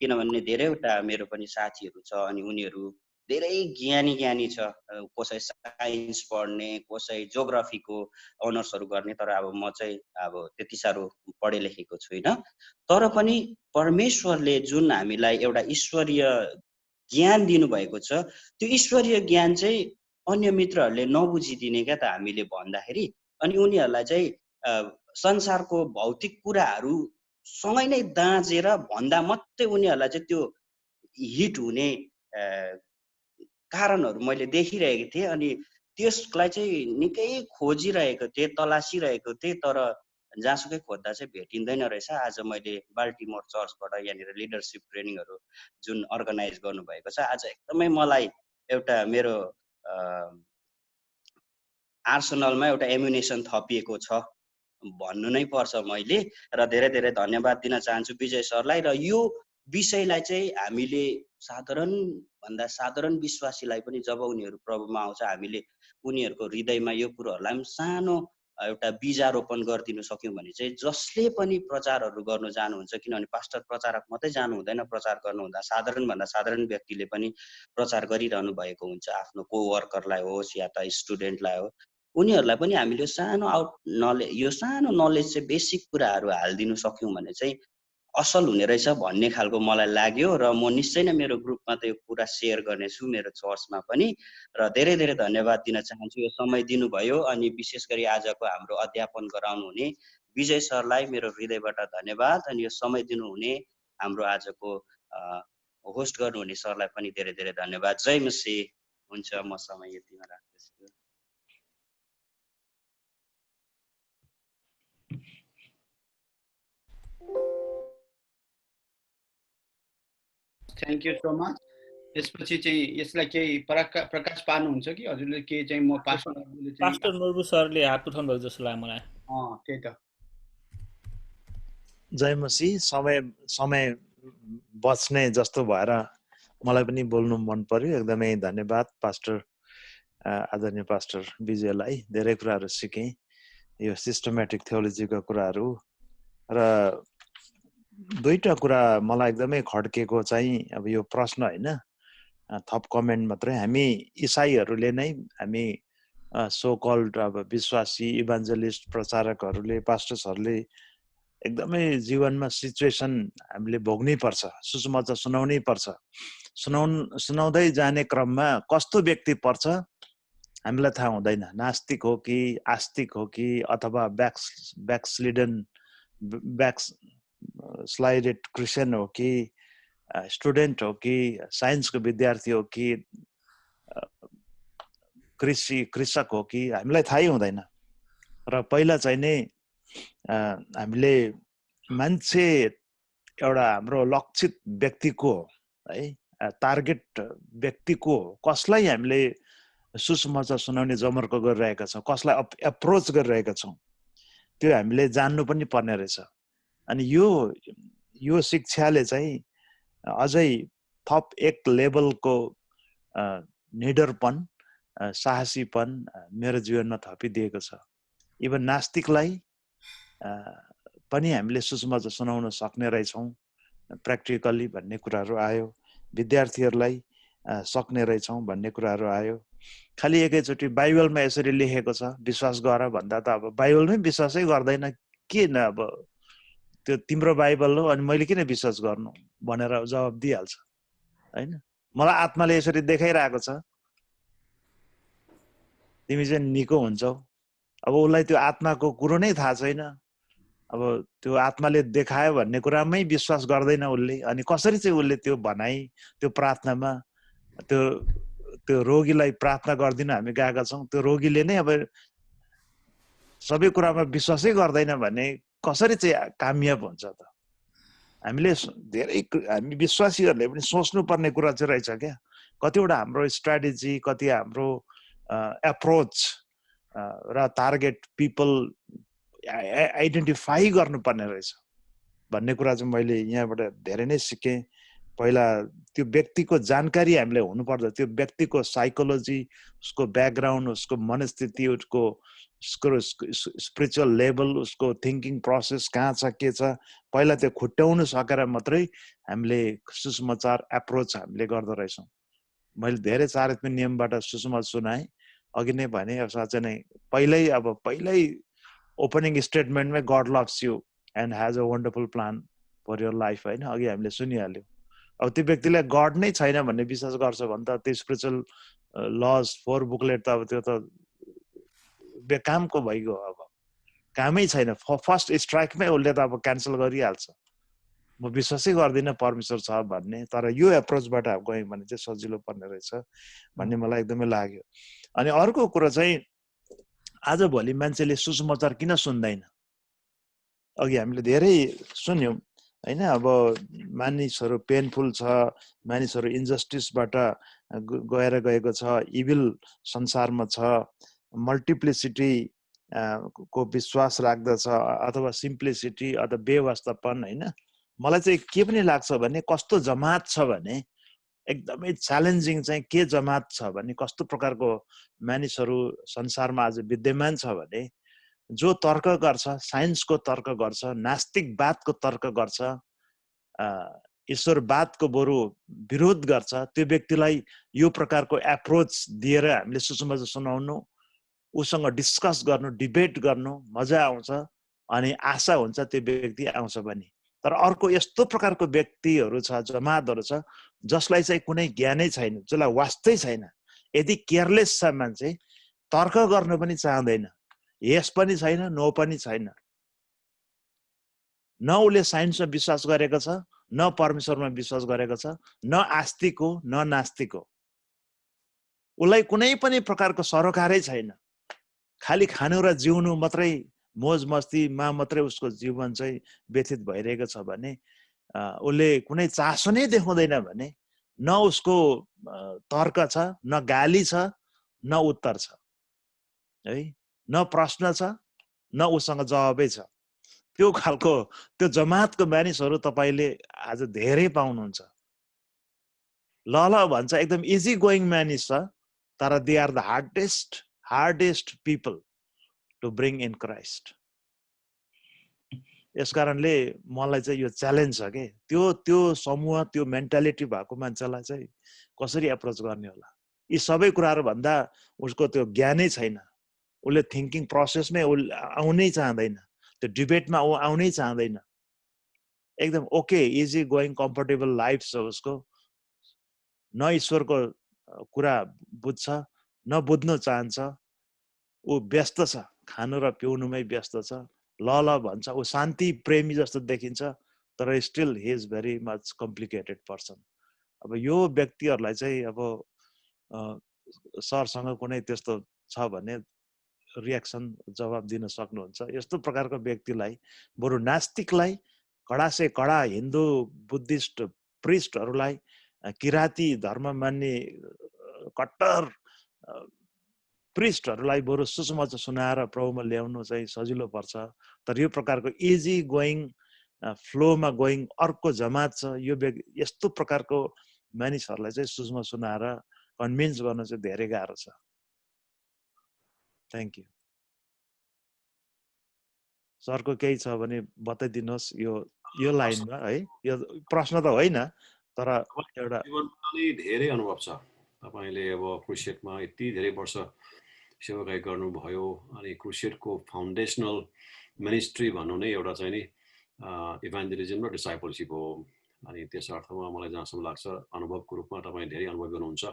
किनभने धेरैवटा मेरो पनि साथीहरू छ अनि उनीहरू धेरै ज्ञानी छ कसै साइन्स पढ्ने कसै जियोग्राफीको अनर्सहरू गर्ने तर अब म चाहिँ अब त्यति साह्रो पढे लेखेको छुइनँ तर पनि परमेश्वरले जुन हामीलाई एउटा ईश्वरीय ज्ञान दिनुभएको छ त्यो ईश्वरीय ज्ञान चाहिँ अन्य मित्रहरूले नबुझिदिने क्या त हामीले भन्दाखेरि अनि उनीहरूलाई चाहिँ संसारको भौतिक कुराहरू सँगै नै दाँजेर भन्दा मात्रै उनीहरूलाई चाहिँ त्यो हिट हुने कारणहरू मैले देखिरहेको थिएँ अनि त्यसलाई चाहिँ निकै खोजिरहेको थिएँ तलासिरहेको थिएँ तर जहाँसुकै खोज्दा चाहिँ भेटिँदैन रहेछ आज मैले बाल्टिमोर चर्चबाट यहाँनिर लिडरसिप ट्रेनिङहरू जुन अर्गनाइज गर्नुभएको छ आज एकदमै मलाई एउटा मेरो आर्सनलमा एउटा एम्युनेसन थपिएको छ भन्नु नै पर्छ मैले र धेरै धेरै धन्यवाद दिन चाहन्छु विजय सरलाई र यो विषयलाई चाहिँ हामीले साधारण विश्वासीलाई पनि जब उनीहरू प्रभुमा आउँछ हामीले उनीहरूको हृदयमा यो कुरोहरूलाई पनि सानो एउटा बीजारोपण गरिदिनु सक्यौँ भने चाहिँ जसले पनि प्रचारहरू गर्नु जानुहुन्छ, किनभने पास्टर प्रचारक मात्रै जानु हुँदैन, प्रचार गर्नुहुँदा साधारणभन्दा साधारण व्यक्तिले पनि प्रचार गरिरहनु भएको हुन्छ, आफ्नो कोवर्करलाई होस् या त स्टुडेन्टलाई हो, उनीहरूलाई पनि हामीले यो सानो नलेज चाहिँ बेसिक कुराहरू हालिदिनु सक्यौँ भने चाहिँ असल हुने रहेछ भन्ने खालको मलाई लाग्यो। र म निश्चय नै मेरो ग्रुपमा त यो कुरा सेयर गर्नेछु, मेरो चर्चमा पनि। र धेरै धेरै धन्यवाद दिन चाहन्छु यो समय दिनुभयो। अनि विशेष गरी आजको हाम्रो अध्यापन गराउनुहुने विजय सरलाई मेरो हृदयबाट धन्यवाद। अनि यो समय दिनुहुने हाम्रो आजको होस्ट गर्नुहुने सरलाई पनि धेरै धेरै धन्यवाद। जय मसीह। हुन्छ, म समय यतिमा राख्दैछु। Thank you so much. त्यसपछि चाहिँ यसलाई केही प्रकाश पार्नुहुन्छ कि हजुरले के चाहिँ म पास्टर नोर्बु सरले हात उठाउनु भएको जस्तो लाग्यो मलाई। त्यही त। जय मसीह। समय बच्ने जस्तो भएर मलाई पनि बोल्नु मन पर्यो। एकदमै धन्यवाद पास्टर, आदरणीय पास्टर विजयलाई। धेरै कुराहरू सिकेँ, यो सिस्टमेटिक थियोलोजीका कुराहरू। र दुईटा कुरा मलाई एकदमै खड्केको चाहिँ अब यो प्रश्न होइन, थप कमेन्ट मात्रै। हामी इसाईहरूले नै, हामी सो कल्ड अब विश्वासी इभान्जलिस्ट प्रचारकहरूले, पास्टर्सहरूले एकदमै जीवनमा सिचुएसन हामीले भोग्नै पर्छ, सुसमाचार सुनाउनै पर्छ। सुनाउँदै जाने क्रममा कस्तो व्यक्ति पर्छ हामीलाई थाहा हुँदैन। नास्तिक हो कि आस्तिक हो कि अथवा ब्याकस्लाइडेड क्रिस्चियन हो कि स्टुडेन्ट हो कि साइन्सको विद्यार्थी हो कि कृषक हो कि हामीलाई थाहै हुँदैन। र पहिला चाहिँ नै हामीले मान्छे एउटा हाम्रो लक्षित व्यक्तिको है, टार्गेट व्यक्तिको कसलाई हामीले सुसमाचार सुनाउने जमर्को गरिरहेका छौँ, कसलाई एप्रोच गरिरहेका छौँ, त्यो हामीले जान्नु पनि पर्ने रहेछ। अनि यो शिक्षाले चाहिँ अझै थप एक लेभलको निडरपन, साहसीपन मेरो जीवनमा थपिदिएको छ। इभन नास्तिकलाई पनि हामीले सुसमाचार सुनाउन सक्ने रहेछौँ प्र्याक्टिकल्ली भन्ने कुराहरू आयो। विद्यार्थीहरूलाई सक्ने रहेछौँ भन्ने कुराहरू आयो। खालि एकैचोटि बाइबलमा यसरी लेखेको छ विश्वास गर भन्दा त अब बाइबलमै विश्वासै गर्दैन, किन अब त्यो तिम्रो बाइबल हो अनि मैले किन विश्वास गर्नु भनेर जवाब दिइहाल्छ होइन। मलाई आत्माले यसरी देखाइरहेको छ तिमी चाहिँ निको हुन्छौ। अब उसलाई त्यो आत्माको कुरो नै थाहा छैन, अब त्यो आत्माले देखायो भन्ने कुरामै विश्वास गर्दैन उसले। अनि कसरी चाहिँ उसले त्यो भनाइ, त्यो प्रार्थनामा त्यो रोगीलाई प्रार्थना गरिदिन हामी गएका छौँ, त्यो रोगीले नै अब सबै कुरामा विश्वासै गर्दैन भने कसरी चाहिँ कामयाब हुन्छ त। हामी विश्वासीहरूले पनि सोच्नुपर्ने कुरा चाहिँ रहेछ क्या। कतिवटा हाम्रो स्ट्राटेजी, कति हाम्रो एप्रोच र टार्गेट पिपल आइडेन्टिफाई गर्नुपर्ने रहेछ भन्ने कुरा चाहिँ मैले यहाँबाट धेरै नै सिकेँ। पहिला त्यो व्यक्तिको जानकारी हामीले हुनुपर्छ, त्यो व्यक्तिको साइकोलोजी, उसको ब्याकग्राउन्ड, उसको मनस्थिति, उसको स्पिरिचुअल लेभल, उसको थिङ्किङ प्रोसेस कहाँ छ, के छ, पहिला त्यो खुट्याउनु सकेर मात्रै हामीले सुसमाचार एप्रोच हामीले गर्दो रहेछौँ। मैले धेरै चारित्मिक नियमबाट सुसमाचार सुनाएँ, अघि नै भने साँच्चै नै पहिल्यै ओपनिङ स्टेटमेन्टमै God loves you and has a wonderful plan for your life होइन, अघि हामीले सुनिहाल्यौँ। अब त्यो व्यक्तिलाई गड नै छैन भन्ने विश्वास गर्छ भने त त्यो स्पिरिचुअल लज 4 बुकलेट त अब त्यो त बेकामको भइगयो। अब कामै छैन, फर्स्ट स्ट्राइकमै उसले त अब क्यान्सल गरिहाल्छ। म विश्वासै गर्दिनँ परमेश्वर छ भन्ने। तर यो एप्रोचबाट गयौँ भने चाहिँ सजिलो पर्ने रहेछ भन्ने मलाई एकदमै लाग्यो। अनि अर्को कुरो चाहिँ आजभोलि मान्छेले सुसमाचार किन सुन्दैन? अघि हामीले धेरै सुन्यौँ होइन। अब मानिसहरू पेनफुल छ, मानिसहरू इन्जस्टिसबाट गएको छ, इभिल संसारमा छ, मल्टिप्लिसिटी को विश्वास राख्दछ अथवा सिम्प्लिसिटी अथवा बेवास्तापन होइन। मलाई चाहिँ के पनि लाग्छ भने कस्तो जमात छ भने एकदमै च्यालेन्जिङ चाहिँ के जमात छ भने कस्तो प्रकारको मानिसहरू संसारमा आज विद्यमान छ भने जो तर्क गर्छ, साइन्सको तर्क गर्छ, नास्तिकवादको तर्क गर्छ, ईश्वरवादको बरु विरोध गर्छ, त्यो व्यक्तिलाई यो प्रकारको एप्रोच दिएर हामीले सुसमाचार सुनाउनु, उसँग डिस्कस गर्नु, डिबेट गर्नु मजा आउँछ अनि आशा हुन्छ त्यो व्यक्ति आउँछ भने। तर अर्को यस्तो प्रकारको व्यक्तिहरू छ, जमातहरू छ जसलाई चाहिँ कुनै ज्ञानै छैन, जसलाई वास्तै छैन, यदि केयरलेस छ मान्छे, तर्क गर्नु पनि चाहँदैन, यस पनि छैन, नो पनि छैन, न उसले साइन्समा विश्वास गरेको छ, न परमेश्वरमा विश्वास गरेको छ, न आस्तिक हो न नास्तिक हो, उसलाई कुनै पनि प्रकारको सरोकारै छैन, खालि खानु र जिउनु मात्रै, मोज मस्तीमा मात्रै उसको जीवन चाहिँ व्यतीत भइरहेको छ भने, उसले कुनै चासो नै देखाउँदैन भने न उसको तर्क छ, न गाली छ, न उत्तर छ है, न प्रश्न छ, न उसँग जवाबै छ। त्यो खालको त्यो जमातको मानिसहरू तपाईले आज धेरै पाउनुहुन्छ। ल ल भन्छ, एकदम इजी गोइङ मानिस छ, तर they are the hardest people to bring in Christ. यस कारणले मलाई चाहिँ यो च्यालेन्ज छ के, त्यो समूह, त्यो मेन्टालिटी भएको मान्छेलाई चाहिँ कसरी एप्रोच गर्ने होला। यी सबै कुराहरू भन्दा उसको त्यो ज्ञानै छैन, उसले थिङ्किङ प्रोसेसमै आउनै चाहँदैन, त्यो डिबेटमा आउनै चाहँदैन, एकदम okay easy going comfortable life छ उसको, न ईश्वरको कुरा बुझ्छ न बुझ्न चाहन्छ, ऊ व्यस्त छ, खानु र पिउनुमै व्यस्त छ, ल ल भन्छ, ऊ शान्ति प्रेमी जस्तो देखिन्छ, तर still he is very much complicated person. अब यो व्यक्तिहरूलाई चाहिँ अब सरसँग कुनै त्यस्तो छ भने रियाक्सन जवाब दिन सक्नुहुन्छ। यस्तो प्रकारको व्यक्तिलाई बरु नास्तिकलाई, कडा से कडा हिन्दू बुद्धिस्ट प्रिस्टहरूलाई, किराती धर्म मान्ने कट्टर प्रिस्टहरूलाई बरु सुसमाचार सुनाएर प्रभुमा ल्याउनु चाहिँ सजिलो पर्छ। तर यो प्रकारको इजी गोइङ फ्लोमा गोइङ अर्को जमात छ, यो यस्तो प्रकारको मानिसहरूलाई चाहिँ सुसमाचार सुनाएर कन्भिन्स गर्न चाहिँ धेरै गाह्रो छ। Thank you. सरको केही छ भने बताइदिनुहोस् यो लाइनमा है, यो प्रश्न त होइन तर एउटा धेरै अनुभव छ। तपाईले अब क्रुसेडमा यति धेरै वर्ष सेवाकाई गर्नुभयो, अनि क्रुसेडको फाउन्डेसनल मिनिस्ट्री भन्नु नै एउटा चाहिँ नि इभान्जेलिजम र डिसाइपलशिप हो। अनि त्यस अर्थमा मलाई जहाँसम्म लाग्छ अनुभवको रूपमा तपाईँ धेरै अनुभव गर्नुहुन्छ।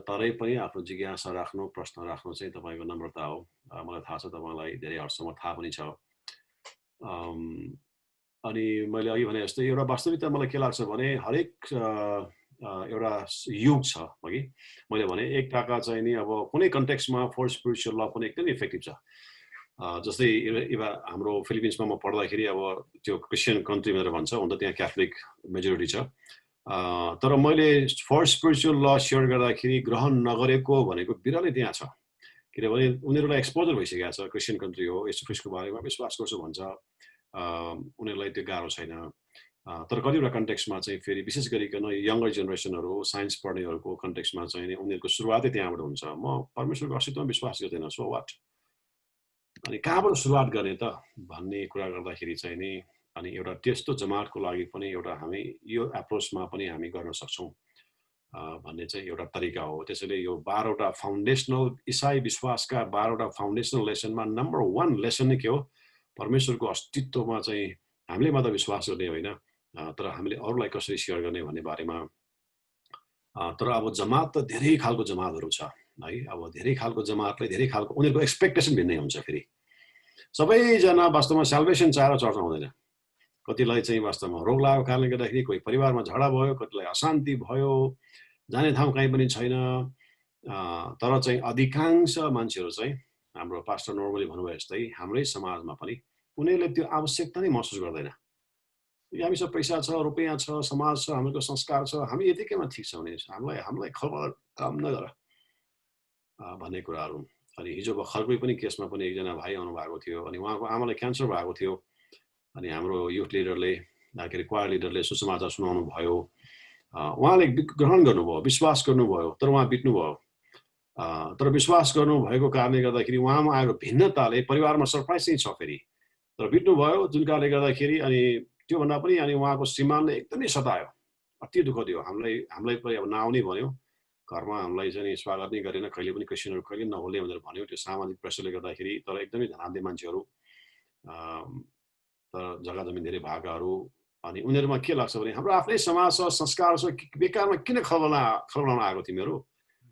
तरै पनि आफ्नो जिज्ञासा राख्नु, प्रश्न राख्नु चाहिँ तपाईँको नम्रता हो। मलाई थाहा छ तपाईँलाई धेरै हदसम्म थाहा पनि छ। अनि मैले अघि भने जस्तै एउटा वास्तविकता मलाई के लाग्छ भने हरेक एउटा युग छ। अघि मैले भने एक टाका चाहिँ नि अब कुनै कन्टेक्स्टमा फर स्पिरिचुअल ल पनि एकदमै इफेक्टिभ छ। जस्तै हाम्रो फिलिपिन्समा म पढ्दाखेरि अब त्यो क्रिस्चियन कन्ट्री भनेर भन्छ, हुन त त्यहाँ क्याथोलिक मेजोरिटी छ, तर मैले फर स्पिरिचुअल ल सेयर गर्दाखेरि ग्रहण नगरेको भनेको बिरलै त्यहाँ छ। किनभने उनीहरूलाई एक्सपोजर भइसकेको छ, क्रिस्चियन कन्ट्री हो, यस क्रिस्टको बारेमा विश्वास गर्छु भन्छ, उनीहरूलाई त्यो गाह्रो छैन। तर कतिवटा कन्टेक्स्टमा चाहिँ फेरि विशेष गरिकन यङ्गर जेनेरेसनहरू साइन्स पढ्नेहरूको कन्टेक्स्टमा चाहिँ उनीहरूको सुरुवातै त्यहाँबाट हुन्छ। म परमेश्वरको अस्तित्वमा विश्वास गर्दैन, सो वाट, अनि कहाँबाट सुरुवात गर्ने त भन्ने कुरा गर्दाखेरि चाहिँ नि अनि एउटा त्यस्तो जमातको लागि पनि एउटा हामी यो एप्रोचमा पनि हामी गर्न सक्छौँ भन्ने चाहिँ एउटा तरिका हो। त्यसैले यो 12वटा फाउन्डेसनल इसाई विश्वासका 12वटा फाउन्डेसनल लेसनमा नम्बर 1 लेसन नै के हो, परमेश्वरको अस्तित्वमा चाहिँ हामीले मात्र विश्वास गर्ने होइन, तर हामीले अरूलाई कसरी सेयर गर्ने भन्ने बारेमा। तर अब जमात त धेरै खालको जमातहरू छ है। अब धेरै खालको जमातले धेरै खालको उनीहरूको एक्सपेक्टेसन भिन्नै हुन्छ। फेरि सबैजना वास्तवमा साल्भेसन चाहेर चर्च आउँदैन। कतिलाई चाहिँ वास्तवमा रोग लागेको कारणले गर्दाखेरि, कोही परिवारमा झगडा भयो, कतिलाई अशान्ति भयो, जाने ठाउँ कहीँ पनि छैन। तर चाहिँ अधिकांश मान्छेहरू चाहिँ हाम्रो पास्टर नर्मली भन्नुभयो जस्तै हाम्रै समाजमा पनि उनीहरूले त्यो आवश्यकता नै महसुस गर्दैन। हामीसँग पैसा छ, रुपियाँ छ, समाज छ, हाम्रो संस्कार छ, हामी यतिकैमा ठिक छ भने हामीलाई खबर काम नगर भन्ने कुराहरू। अनि हिजो भर्खरकै पनि केसमा पनि एकजना भाइ आउनु भएको थियो, अनि उहाँको आमालाई क्यान्सर भएको थियो, अनि हाम्रो युथ लिडरले के अरे क्वायर लिडरले सुसमाचार सुनाउनु भयो। उहाँले ग्रहण गर्नुभयो, विश्वास गर्नुभयो, तर उहाँ बित्नुभयो। तर विश्वास गर्नुभएको कारणले गर्दाखेरि उहाँमा आएको भिन्नताले परिवारमा सरप्राइज चाहिँ छ फेरि। तर बित्नुभयो जुन कारणले गर्दाखेरि अनि त्योभन्दा पनि अनि उहाँको श्रीमानले एकदमै सतायो, अति दुःख दियो। हामीलाई पनि अब नआउने भन्यो, घरमा हामीलाई चाहिँ स्वागत नै गरेन, कहिले पनि क्रिस्चियनहरू कहिले नहोले भनेर भन्यो। त्यो सामाजिक प्रेसरले गर्दाखेरि तर एकदमै धनाढ्य मान्छेहरू, तर जग्गा जमिन धेरै भएकाहरू, अनि उनीहरूमा के लाग्छ भने हाम्रो आफ्नै समाज छ, संस्कार छ, बेकारमा किन खलबलाउन आएको तिमीहरू?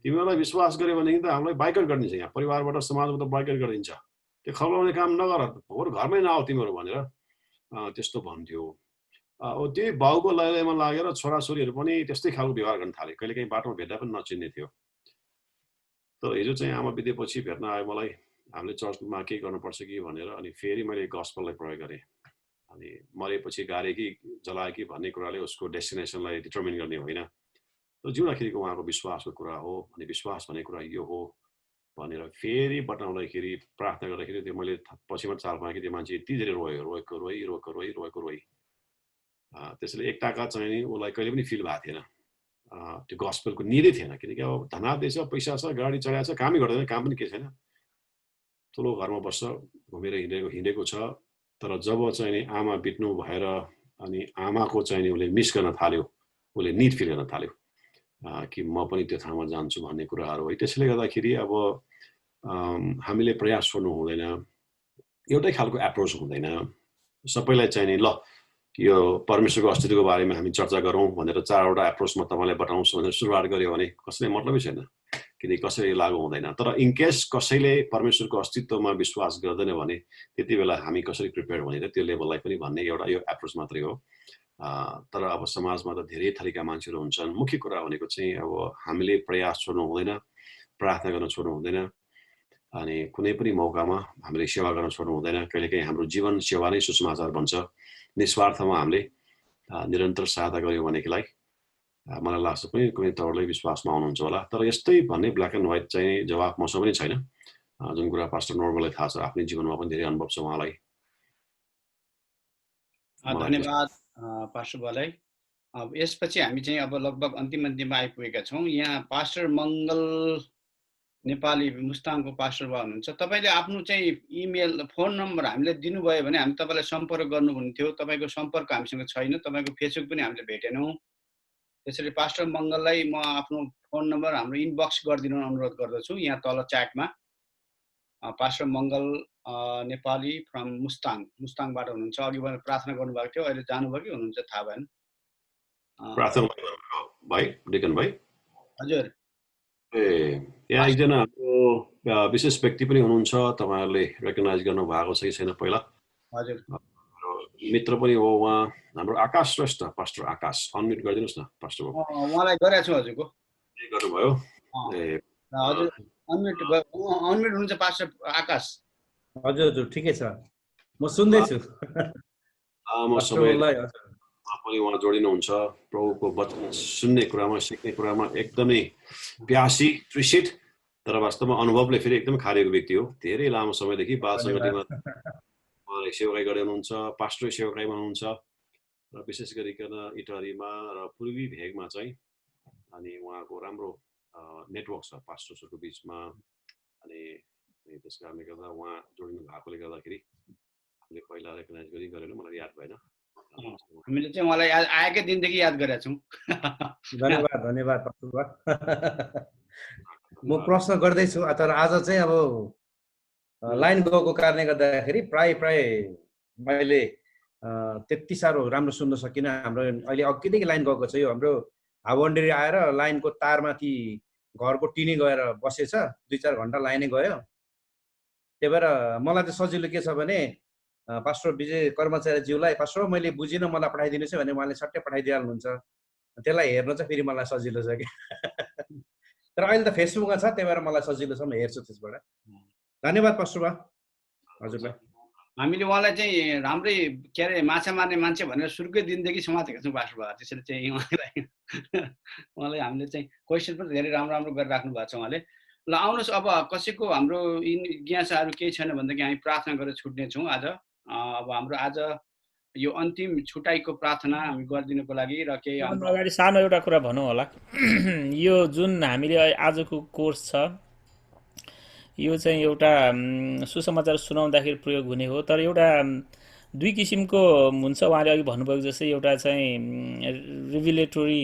तिमीहरूलाई विश्वास गर्यो भनेदेखि त हामीलाई बाइकट गरिदिन्छ, यहाँ परिवारबाट समाजबाट बाइकट गरिदिन्छ, त्यो खलबलाउने काम नगर, घरमै नआऊ तिमीहरू भनेर त्यस्तो भन्थ्यो। त्यही बाउको लयमा लागेर छोराछोरीहरू पनि त्यस्तै खालको व्यवहार गर्न थाले, कहिलेकाहीँ बाटोमा भेट्दा पनि नचिन्ने थियो। तर हिजो चाहिँ आमा बितेपछि भेट्न आयो मलाई, हामीले चर्चमा केही गर्नुपर्छ कि भनेर, अनि फेरि मैले गस्पललाई प्रयोग गरेँ। अनि मरेपछि गाडे कि जलाए कि भन्ने कुराले उसको डेस्टिनेसनलाई डिटर्मिन गर्ने होइन, त्यो जिउँदाखेरिको उहाँको विश्वासको कुरा हो। अनि विश्वास भन्ने कुरा यो हो भनेर फेरि बताउँदाखेरि प्रार्थना गर्दाखेरि त्यो मैले पछिमा चाल पाएँ कि त्यो मान्छे यति धेरै रोइ। त्यसैले एक ताका चाहिँ नि उसलाई कहिले पनि फिल भएको थिएन, त्यो गस्पेलको निदै थिएन, किनकि अब धनाढ्य छ, पैसा छ, गाडी चढाएको छ, कामै गर्दैन, काम पनि के छैन, ठुलो घरमा बस्छ, घुमेर हिँडेको छ। तर जब चाहिँ नि आमा बित्नु भएर अनि आमाको चाहिँ नि उसले मिस गर्न थाल्यो, उसले निड फिल गर्न थाल्यो कि म पनि त्यो ठाउँमा जान्छु भन्ने कुराहरू है। त्यसैले गर्दाखेरि अब हामीले प्रयास गर्नु हुँदैन, एउटै खालको एप्रोच हुँदैन। सबैलाई चाहिँ नि ल यो परमेश्वरको अस्तित्वको बारेमा हामी चर्चा गरौँ भनेर 4वटा एप्रोच म तपाईँलाई बताउँछु भनेर सुरुवात गर्यो भने कसैले मतलबै छैन, किनकि कसैले लागु हुँदैन। तर इनकेस कसैले परमेश्वरको अस्तित्वमा विश्वास गर्दैन भने त्यति बेला हामी कसरी प्रिपेयर भनेर त्यो लेभललाई पनि भन्ने एउटा यो एप्रोच मात्रै हो। तर अब समाजमा त धेरै थरीका मान्छेहरू हुन्छन्। मुख्य कुरा भनेको चाहिँ अब हामीले प्रयास छोड्नु हुँदैन, प्रार्थना गर्न छोड्नु हुँदैन, अनि कुनै पनि मौकामा हामीले सेवा गर्न छोड्नु हुँदैन। कहिलेकाहीँ हाम्रो जीवन सेवा नै सुसमाचार बन्छ। निस्वार्थमा हामीले निरन्तर सहायता गऱ्यौँ भनेदेखिलाई मलाई लाग्छ कुनै तौरले विश्वासमा आउनुहुन्छ होला। तर यस्तै भन्ने ब्ल्याक एन्ड व्हाइट चाहिँ जवाब मसँग पनि छैन, जुन कुरा पास्टर नोर्बललाई थाहा छ, आफ्नै जीवनमा पनि धेरै अनुभव छ उहाँलाई। धन्यवाद पास्टर बललाई। अब यसपछि हामी चाहिँ अब लगभग अन्तिममा आइपुगेका छौँ। यहाँ पास्टर मङ्गल नेपाली मुस्ताङको पास्टर बा हुनुहुन्छ। तपाईँले आफ्नो चाहिँ इमेल फोन नम्बर हामीलाई दिनुभयो भने हामी तपाईँलाई सम्पर्क गर्नुहुन्थ्यो। तपाईँको सम्पर्क हामीसँग छैन, तपाईँको फेसबुक पनि हामीले भेटेनौँ। त्यसैले पास्टर मङ्गललाई म आफ्नो फोन नम्बर हाम्रो इनबक्स गरिदिनु अनुरोध गर्दछु यहाँ तल च्याटमा। पास्टर मङ्गल नेपाली फ्रम मुस्ताङबाट हुनुहुन्छ। अघि प्रार्थना गर्नुभएको थियो, अहिले जानुभयो कि हुनुहुन्छ थाहा भएन। हजुर, यहाँ एकजना हाम्रो विशेष व्यक्ति पनि हुनुहुन्छ, तपाईँहरूले रेकगनाइज गर्नु भएको छ कि छैन पहिला? हजुर, मित्र पनि हो उहाँ, हाम्रो आकाश श्रेष्ठ। पास्टर आकाश अनम्युट गरिदिनुहोस् न पास्टर। उहाँलाई गरेको छु हजुरको गर्नुभयो। हजुर अनम्युट हुनुहुन्छ पास्टर आकाश। हजुर ठिकै छ, म सुन्दैछु। पनि उहाँ जोडिनुहुन्छ प्रभुको वचन सुन्ने कुरामा, सिक्ने कुरामा एकदमै प्यासी तृषित, तर वास्तवमा अनुभवले फेरि एकदमै खारेको व्यक्ति हो। धेरै लामो समयदेखि बाल सङ्गतिमा उहाँले सेवाकाई गर्दै हुनुहुन्छ, पास्टरै सेवाकाईमा हुनुहुन्छ, र विशेष गरिकन इटहरीमा र पूर्वी भेगमा चाहिँ अनि उहाँको राम्रो नेटवर्क छ पास्टर्सहरूको बिचमा। अनि त्यस कारणले गर्दा उहाँ जोडिनु भएकोले गर्दाखेरि हामीले पहिला रेकगनाइज गरेन, मलाई याद भएन। हामीले चाहिँ उहाँलाई आएकै दिनदेखि याद गरेका छौँ। धन्यवाद म प्रश्न गर्दैछु, तर आज चाहिँ अब लाइन गएको कारणले गर्दाखेरि प्राय मैले त्यति साह्रो राम्रो सुन्न सकिनँ। हाम्रो अहिले अघिदेखि लाइन गएको छ, यो हाम्रो हावान्डेरी आएर लाइनको तारमाथि घरको टिनी गएर बसेछ, 2-4 घन्टा लाइनै गयो। त्यही भएर मलाई चाहिँ सजिलो के छ भने पास्टर विजय कर्मचारीज्यूलाई पास्टर मैले बुझिनँ मलाई पठाइदिनुहोस् भने उहाँले सट्टै पठाइदिइहाल्नुहुन्छ। त्यसलाई हेर्न चाहिँ फेरि मलाई सजिलो छ कि तर अहिले त फेसबुकमा छ, त्यही भएर मलाई सजिलो छ, म हेर्छु त्यसबाट। धन्यवाद पास्टर बा हजुरलाई। हामीले उहाँलाई चाहिँ राम्रै के अरे माछा मार्ने मान्छे भनेर सुरुकै दिनदेखि समातेका छौँ पास्टर बा। त्यसरी चाहिँ उहाँलाई हामीले चाहिँ क्वेसन पनि धेरै राम्रो गरिराख्नु भएको छ उहाँले। ल आउनुहोस्, अब कसैको हाम्रो जिज्ञासाहरू केही छैन भनेदेखि हामी प्रार्थना गरेर छुट्नेछौँ आज। अब हाम्रो आज यो अन्तिम छुटाइको प्रार्थना हामी गरिदिनुको लागि र केही अगाडि सानो एउटा कुरा भनौँ होला। यो जुन हामीले आजको कोर्स छ यो चाहिँ एउटा सुसमाचार सुनाउँदाखेरि प्रयोग हुने हो। तर एउटा दुई किसिमको हुन्छ, उहाँले अघि भन्नुभएको जस्तै एउटा चाहिँ रिभिलेटोरी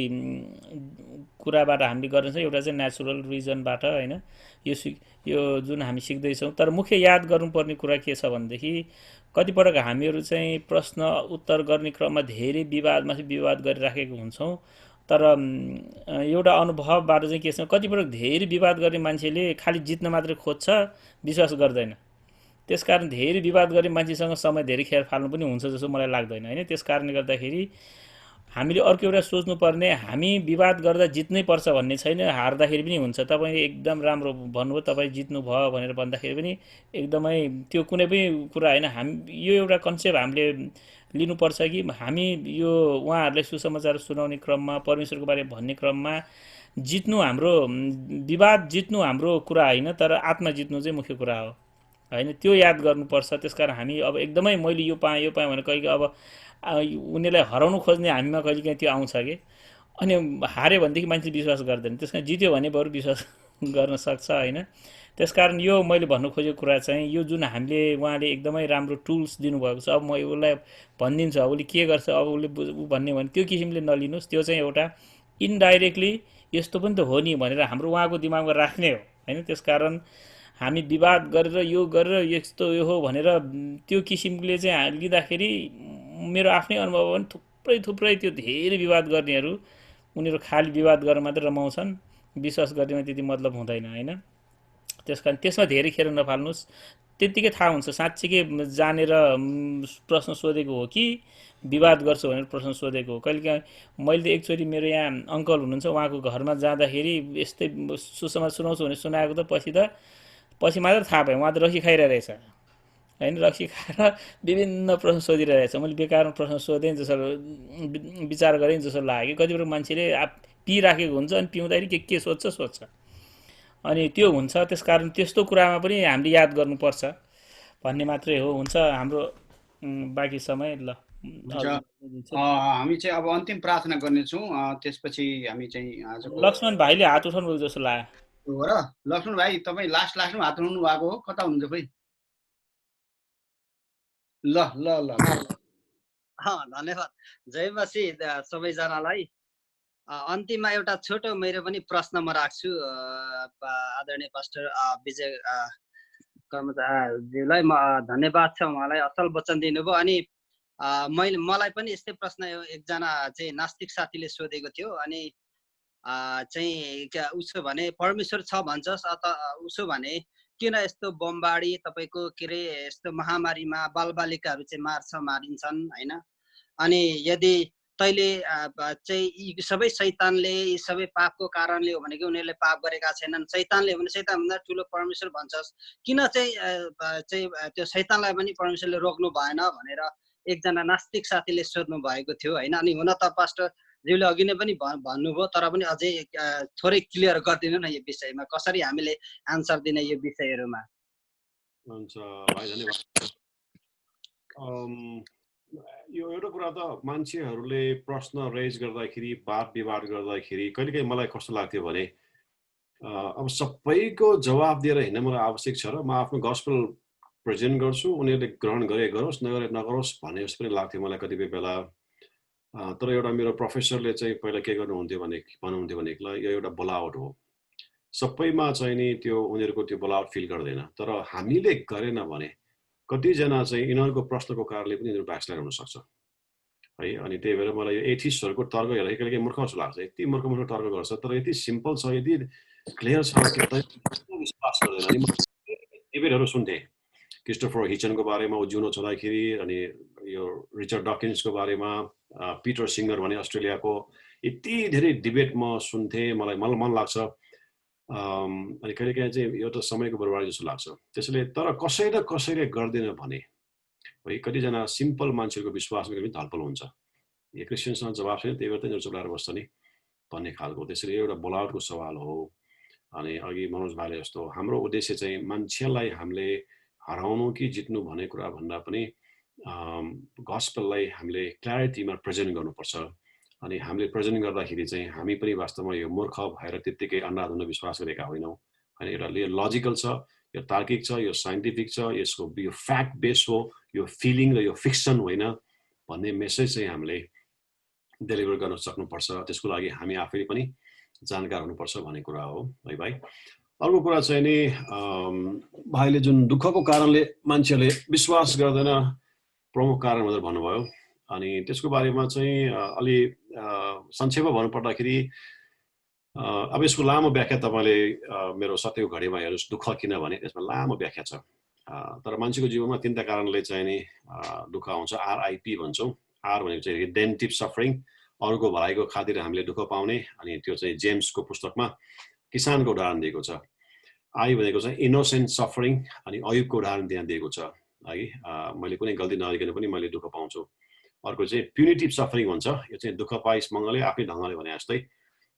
कुराबाट हामीले गर्नेछ, एउटा चाहिँ नेचुरल रिजनबाट होइन, यो जुन हामी सिक्दैछौँ। तर मुख्य याद गर्नुपर्ने कुरा के छ भनेदेखि कतिपटक हामीहरू चाहिँ प्रश्न उत्तर गर्ने क्रममा धेरै विवादमाथि विवाद गरिराखेको हुन्छौँ। तर एउटा अनुभवबाट चाहिँ के छ, कतिपटक धेरै विवाद गर्ने मान्छेले खालि जित्न मात्रै खोज्छ, विश्वास गर्दैन। त्यसकारण धेरै विवाद गर्ने मान्छेसँग समय धेरै खेर फाल्नु पनि हुन्छ जस्तो मलाई लाग्दैन होइन। त्यस कारणले गर्दाखेरि हामीले अर्को एउटा सोच्नुपर्ने, हामी विवाद गर्दा जित्नै पर्छ भन्ने छैन, हार्दाखेरि पनि हुन्छ। तपाईँले एकदम राम्रो भन्नुभयो, तपाईँ जित्नु भयो भनेर भन्दाखेरि पनि एकदमै त्यो कुनै पनि कुरा होइन। हामी यो एउटा कन्सेप्ट हामीले लिनुपर्छ कि हामी यो उहाँहरूलाई सुसमाचार सुनाउने क्रममा, परमेश्वरको बारेमा भन्ने क्रममा जित्नु हाम्रो, विवाद जित्नु हाम्रो कुरा होइन, तर आत्मा जित्नु चाहिँ मुख्य कुरा हो होइन। त्यो याद गर्नुपर्छ। त्यसकारण हामी अब एकदमै मैले यो पाएँ भनेर कहिले अब उनीहरूलाई हराउनु खोज्ने हामीमा कहिलेकाहीँ त्यो आउँछ कि, अनि हार्यो भनेदेखि मान्छेले विश्वास गर्दैन। त्यस कारण जित्यो भने बरु विश्वास गर्न सक्छ होइन। त्यसकारण यो मैले भन्नु खोजेको कुरा चाहिँ यो जुन हामीले उहाँले एकदमै राम्रो टुल्स दिनुभएको छ, अब म उसलाई भनिदिन्छु अब उसले के गर्छ, अब उसले भन्ने भने त्यो किसिमले नलिनुहोस्। त्यो चाहिँ एउटा इन्डाइरेक्टली यस्तो पनि त हो नि भनेर हाम्रो उहाँको दिमागमा राख्ने हो होइन। त्यसकारण हामी विवाद गरेर यो गरेर यस्तो यो हो भनेर त्यो किसिमले चाहिँ लिँदाखेरि मेरो आफ्नै अनुभव पनि थुप्रै त्यो धेरै विवाद गर्नेहरू उनीहरू खालि विवाद गरेर मात्रै रमाउँछन्, विश्वास गर्नेमा त्यति मतलब हुँदैन होइन। त्यसकारण त्यसमा धेरै खेर नफाल्नुहोस्। त्यत्तिकै थाहा हुन्छ साँच्चीकै जानेर प्रश्न सोधेको हो कि विवाद गर्छु भनेर प्रश्न सोधेको हो। कहिलेकाहीँ मैले एकचोटि मेरो यहाँ अङ्कल हुनुहुन्छ, उहाँको घरमा जाँदाखेरि यस्तै सुसमाचार सुनाउँछु भने सुनाएको त पछि मात्र थाहा पाएँ उहाँ त रक्सी खाइरहेछ होइन। रक्सी खाएर विभिन्न प्रश्न सोधिरहेछ। मैले बेकारमा प्रश्न सोधेँ जस्तो विचार गरेँ जस्तो लाग्यो। कतिपय मान्छेले पिइराखेको हुन्छ अनि पिउँदाखेरि के सोध्छ अनि त्यो हुन्छ। त्यसकारण त्यस्तो कुरामा पनि हामीले याद गर्नुपर्छ भन्ने मात्रै हो। हुन्छ हाम्रो बाँकी समय ल हामी चाहिँ अब अन्तिम प्रार्थना गर्नेछौँ। त्यसपछि हामी चाहिँ लक्ष्मण भाइले हात उठाउनु भएको जस्तो लाग्यो हो र। लक्ष्मण भाइ तपाईँ लास्टमा हात उठाउनु भएको हो, कता हुनुहुन्छ खोइ? ल ल ल धन्यवाद। जय मसीह सबैजनालाई। अन्तिममा एउटा छोटो मेरो पनि प्रश्न म राख्छु आदरणीय पास्टर विजय कर्मचारीज्यूलाई। म धन्यवाद छ, उहाँलाई असल वचन दिनुभयो। अनि मलाई पनि यस्तै प्रश्न एकजना चाहिँ नास्तिक साथीले सोधेको थियो। अनि चाहिँ उसो भने परमेश्वर छ भन्छस्, उसो भने किन यस्तो बमबाडी तपाईँको के अरे यस्तो महामारीमा बालबालिकाहरू चाहिँ मारिन्छन् होइन। अनि यदि तैँले चाहिँ यी सबै शैतानले यी सबै पापको कारणले हो भने कि उनीहरूले पाप गरेका छैनन्, शैतानले हो भने शैतानभन्दा ठुलो परमेश्वर भन्छस्, किन चाहिँ त्यो शैतानलाई पनि परमेश्वरले रोक्नु भएन भनेर एकजना नास्तिक साथीले सोध्नु भएको थियो होइन। अनि हुन त पास्टरज्यूले अघि नै पनि भन्नुभयो, तर पनि अझै थोरै क्लियर गरिदिनु न यो विषयमा, कसरी हामीले आन्सर दिने यो विषयहरूमा। हुन्छ भाइ, धन्यवाद। यो एउटा कुरा त मान्छेहरूले प्रश्न रेज गर्दाखेरि, वाद विवाद गर्दाखेरि कहिलेकाहीँ मलाई कस्तो लाग्थ्यो भने अब सबैको जवाब दिएर हिँड्न मलाई आवश्यक छ र म आफ्नो गस्पल प्रेजेन्ट गर्छु, उनीहरूले ग्रहण गरे गरोस् नगरे नगरोस् भन्ने जस्तो पनि लाग्थ्यो मलाई कतिपय बेला। तर एउटा मेरो प्रोफेसरले चाहिँ पहिला के भन्नुहुन्थ्यो भनेदेखिलाई यो एउटा बोलावट हो, सबैमा चाहिँ नि त्यो उनीहरूको त्यो बोलावट फिल गर्दैन। तर हामीले गरेन भने कतिजना चाहिँ यिनीहरूको प्रश्नको कारणले पनि यिनीहरू ब्याकस्लाइड हुनसक्छ है। अनि त्यही भएर मलाई यो एथिस्टहरूको तर्क हेर्दा कहिलेकाहीँ मूर्ख जस्तो लाग्छ, यति मूर्ख तर्क गर्छ, तर यति सिम्पल छ, यति क्लियर छ कि विश्वास गर्दैन। डिबेटहरू सुन्थेँ क्रिस्टोफर हिचनको बारेमा, ऊ जिउन छोड्दाखेरि, अनि यो रिचर्ड डकिन्सको बारेमा, पिटर सिङ्गर भने अस्ट्रेलियाको, यति धेरै डिबेट म सुन्थेँ, मलाई मन लाग्छ। अनि कहिलेकाहीँ चाहिँ यो त समयको बर्बादी जस्तो लाग्छ। त्यसैले तर कसैले गर्दैन भने है, कतिजना सिम्पल मान्छेहरूको विश्वासमा पनि धलपल हुन्छ, यो क्रिस्चियनसँग जवाब छैन त्यही भएर त यिनीहरू चुलाएर बस्छ नि भन्ने खालको। त्यसैले एउटा बोलावटको सवाल हो। अनि अघि मनोज भाइले जस्तो हाम्रो उद्देश्य चाहिँ मान्छेलाई हामीले हराउनु कि जित्नु भन्ने कुरा भन्दा पनि गस्पललाई हामीले क्ल्यारिटीमा प्रेजेन्ट गर्नुपर्छ। अनि हामीले प्रेजेन्ट गर्दाखेरि चाहिँ हामी पनि वास्तवमा यो मूर्ख भएर त्यत्तिकै अन्धाधुन्ध विश्वास गरेका होइनौँ होइन। एउटा लजिकल छ यो तार्किक छ, यो साइन्टिफिक छ, यसको यो फ्याक्ट बेस हो, यो फिलिङ र यो फिक्सन होइन भन्ने मेसेज चाहिँ हामीले डेलिभर गर्न सक्नुपर्छ। त्यसको लागि हामी आफैले पनि जानकार हुनुपर्छ भन्ने कुरा हो है भाइ। अर्को कुरा चाहिँ नि भाइले जुन दुःखको कारणले मान्छेले विश्वास गर्दैन प्रमुख कारण भनेर भन्नुभयो, अनि त्यसको बारेमा चाहिँ अलि संक्षेपमा भन्नुपर्दाखेरि अब यसको लामो व्याख्या तपाईँले मेरो सत्यको घडीमा हेर्नुहोस् दुःख किन भने त्यसमा लामो व्याख्या छ। तर मान्छेको जीवनमा तिनवटा कारणले चाहिँ नि दुःख आउँछ। आरआइपी भन्छौँ। आर भनेको चाहिँ रिडेम्पटिभ सफरिङ, अरूको भलाइको खातिर हामीले दुःख पाउने, अनि त्यो चाहिँ जेम्सको पुस्तकमा किसानको उदाहरण दिएको छ। आई भनेको चाहिँ इनोसेन्ट सफरिङ, अनि अयुबको उदाहरण त्यहाँ दिएको छ है, मैले कुनै गल्ती नगरिकन पनि मैले दुःख पाउँछु। अर्को चाहिँ प्युनिटिभ सफरिङ हुन्छ, यो चाहिँ दुःख पाइस मङ्गले आफ्नै ढङ्गले भने जस्तै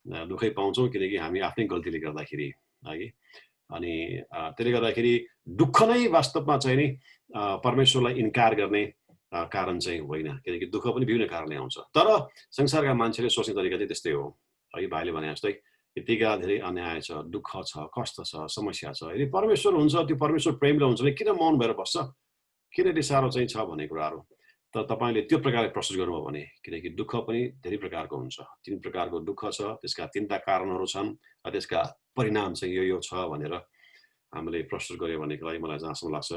दुःखै पाउँछौँ किनकि हामी आफ्नै गल्तीले गर्दाखेरि है। अनि त्यसले गर्दाखेरि दुःख नै वास्तवमा चाहिँ नि परमेश्वरलाई इन्कार गर्ने कारण चाहिँ होइन, किनकि दुःख पनि विभिन्न कारणले आउँछ। तर संसारका मान्छेले सोच्ने तरिका चाहिँ त्यस्तै हो है, भाइले भने जस्तै यतिका धेरै अन्याय छ, दुःख छ, कष्ट छ, समस्या छ, यदि परमेश्वर हुन्छ त्यो परमेश्वर प्रेमले हुन्छ भने किन मौन भएर बस्छ, किन यति साह्रो चाहिँ छ भन्ने कुराहरू। तर तपाईँले त्यो प्रकारले प्रस्तुत गर्नुभयो भने, किनकि दुःख पनि धेरै प्रकारको हुन्छ, 3 प्रकारको दुःख छ, त्यसका 3टा कारणहरू छन् र त्यसका परिणाम चाहिँ यो छ भनेर हामीले प्रस्तुत गर्यो भनेको लागि मलाई जहाँसम्म लाग्छ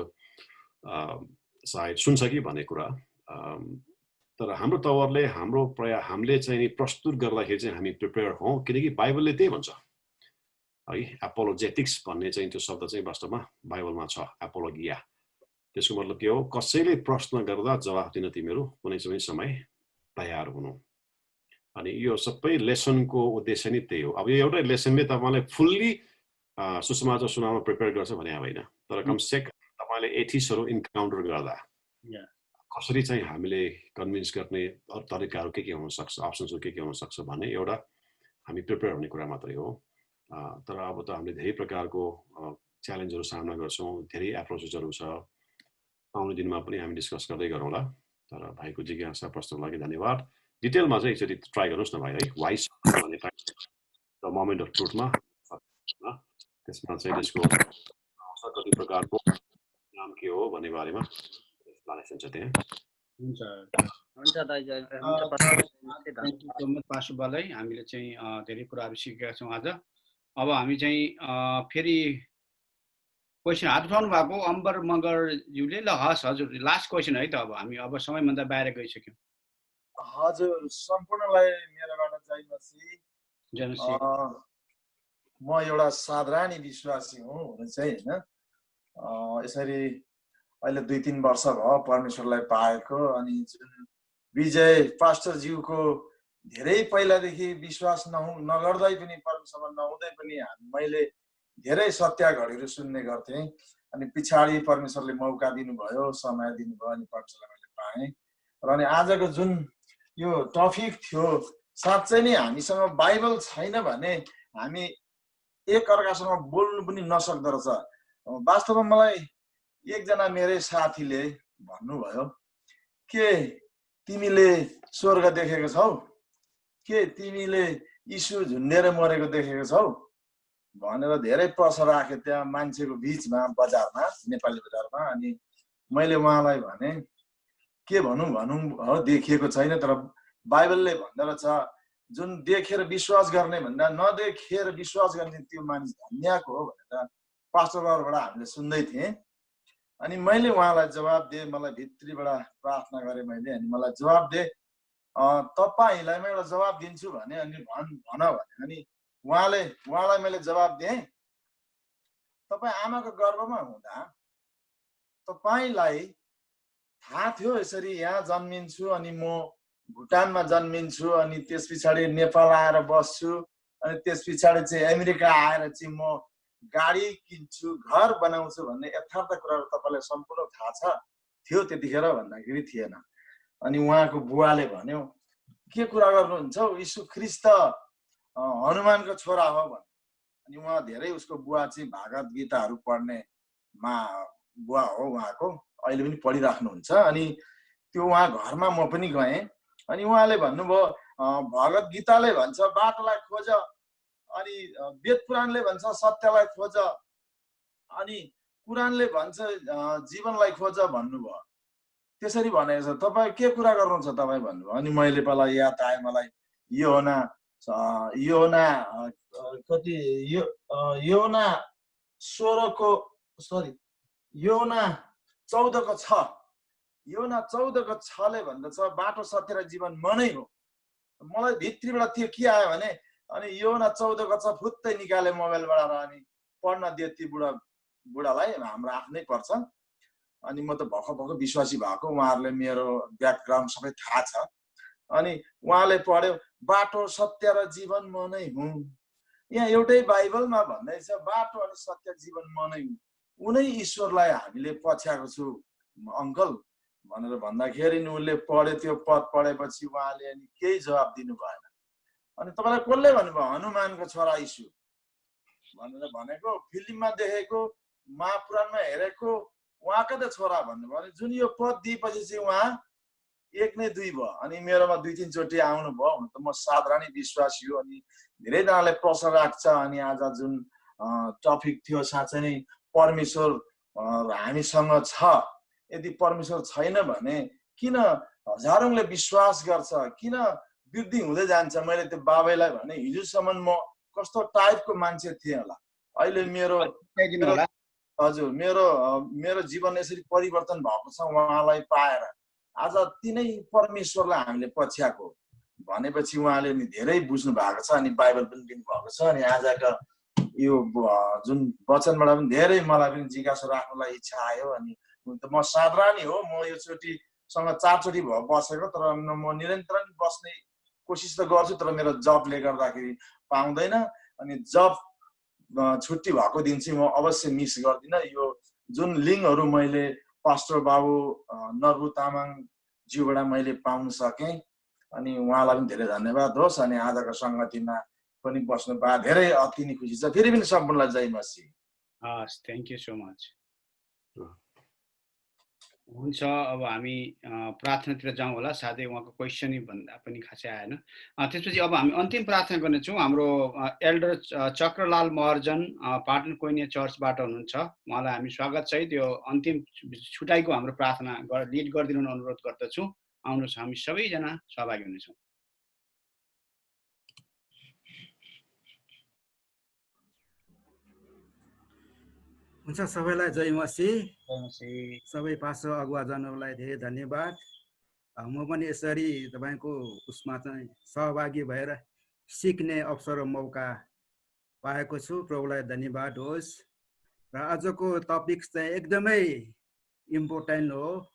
सायद सुन्छ कि भन्ने कुरा। तर हाम्रो तवरले हामीले चाहिँ नि प्रस्तुत गर्दाखेरि चाहिँ हामी प्रिपेयर हौँ, किनकि बाइबलले त्यही भन्छ है। एपोलोजेटिक्स भन्ने चाहिँ त्यो शब्द चाहिँ वास्तवमा बाइबलमा छ, एपोलोगिया। त्यसको मतलब के हो? कसैले प्रश्न गर्दा जवाफ दिन तिमीहरू कुनै समय तयार हुनु। अनि यो सबै लेसनको उद्देश्य नै त्यही हो। अब यो एउटै लेसनले तपाईँलाई फुल्ली सुसमाचार सुनाउन प्रिपेयर गर्छ भने होइन, तर कमसेकम तपाईँले एथिक्सहरू इन्काउन्टर गर्दा कसरी चाहिँ हामीले कन्भिन्स गर्ने तरिकाहरू के हुन सक्छ, अप्सन्सहरू के हुन सक्छ भन्ने एउटा हामी प्रिपेयर हुने कुरा मात्रै हो। तर अब त हामीले धेरै प्रकारको च्यालेन्जहरू सामना गर्छौँ, धेरै एप्रोचेसहरू छ, आउने दिनमा पनि हामी डिस्कस गर्दै गरौँला। तर भाइको जिज्ञासा प्रश्नको लागि धन्यवाद। डिटेलमा चाहिँ एकचोटि ट्राई गर्नुहोस् न भाइ है, वाइस भन्ने द मोमेन्ट अफ ट्रुथमा त्यसमा चाहिँ त्यसको कति प्रकारको नाम के हो भन्ने बारेमा एक्सप्लेनेसन छ त्यहाँ। हुन्छ हुन्छ दाइ, हुन्छ पाशुबालाई हामीले चाहिँ धेरै कुराहरू सिकेका छौँ आज। अब हामी चाहिँ फेरि क्वेसन हात उठाउनु भएको अम्बर मगरज्यूले। ल हस् हजुर, लास्ट क्वेसन है त। अब हामी अब समयभन्दा बाहिर गइसक्यौँ। हजुर, सम्पूर्णलाई मेरोबाट जय मसीह। म एउटा साधारण विश्वासी हुँ हुन चाहिँ होइन, यसरी अहिले 2-3 वर्ष भयो परमेश्वरलाई पाएको। अनि जुन विजय पास्टरज्यूको धेरै पहिलादेखि विश्वास नगर्दै पनि परमेश्वरमा नहुँदै पनि मैले धेरै सत्य घडीहरू सुन्ने गर्थेँ। अनि पछाडि परमेश्वरले मौका दिनुभयो, समय दिनुभयो, अनि परमेश्वरलाई मैले पाएँ। र अनि आजको जुन यो टपिक थियो, साँच्चै नै हामीसँग बाइबल छैन भने हामी एक अर्कासँग बोल्नु पनि नसक्दो रहेछ। वास्तवमा मलाई एकजना मेरै साथीले भन्नुभयो, के तिमीले स्वर्ग देखेको छौ? के तिमीले यीशु झुन्डेर मरेको देखेको छौ भनेर धेरै प्रश्न राखे त्यहाँ मान्छेको बिचमा, बजारमा, नेपाली बजारमा। अनि मैले उहाँलाई भने के भनौँ देखिएको छैन, तर बाइबलले भन्दो रहेछ जुन देखेर विश्वास गर्ने भन्दा नदेखेर विश्वास गर्ने त्यो मानिस धन्यको हो भनेर पास्टरबाट हामीले सुन्दै थिएँ। अनि मैले उहाँलाई जवाब दिएँ, मलाई भित्रीबाट प्रार्थना गरेँ मैले। अनि मलाई जवाब दिए, तपाईँलाई म एउटा जवाब दिन्छु भने, अनि भन भने। अनि उहाँलाई मैले जवाब दिएँ, तपाईँ आमाको गर्भमा हुँदा तपाईँलाई थाहा थियो यसरी यहाँ जन्मिन्छु, अनि म भुटानमा जन्मिन्छु, अनि त्यस पछाडि नेपाल आएर बस्छु, अनि त्यस पछाडि चाहिँ अमेरिका आएर चाहिँ म गाडी किन्छु, घर बनाउँछु भन्ने यथार्थ कुराहरू तपाईँलाई सम्पूर्ण थाहा थियो त्यतिखेर भन्दाखेरि थिएन। अनि उहाँको बुवाले भन्यो, के कुरा गर्नुहुन्छ, यीशु ख्रीष्ट हनुमानको छोरा हो भने। अनि उहाँ धेरै, उसको बुवा चाहिँ भागवत गीताहरू पढ्ने बुवा हो उहाँको, अहिले पनि पढिराख्नुहुन्छ। अनि त्यो उहाँ घरमा म पनि गएँ। अनि उहाँले भन्नुभयो, भगवत गीताले भन्छ बाटोलाई खोज, अनि वेद पुराणले भन्छ सत्यलाई खोज, अनि कुरानले भन्छ जीवनलाई खोज भन्नुभयो, त्यसरी भनेको छ। तपाईँ के कुरा गर्नुहुन्छ तपाईँ भन्नुभयो। अनि मैले पहिला याद आयो मलाई योना कति योना 14:6 योना 14:6ले भन्दछ बाटो सत्य र जीवन म नै हो। मलाई भित्रीबाट त्यो के आयो भने अनि योना 14:6 फुत्तै निकाले मोबाइलबाट र अनि पढ्न दिए ती बुढालाई, हाम्रो आफ्नै पर्छ। अनि म त भर्खर विश्वासी भएको, उहाँहरूले मेरो ब्याकग्राउन्ड सबै थाहा छ। अनि उहाँले पढ्यो बाटो सत्य र जीवन म नै हुँ। यहाँ एउटै बाइबलमा भन्दैछ बाटो अनि सत्य जीवन म नै हुँ। उनै ईश्वरलाई हामीले पछ्याएको छु अङ्कल भनेर भन्दाखेरि उसले पढ्यो। त्यो पद पढेपछि उहाँले अनि केही जवाब दिनु भएन। अनि तपाईँलाई कसले भन्नुभयो? हनुमानको छोरा यीशु भनेर भनेको, फिल्ममा देखेको, महापुराणमा हेरेको उहाँकै त छोरा भन्नुभयो। अनि जुन यो पद दिएपछि चाहिँ उहाँ एक नै दुई भयो। अनि मेरोमा 2-3 चोटि आउनुभयो। हुन त म साधारण विश्वासी हो। अनि धेरैजनाले प्रश्न राख्छ। अनि आज जुन टपिक थियो साँच्चै नै परमेश्वर हामीसँग छ। यदि परमेश्वर छैन भने किन हजारौंले विश्वास गर्छ, किन वृद्धि हुँदै जान्छ? मैले त्यो बाबैलाई भने हिजोसम्म म कस्तो टाइपको मान्छे थिएँ होला, अहिले हजुर मेरो जीवन यसरी परिवर्तन भएको छ उहाँलाई पाएर। आज तिनै परमेश्वरलाई हामीले पछ्याएको भनेपछि उहाँले नि धेरै बुझ्नु भएको छ। अनि बाइबल पनि दिनु भएको छ। अनि आजका यो जुन वचनबाट पनि धेरै मलाई पनि जिज्ञासा राख्नलाई इच्छा आयो। अनि म साधारण हो, म यो चोटिसँग 4 चोटि भयो बसेको, तर म निरन्तरै बस्ने कोसिस त गर्छु, तर मेरो जबले गर्दाखेरि पाउँदैन। अनि जब छुट्टी भएको दिन चाहिँ म अवश्य मिस गर्दिनँ। यो जुन लिङ्कहरू मैले पास्टर बाबु नरबु तामाङज्यूबाट मैले पाउन सकेँ। अनि उहाँलाई पनि धेरै धन्यवाद होस्। अनि आजको सङ्गतिमा पनि बस्नु पाए धेरै अति नै खुसी छ। फेरि पनि सम्पूर्णलाई जय मसीह। हस्, थ्याङ्क यू सो मच। हुन्छ, अब हामी प्रार्थनातिर जाउँ होला। साथै उहाँको क्वेसन भन्दा पनि खासै आएन। त्यसपछि अब हामी अन्तिम प्रार्थना गर्नेछौँ। हाम्रो एल्डर चक्रलाल महर्जन पाटन कोइनिया चर्चबाट हुनुहुन्छ। उहाँलाई हामी स्वागत सहित यो अन्तिम छुटाइको हाम्रो प्रार्थना लिड गरिदिनु अनुरोध गर्दछु। आउनुहोस्, हामी सबैजना सहभागी हुनेछौँ। हुन्छ, सबैलाई जय मसीह। सबै पास्टर अगुवाजनहरूलाई धेरै धन्यवाद। म पनि यसरी तपाईँको उसमा चाहिँ सहभागी भएर सिक्ने अवसर र मौका पाएको छु। प्रभुलाई धन्यवाद होस्। र आजको टपिक चाहिँ एकदमै इम्पोर्टेन्ट हो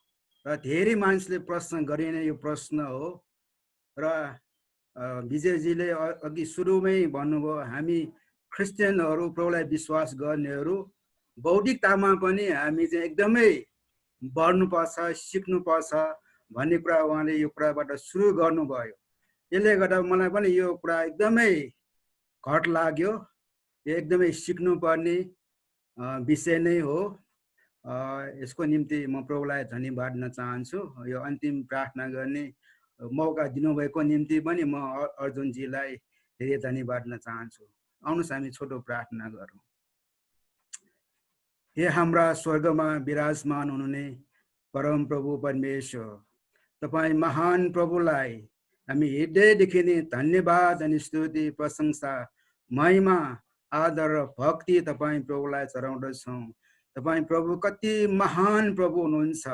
र धेरै मानिसले प्रश्न गरिने यो प्रश्न हो। र विजयजीले अघि सुरुमै भन्नुभयो, हामी क्रिस्चियनहरू, प्रभुलाई विश्वास गर्नेहरू बौद्धिकतामा पनि हामी चाहिँ एकदमै बढ्नुपर्छ, सिक्नुपर्छ भन्ने कुरा उहाँले यो कुराबाट सुरु गर्नुभयो। यसले गर्दा मलाई पनि यो कुरा एकदमै घट लाग्यो। यो एकदमै सिक्नुपर्ने विषय नै हो। यसको निम्ति म प्रभुलाई धन्यवाद दिन चाहन्छु। यो अन्तिम प्रार्थना गर्ने मौका दिनुभएको निम्ति पनि म अर्जुनजीलाई धेरै धन्यवाद दिन चाहन्छु। आउनुहोस् हामी छोटो प्रार्थना गरौँ। हे हाम्रा स्वर्गमा विराजमान हुनुहुने परम प्रभु परमेश्वर, तपाईँ महान प्रभुलाई हामी हृदयदेखि नै धन्यवाद अनि स्तुति, प्रशंसा, महिमा, आदर र भक्ति तपाईँ प्रभुलाई चढाउँदछौँ। तपाईँ प्रभु कति महान प्रभु हुनुहुन्छ।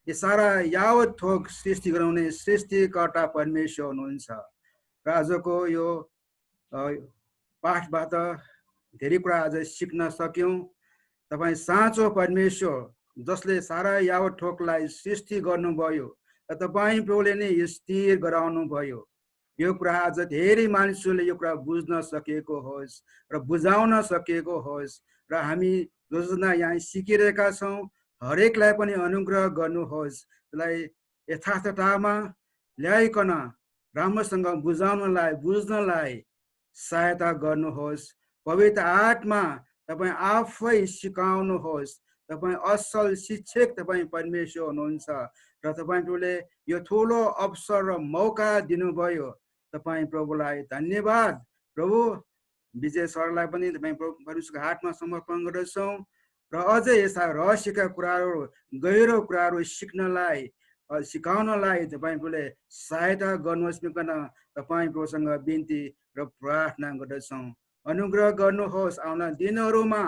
यो सारा यावत थोक सृष्टि गराउने सृष्टिकर्ता परमेश्वर हुनुहुन्छ। र आजको यो पाठबाट धेरै कुरा आज सिक्न सक्यौँ। तपाईँ साँचो परमेश्वर जसले सारा यावत थोकलाई सृष्टि गर्नुभयो र तपाईँ प्रभुले नै स्थिर गराउनु भयो। यो कुरा आज धेरै मानिसहरूले यो कुरा बुझ्न सकेको होस् र बुझाउन सकेको होस्। र हामी जोजना यहाँ सिकिरहेका छौँ हरेकलाई पनि अनुग्रह गर्नुहोस्। त्यसलाई यथार्थतामा ल्याइकन राम्रोसँग बुझ्नलाई सहायता गर्नुहोस्। पवित्र आत्मा तपाईँ आफै सिकाउनुहोस्। तपाईँ असल शिक्षक तपाईँ परमेश्वर हुनुहुन्छ र तपाईँ प्रभुले यो ठुलो अवसर र मौका दिनुभयो। तपाईँ प्रभुलाई धन्यवाद। प्रभु विजय सरलाई पनि तपाईँ परमेश्वरको हातमा समर्पण गर्दछौँ र अझै यस्ता रहस्यका कुराहरू गहिरो कुराहरू सिक्नलाई सिकाउनलाई तपाईँले सहायता गर्नुहोस् भनिकन तपाईँ प्रभुसँग बिन्ती र प्रार्थना गर्दछौँ। अनुग्रह गर्नुहोस् आउने दिनहरूमा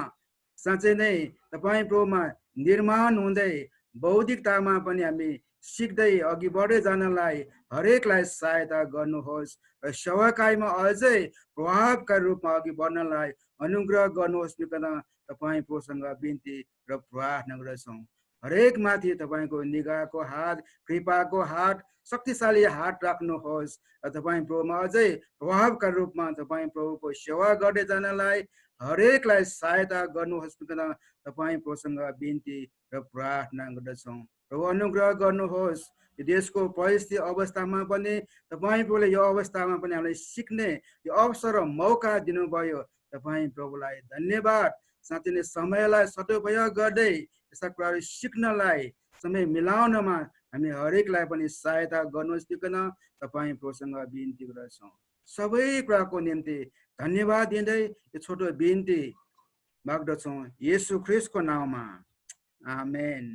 साँच्चै नै तपाईँ प्रभुमा निर्माण हुँदै बौद्धिकतामा पनि हामी सिक्दै अघि बढ्दै जानलाई हरेकलाई सहायता गर्नुहोस् र सेवाकाईमा अझै प्रभावकारी रूपमा अघि बढ्नलाई अनुग्रह गर्नुहोस् भनिकन तपाईँ प्रभुसँग बिन्ती र प्रार्थना गर्दछौँ। हरेक माथि तपाईँको निगाहको हात, कृपाको हात, शक्तिशाली हात राख्नुहोस् र तपाईँ प्रभुमा अझै प्रभावकारी रूपमा तपाईँ प्रभुको सेवा गर्दै जानलाई हरेकलाई सहायता गर्नुहोस् भनिकन तपाईँ प्रभुसँग बिन्ती र प्रार्थना गर्दछौँ। प्रभु अनुग्रह गर्नुहोस् यो देशको परिस्थिति अवस्थामा पनि तपाईँ प्रभुले यो अवस्थामा पनि हामीलाई सिक्ने यो अवसर र मौका दिनुभयो। तपाईँ प्रभुलाई धन्यवाद। साँच्चै नै समयलाई सदुपयोग गर्दै यस्ता कुराहरू सिक्नलाई समय मिलाउनमा हामी हरेकलाई पनि सहायता गर्नुहोस् भनिकन तपाईँ प्रभुसँग बिन्ती गर्दछौँ। सबै कुराको निम्ति धन्यवाद दिँदै यो छोटो बिन्ती माग्दछौँ येशू ख्रीष्टको नाममा, आमेन।